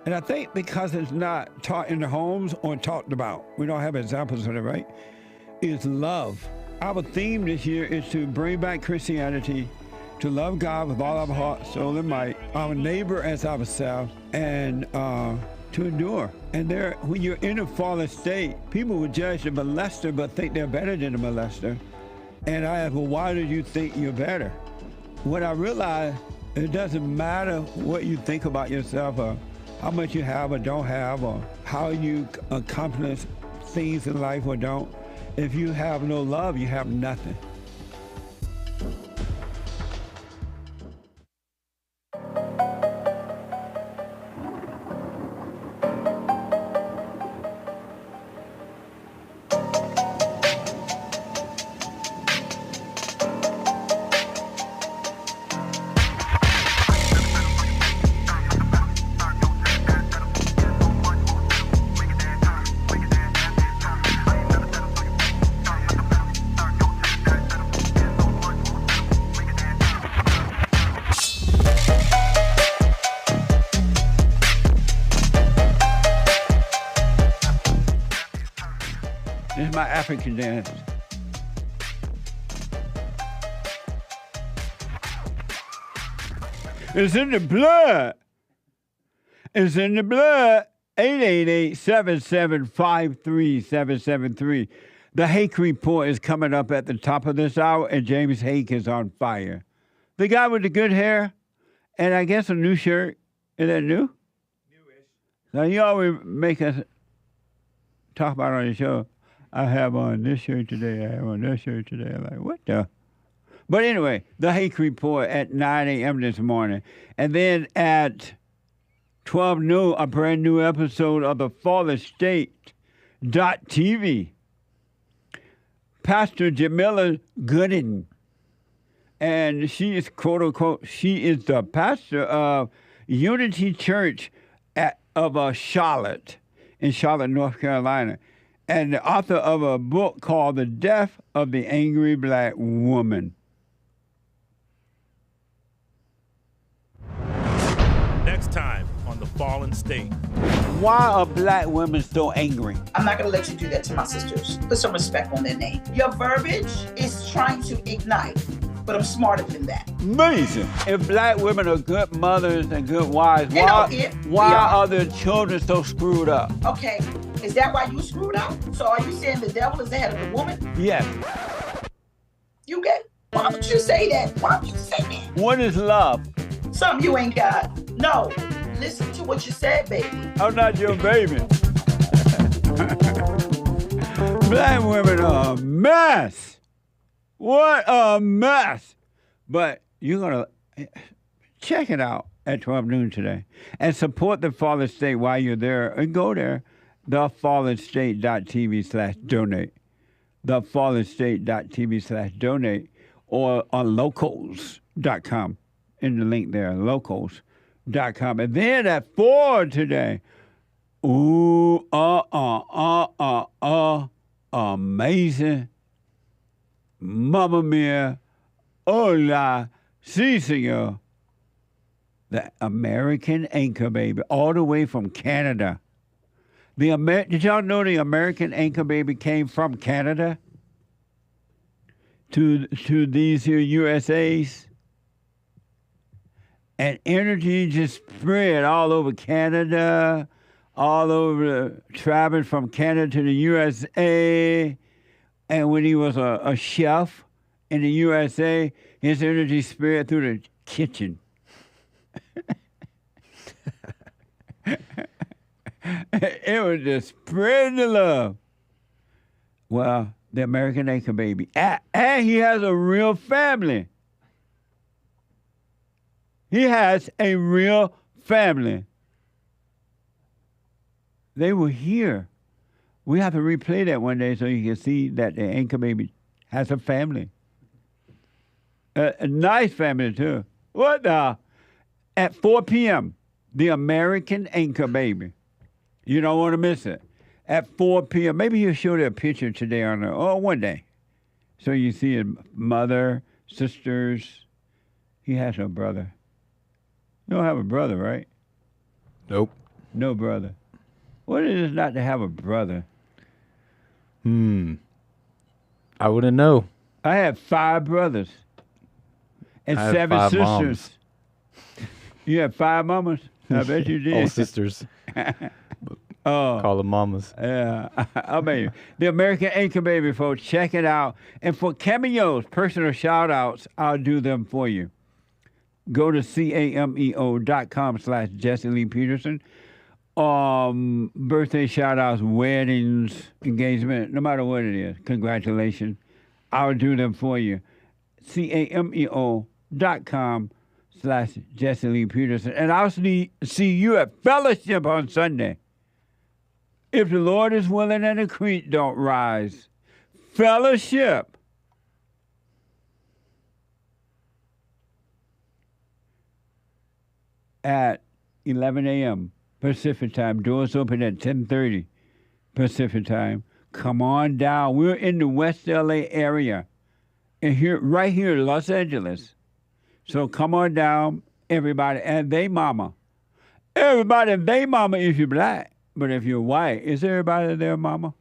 and I think because it's not taught in the homes or talked about, we don't have examples of it, right, is love. Our theme this year is to bring back Christianity, to love God with all our heart, soul, and might, our neighbor as ourselves, and to endure. And when you're in a fallen state, people will judge the molester but think they're better than the molester. And I ask, well, why do you think you're better? When I realized it doesn't matter what you think about yourself or how much you have or don't have or how you accomplish things in life or don't. If you have no love, you have nothing. This is my African dance. It's in the blood. It's in the blood. 888-775-3773. The Hake Report is coming up at the top of this hour, and James Hake is on fire. The guy with the good hair, and I guess a new shirt. Is that new? Newish. So you always make us talk about it on the show. I have on this shirt today. I have on that shirt today. I'm like, what the? But anyway, the Hake Report at 9 a.m. this morning. And then at 12 noon, a brand new episode of the Fallen State.tv. Pastor Jamila Gooden. And she is, quote unquote, she is the pastor of Unity Church of Charlotte, in Charlotte, North Carolina, and the author of a book called The Death of the Angry Black Woman. Next time on The Fallen State. Why are black women so angry? I'm not going to let you do that to my sisters. Put some respect on their name. Your verbiage is trying to ignite, but I'm smarter than that. Amazing. If black women are good mothers and good wives, You know, why are their children so screwed up? Okay, is that why you screwed up? So are you saying the devil is ahead of the woman? Yes. You get? Why would you say that? Why would you say that? What is love? Something you ain't got. No, listen to what you said, baby. I'm not your baby. Black women are a mess. What a mess. But you're going to check it out at 12 noon today and support the Fallen State while you're there. And go there, thefallenstate.tv/donate. Thefallenstate.tv/donate or on locals.com. In the link there, locals.com. And then at 4 today, amazing. Mamma mia. Hola. Si, senor. The American Anchor Baby, all the way from Canada. Did y'all know the American Anchor Baby came from Canada to these here USAs? And energy just spread all over Canada, all over, traveling from Canada to the USA. And when he was a chef in the USA, his energy spread through the kitchen. It was just spreading the love. Well, the American Anchor Baby. And he has a real family. He has a real family. They were here. We have to replay that one day so you can see that the Anchor Baby has a family. A nice family, too. What the? At 4 p.m., the American Anchor Baby. You don't want to miss it. At 4 p.m., maybe he'll show you a picture today one day. So you see his mother, sisters. He has no brother. You don't have a brother, right? Nope. No brother. What is it not to have a brother? I wouldn't know. I have 5 brothers and 7 sisters. Moms. You have 5 mamas? I bet you did. All sisters. Call them mamas. Yeah. I mean, the American Anchor Baby, folks. Check it out. And for cameos, personal shout-outs, I'll do them for you. Go to cameo.com/Jesse Lee Peterson. Birthday shout-outs, weddings, engagement, no matter what it is. Congratulations. I'll do them for you. cameo.com/Jesse Lee Peterson. And I'll see you at Fellowship on Sunday. If the Lord is willing and the creek don't rise. Fellowship. At 11 a.m. Pacific time. Doors open at 10:30 Pacific time. Come on down. We're in the West LA area. And right here in Los Angeles. So come on down, everybody, and they mama. Everybody and they mama if you're black. But if you're white, is everybody there mama?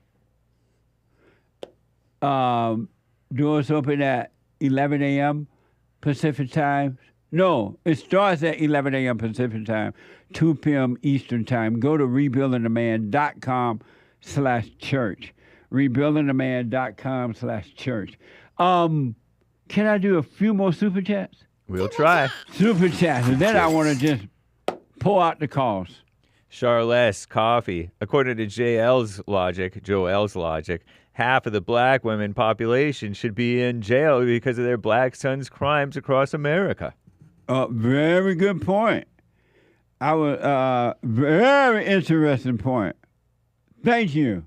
Doors open at 11 a.m. Pacific time. No, it starts at 11 a.m. Pacific time, 2 p.m. Eastern time. Go to rebuildingtheman.com/church. Rebuildingtheman.com/church. Can I do a few more super chats? We'll try. Super chats. And then I want to just pull out the calls. Charles Coffee. According to Joel's logic, half of the black women population should be in jail because of their black sons' crimes across America. Very good point. Very interesting point. Thank you.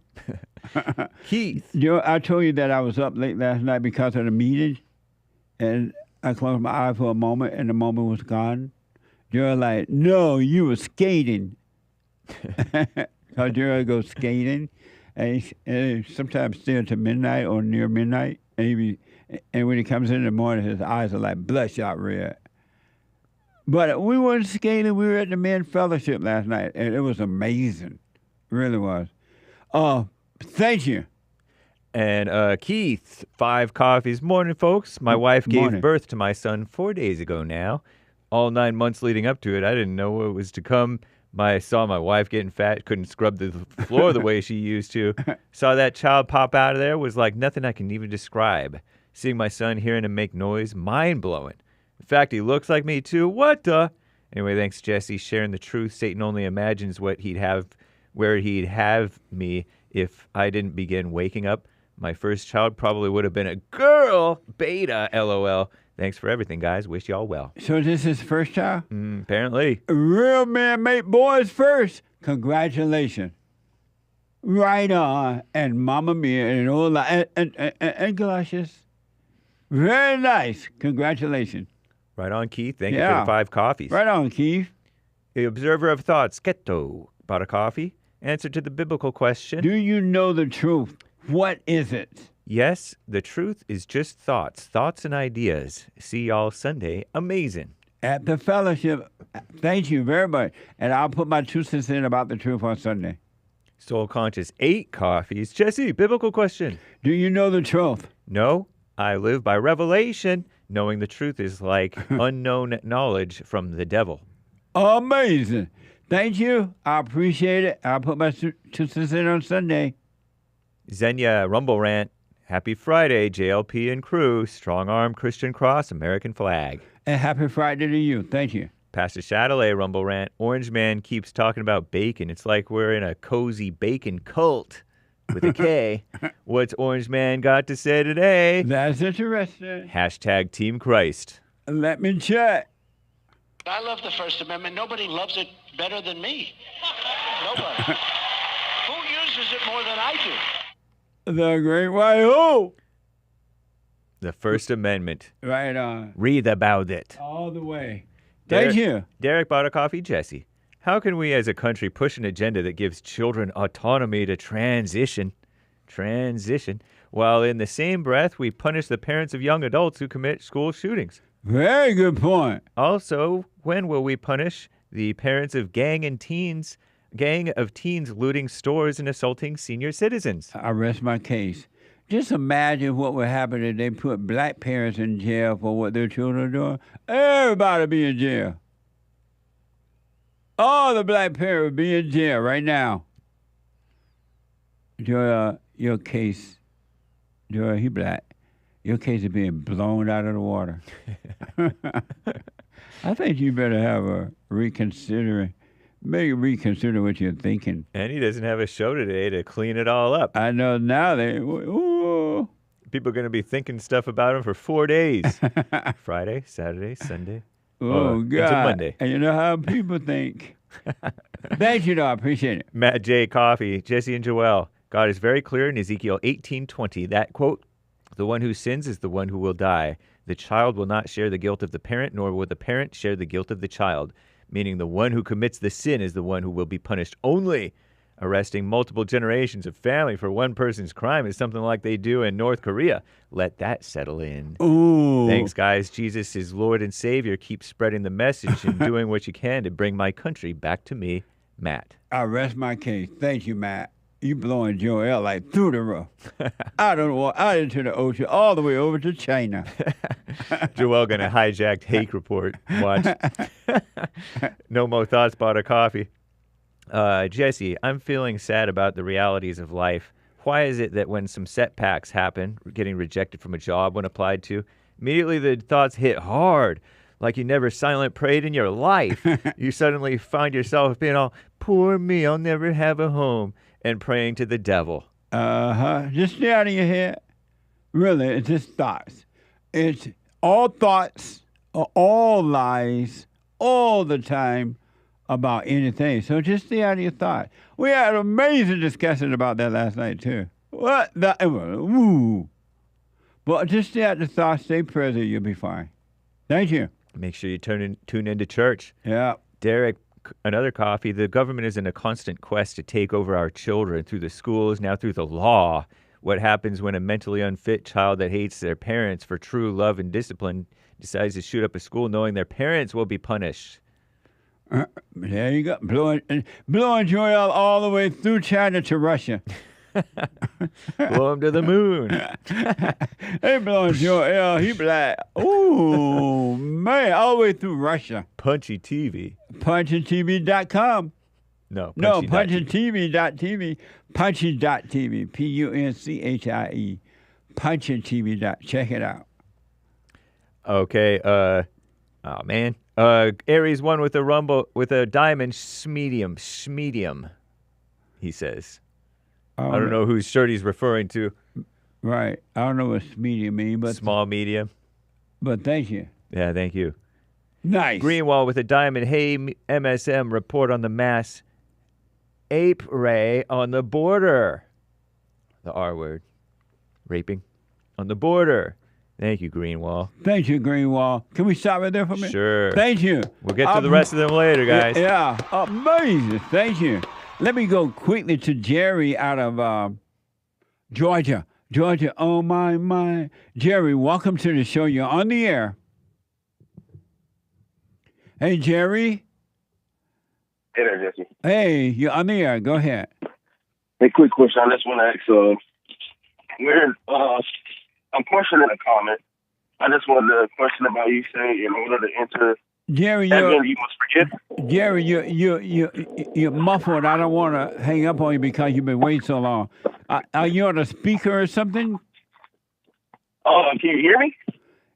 Keith. I told you that I was up late last night because of the meeting, and I closed my eye for a moment, and the moment was gone. You're like, no, you were skating. Because Gerald goes skating, and he sometimes stay until midnight or near midnight, and when he comes in the morning, his eyes are like bloodshot red. But we weren't skating. We were at the men's fellowship last night, and it was amazing. It really was. Thank you. And Keith, 5 coffees. Morning, folks. My wife gave Morning. birth to my son 4 days ago now. All 9 months leading up to it, I didn't know what was to come. I saw my wife getting fat, couldn't scrub the floor the way she used to. Saw that child pop out of there, was like nothing I can even describe. Seeing my son, hearing him make noise, mind-blowing. In fact, he looks like me too. What the? Anyway, thanks, Jesse. Sharing the truth. Satan only imagines where he'd have me if I didn't begin waking up. My first child probably would have been a girl. Beta, LOL. Thanks for everything, guys. Wish y'all well. So this is his first child? Apparently. Real men make boys first. Congratulations. Right on. And Mama Mia and all that. And galoshes. Very nice. Congratulations. Right on, Keith. Thank you for the 5 coffees. Right on, Keith. The observer of thoughts, Keto, bought a coffee. Answer to the biblical question. Do you know the truth? What is it? Yes, the truth is just thoughts and ideas. See y'all Sunday. Amazing. At the fellowship. Thank you very much. And I'll put my 2 cents in about the truth on Sunday. Soul Conscious, 8 coffees. Jesse, biblical question. Do you know the truth? No, I live by revelation. Knowing the truth is like unknown knowledge from the devil. Amazing. Thank you. I appreciate it. I'll put my 2 cents in on Sunday. Xenia, Rumble Rant. Happy Friday, JLP and crew. Strong arm, Christian cross, American flag. And happy Friday to you. Thank you. Pastor Chatelet, Rumble Rant. Orange Man keeps talking about bacon. It's like we're in a cozy bacon cult with a K. What's Orange Man got to say today? That's interesting. Hashtag Team Christ. Let me check. I love the First Amendment. Nobody loves it better than me. Nobody. Who uses it more than I do? The Great White Hope. The First Amendment. Right on. Read about it. All the way. Thank you. Derek bought a coffee, Jesse. How can we as a country push an agenda that gives children autonomy to transition, while in the same breath we punish the parents of young adults who commit school shootings? Very good point. Also, when will we punish the parents of gang of teens looting stores and assaulting senior citizens? I rest my case. Just imagine what would happen if they put black parents in jail for what their children are doing. Everybody be in jail. All the black parents would be in jail right now. Your case, he black. Your case is being blown out of the water. I think you better have a reconsider what you're thinking. And he doesn't have a show today to clean it all up. I know now people are going to be thinking stuff about him for 4 days. Friday, Saturday, Sunday. Oh, God. Until Monday. And you know how people think. Thank you, though. I appreciate it. Matt J. Coffee, Jesse and Joelle. God is very clear in Ezekiel 18:20 that, quote, the one who sins is the one who will die. The child will not share the guilt of the parent, nor will the parent share the guilt of the child. Meaning the one who commits the sin is the one who will be punished only. Arresting multiple generations of family for one person's crime is something like they do in North Korea. Let that settle in. Ooh. Thanks, guys. Jesus is Lord and Savior. Keep spreading the message and doing what you can to bring my country back to me, Matt. I rest my case. Thank you, Matt. You blowing Joel like through the roof. Out into the ocean, all the way over to China. Joel gonna hijack Hake Report. Watch. No more thoughts, bought a coffee. Jesse, I'm feeling sad about the realities of life. Why is it that when some setbacks happen, getting rejected from a job when applied to, immediately the thoughts hit hard, like you never silent prayed in your life? You suddenly find yourself being all, poor me, I'll never have a home, and praying to the devil. Just stay out of your head. Really, it's just thoughts. It's all thoughts, all lies, all the time about anything. So just stay out of your thoughts. We had an amazing discussion about that last night, too. What the? Ooh. But just stay out of the thoughts, stay present, you'll be fine. Thank you. Make sure you tune into church. Yeah. Derek, another coffee. The government is in a constant quest to take over our children through the schools, now through the law. What happens when a mentally unfit child that hates their parents for true love and discipline decides to shoot up a school knowing their parents will be punished? There you go. Blowing Joel all the way through China to Russia. Blow him to the moon. Hey, blowing Joel, he be like, ooh, man, all the way through Russia. Punchy TV. PunchyTV.com. No, PunchyTV.tv. Punchy.tv. Punchie. PunchyTV. Check it out. Okay. Oh man. Aries won with a diamond schmedium. He says. I don't know whose shirt he's referring to. Right. I don't know what medium means, but small medium. But thank you. Yeah, thank you. Nice. Greenwall with a diamond. Hey, MSM, report on the mass ape ray on the border. The R word. Raping on the border. Thank you, Greenwall. Thank you, Greenwall. Can we stop right there for a minute? Sure. Thank you. We'll get to the rest of them later, guys. Yeah. Amazing. Thank you. Let me go quickly to Jerry out of Georgia. Georgia, oh my. Jerry, welcome to the show. You're on the air. Hey, Jerry. Hey there, Jesse. Hey, you're on the air. Go ahead. Hey, quick question. I just want to ask, I'm questioning a comment. I just wanted to question about you saying in order to enter Jerry, heaven, you must forgive. Jerry, you're muffled. I don't want to hang up on you because you've been waiting so long. Are you on a speaker or something? Oh, can you hear me?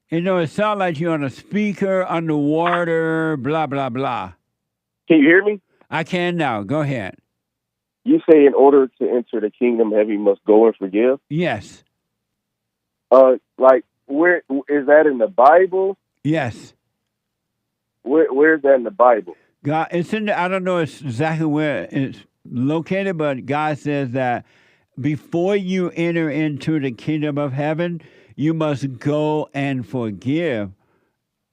You know, it sounds like you're on a speaker, underwater, blah, blah, blah. Can you hear me? I can now. Go ahead. You say in order to enter the kingdom of heaven, you must go and forgive? Yes. Like, where is that in the Bible? Yes. Where's that in the Bible? God, it's in. I don't know exactly where it's located, but God says that before you enter into the kingdom of heaven, you must go and forgive.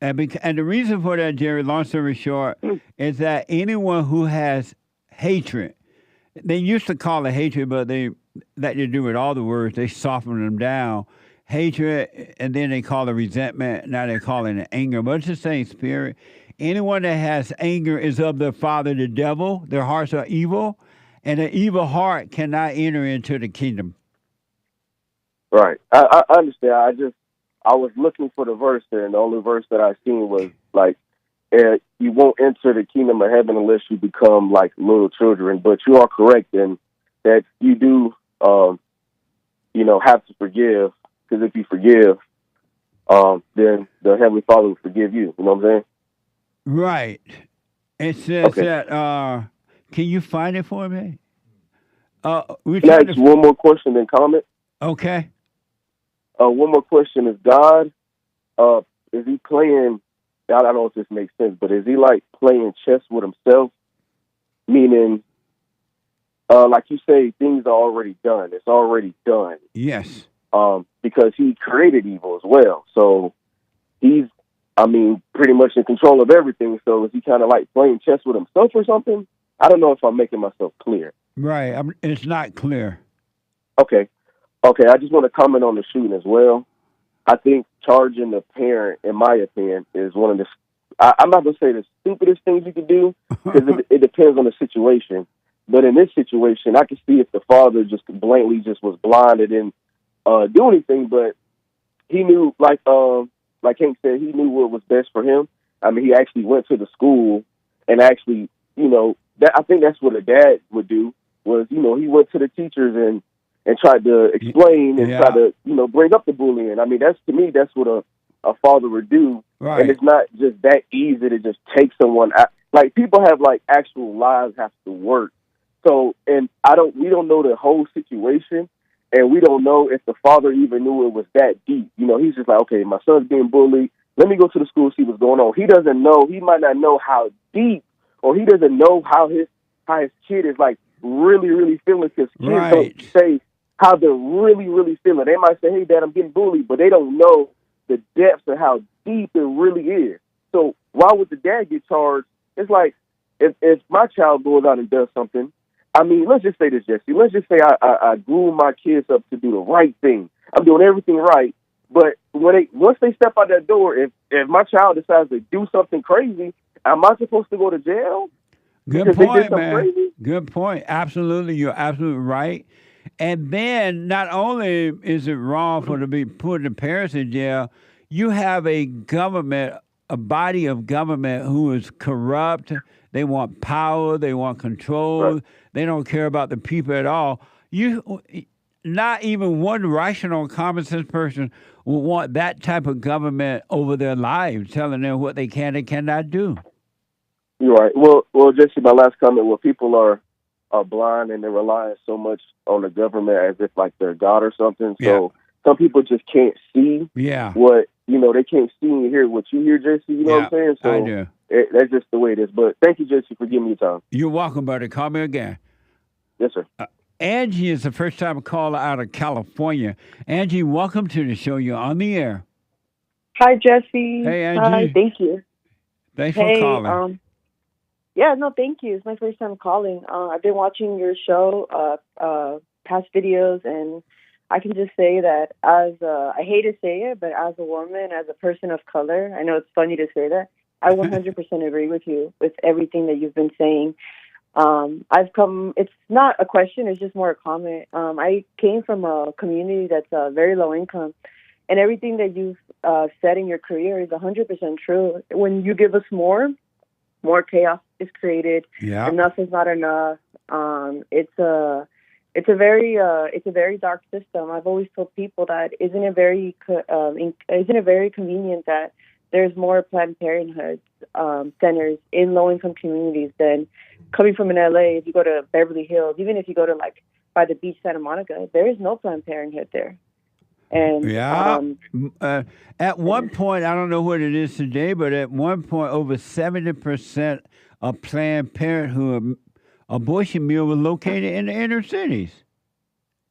And the reason for that, Jerry, long story short, is that anyone who has hatred, they used to call it hatred, but they do with all the words. They soften them down. Hatred, and then they call it resentment. Now they call it anger, but it's the same spirit. Anyone that has anger is of their father, the devil. Their hearts are evil, and an evil heart cannot enter into the kingdom. Right. I understand. I was looking for the verse there, and the only verse that I seen was like, you won't enter the kingdom of heaven unless you become like little children. But you are correct in that you do, have to forgive. Because if you forgive, then the Heavenly Father will forgive you. You know what I'm saying? Right. It says that, can you find it for me? Next, one more question and comment. Okay. One more question. Is God, is he playing, I don't know if this makes sense, but is he like playing chess with himself? Meaning, like you say, things are already done. It's already done. Yes. Because he created evil as well. So he's, pretty much in control of everything. So is he kind of like playing chess with himself or something? I don't know if I'm making myself clear. Right. It's not clear. Okay. I just want to comment on the shooting as well. I think charging the parent, in my opinion, is one of the, I'm not going to say the stupidest things you can do, because it depends on the situation. But in this situation, I can see if the father just blatantly just was blinded and do anything, but he knew, like Hank said, he knew what was best for him. He actually went to the school and actually, that I think that's what a dad would do, was, he went to the teachers and tried to explain and try to, bring up the bullying. That's, to me, that's what a father would do. Right. And it's not just that easy to just take someone out. Like, people have, like, actual lives have to work. So, and we don't know the whole situation. And we don't know if the father even knew it was that deep. He's just like, okay, my son's being bullied. Let me go to the school, see what's going on. He doesn't know. He might not know how deep, or he doesn't know how his kid is like really, really feeling. Because kids don't say how they're really, really feeling. They might say, hey, Dad, I'm getting bullied, but they don't know the depths of how deep it really is. So why would the dad get charged? It's like, if my child goes out and does something, let's just say this, Jesse. Let's just say I groom my kids up to do the right thing. I'm doing everything right. But once they step out that door, if my child decides to do something crazy, am I supposed to go to jail? Good point, man. Crazy? Good point. Absolutely. You're absolutely right. And then not only is it wrong for to be put the parents in jail, you have a government, a body of government who is corrupt. They want power. They want control. Right. They don't care about the people at all. Not even one rational, common sense person would want that type of government over their lives, telling them what they can and cannot do. You're right. Well, Jesse, my last comment. Well, people are blind and they're relying so much on the government as if like they're God or something. So some people just can't see what, they can't see and hear what you hear, Jesse. You know what I'm saying? So I do. That's just the way it is. But thank you, Jesse, for giving me your time. You're welcome, buddy. Call me again. Yes, sir. Angie is the first-time caller out of California. Angie, welcome to the show. You're on the air. Hi, Jesse. Hey, Angie. Hi, thank you. Thanks for calling. Yeah, no, thank you. It's my first time calling. I've been watching your show, past videos, and I can just say that I hate to say it, but as a woman, as a person of color, I know it's funny to say that, I 100% agree with you with everything that you've been saying. It's not a question, it's just more a comment. I came from a community that's very low income, and everything that you've said in your career is 100% true. When you give us more chaos is created. Yeah. Enough is not enough. It's a very dark system. I've always told people that isn't it very convenient that there's more Planned Parenthood centers in low income communities than coming from in LA. If you go to Beverly Hills, even if you go to like by the beach, Santa Monica, there is no Planned Parenthood there. And at one point, I don't know what it is today, but at one point, over 70% of Planned Parenthood abortion mills were located in the inner cities.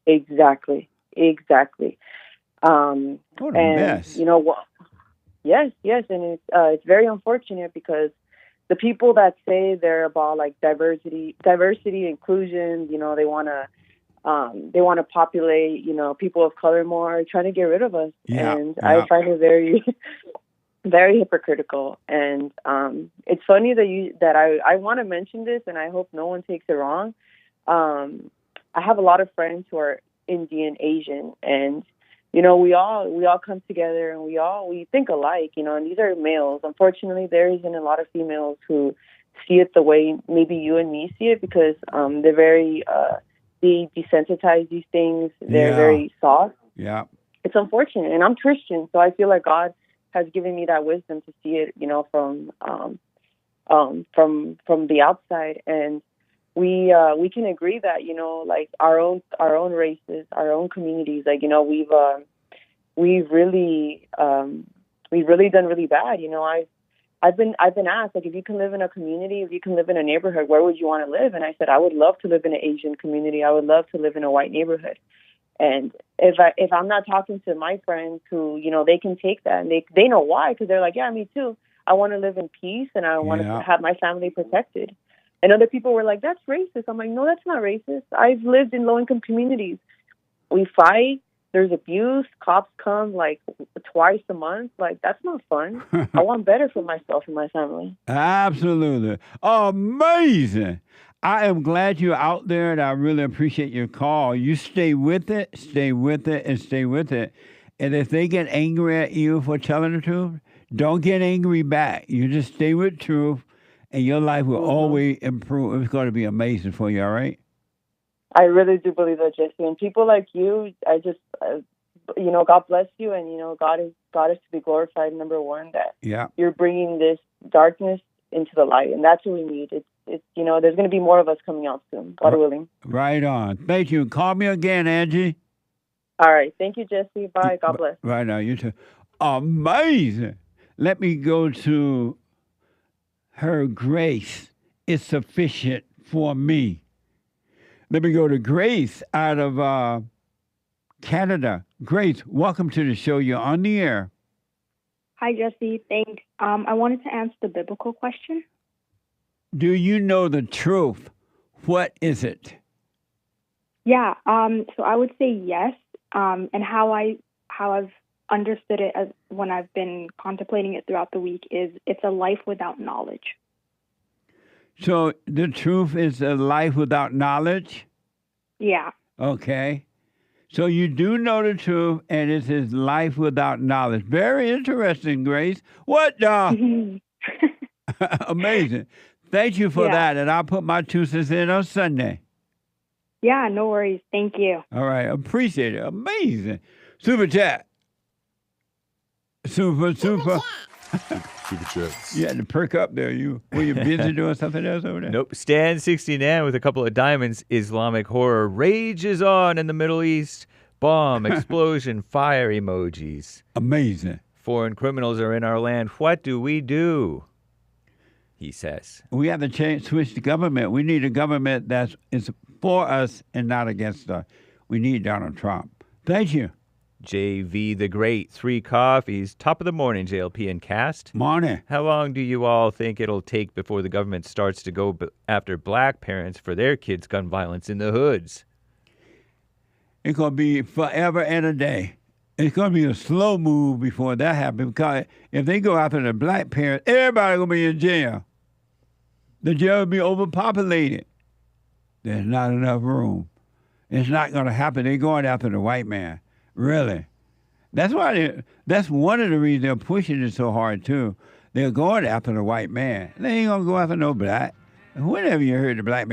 Exactly. What a mess. You know what? Yes, and it's very unfortunate because the people that say they're about like diversity, inclusion, they want to populate, people of color more, trying to get rid of us. I find it very, very hypocritical. And it's funny that I want to mention this, and I hope no one takes it wrong. I have a lot of friends who are Indian, Asian, and we all come together and we think alike, and these are males. Unfortunately, there isn't a lot of females who see it the way maybe you and me see it because they're very they desensitize these things. They're very soft. Yeah. It's unfortunate. And I'm Christian, so I feel like God has given me that wisdom to see it, from the outside. And we can agree that, like our own races, our own communities, like, we've really done really bad. I've been asked, like, if you can live in a community, if you can live in a neighborhood, where would you want to live? And I said, I would love to live in an Asian community. I would love to live in a white neighborhood. And if I'm not talking to my friends who, they can take that and they know why, because they're like, yeah, me too. I want to live in peace and I want to have my family protected. And other people were like, that's racist. I'm like, no, that's not racist. I've lived in low-income communities. We fight. There's abuse. Cops come like twice a month. Like, that's not fun. I want better for myself and my family. Absolutely. Amazing. I am glad you're out there, and I really appreciate your call. You stay with it, and stay with it. And if they get angry at you for telling the truth, don't get angry back. You just stay with truth, and your life will always improve. It's going to be amazing for you, all right? I really do believe that, Jesse. And people like you, I just, God bless you. And, God is to be glorified, number one, that you're bringing this darkness into the light. And that's what we need. It's there's going to be more of us coming out soon, God willing. Right on. Thank you. Call me again, Angie. All right. Thank you, Jesse. Bye. God bless. Right now, you too. Amazing. Let me go to her grace is sufficient for me. Let me go to Grace out of Canada. Grace, welcome to the show. You're on the air. Hi, Jesse. Thanks. I wanted to answer the biblical question. Do you know the truth? What is it? Yeah. So I would say yes. And how I've understood it as when I've been contemplating it throughout the week is it's a life without knowledge. So the truth is a life without knowledge? Yeah. Okay. So you do know the truth, and it's his life without knowledge. Very interesting, Grace. What the? Amazing. Thank you for that, and I'll put my 2 cents in on Sunday. Yeah, no worries. Thank you. All right. Appreciate it. Amazing. Super chat. Super. Super chats. You had to perk up there. Were you busy doing something else over there? Nope. Stan 69 with a couple of diamonds. Islamic horror rages on in the Middle East. Bomb, explosion, fire emojis. Amazing. Foreign criminals are in our land. What do we do? He says. We have to switch the government. We need a government that is for us and not against us. We need Donald Trump. Thank you. JV the Great, 3 coffees. Top of the morning, JLP and Cast. Morning. How long do you all think it'll take before the government starts to go after black parents for their kids' gun violence in the hoods? It's going to be forever and a day. It's going to be a slow move before that happens, because if they go after the black parents, everybody's going to be in jail. The jail will be overpopulated. There's not enough room. It's not going to happen. They're going after the white man. Really. That's one of the reasons they're pushing it so hard, too. They're going after the white man. They ain't going to go after no black. Whenever you heard the black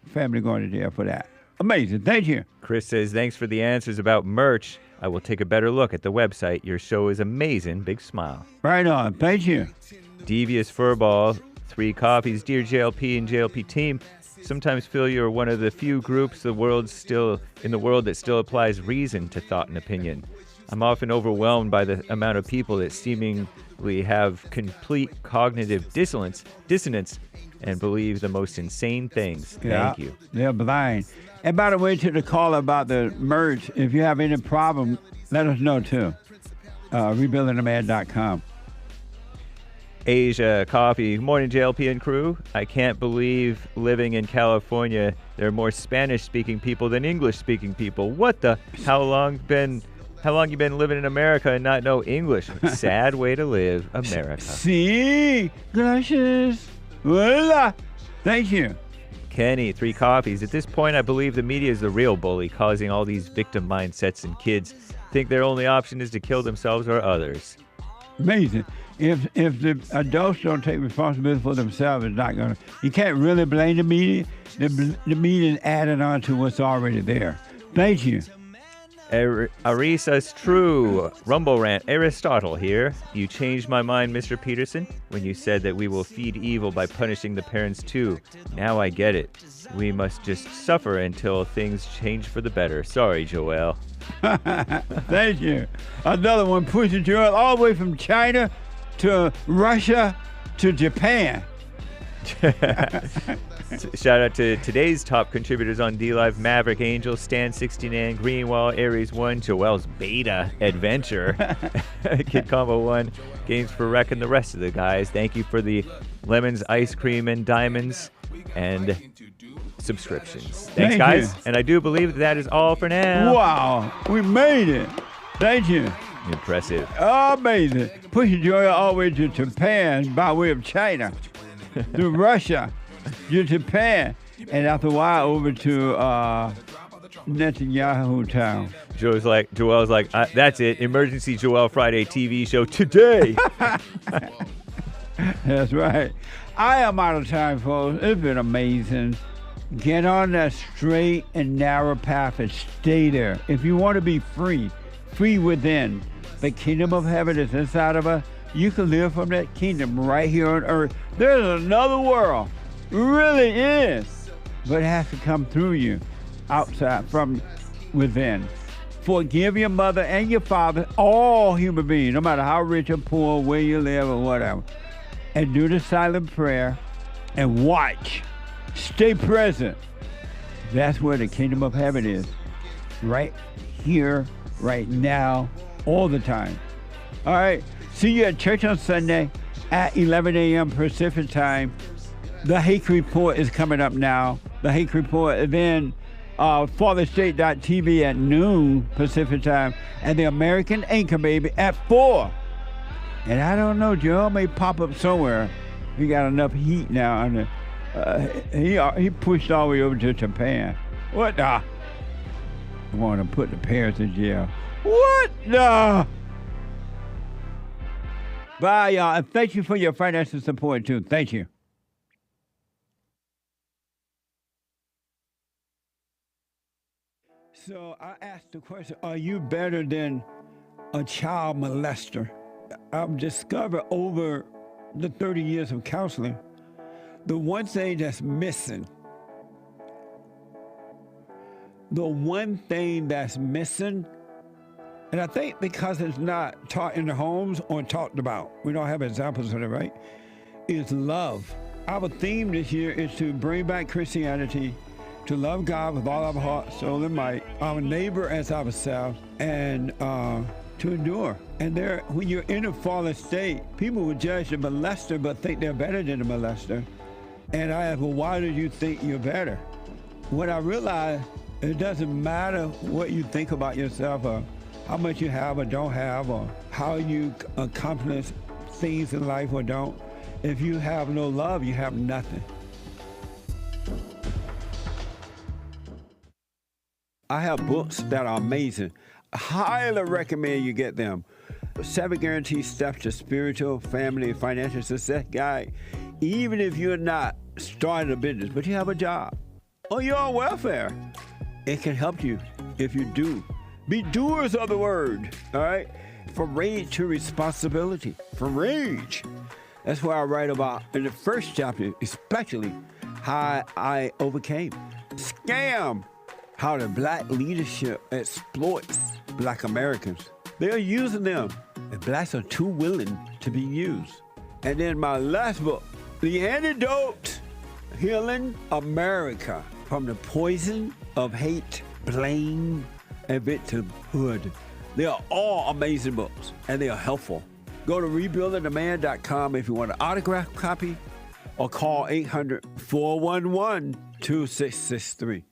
family going to jail for that. Amazing. Thank you. Chris says, thanks for the answers about merch. I will take a better look at the website. Your show is amazing. Big smile. Right on. Thank you. Devious Furball, 3 coffees. Dear JLP and JLP team, sometimes feel you're one of the few groups in the world that still applies reason to thought and opinion. I'm often overwhelmed by the amount of people that seemingly have complete cognitive dissonance and believe the most insane things. Thank you. They're blind. And by the way, to the caller about the merch, if you have any problem, let us know too. Rebuildingtheman.com. Asia Coffee. Morning, JLP and crew. I can't believe living in California, there are more Spanish-speaking people than English-speaking people. What the? How long you been living in America and not know English? Sad way to live, America. Sí, gracias. Hola. Thank you. Kenny, 3 coffees. At this point, I believe the media is the real bully, causing all these victim mindsets, and kids think their only option is to kill themselves or others. Amazing. If the adults don't take responsibility for themselves, it's not going to. You can't really blame the media. The media is adding on to what's already there. Thank you. Arisa's true. Rumble rant. Aristotle here. You changed my mind, Mr. Peterson, when you said that we will feed evil by punishing the parents too. Now I get it. We must just suffer until things change for the better. Sorry, Joel. Thank you. Another one pushing Joel all the way from China to Russia to Japan. Shout out to today's top contributors on D-Live: Maverick Angel, Stan 69, Greenwall, Aries 1, Joel's Beta Adventure, Kid Combo 1, Games for Wreck, and the rest of the guys. Thank you for the lemons, ice cream, and diamonds, and subscriptions. Thanks, guys. And I do believe that is all for now. Wow, we made it. Thank you. Impressive. Amazing. Pushing Joel all the way to Japan by way of China, to Russia, to Japan, and after a while over to Netanyahu town. Joel's like, that's it. Emergency Joel Friday TV show today. That's right. I am out of time, folks. It's been amazing. Get on that straight and narrow path and stay there. If you want to be free within, the kingdom of heaven is inside of us. You can live from that kingdom right here on earth. There's another world. It really is. But it has to come through you, outside, from within. Forgive your mother and your father, all human beings, no matter how rich or poor, where you live or whatever. And do the silent prayer and watch. Stay present. That's where the kingdom of heaven is. Right here, right now, all the time. All right. See you at church on Sunday at 11 a.m. Pacific time. The Hake Report is coming up now. The Hake Report, and then FartherState.tv at noon Pacific time, and the American Anchor Baby at 4. And I don't know, Joel may pop up somewhere. He got enough heat now. He pushed all the way over to Japan. What the? want to put the parents in jail. What the? Bye, y'all. And thank you for your financial support, too. Thank you. So I asked the question, are you better than a child molester? I've discovered over the 30 years of counseling, the one thing that's missing, and I think because it's not taught in the homes or talked about, we don't have examples of it, right, is love. Our theme this year is to bring back Christianity, to love God with all our heart, soul, and might, our neighbor as ourselves, and to endure. And there, when you're in a fallen state, people will judge the molester but think they're better than the molester. And I ask, well, why do you think you're better? When I realized it doesn't matter what you think about yourself or how much you have or don't have or how you accomplish things in life or don't. If you have no love, you have nothing. I have books that are amazing. I highly recommend you get them. 7 Guaranteed Steps to Spiritual, Family, and Financial Success Guide. Even if you're not starting a business, but you have a job, or you're on welfare, it can help you if you do. Be doers of the word, all right? From rage to responsibility. From rage. That's what I write about in the first chapter, especially how I overcame. Scam. How the black leadership exploits black Americans. They are using them, and blacks are too willing to be used. And then my last book, The Antidote, Healing America from the Poison of Hate, Blame, and Victimhood. They are all amazing books, and they are helpful. Go to rebuildingtheman.com if you want an autographed copy, or call 800-411-2663.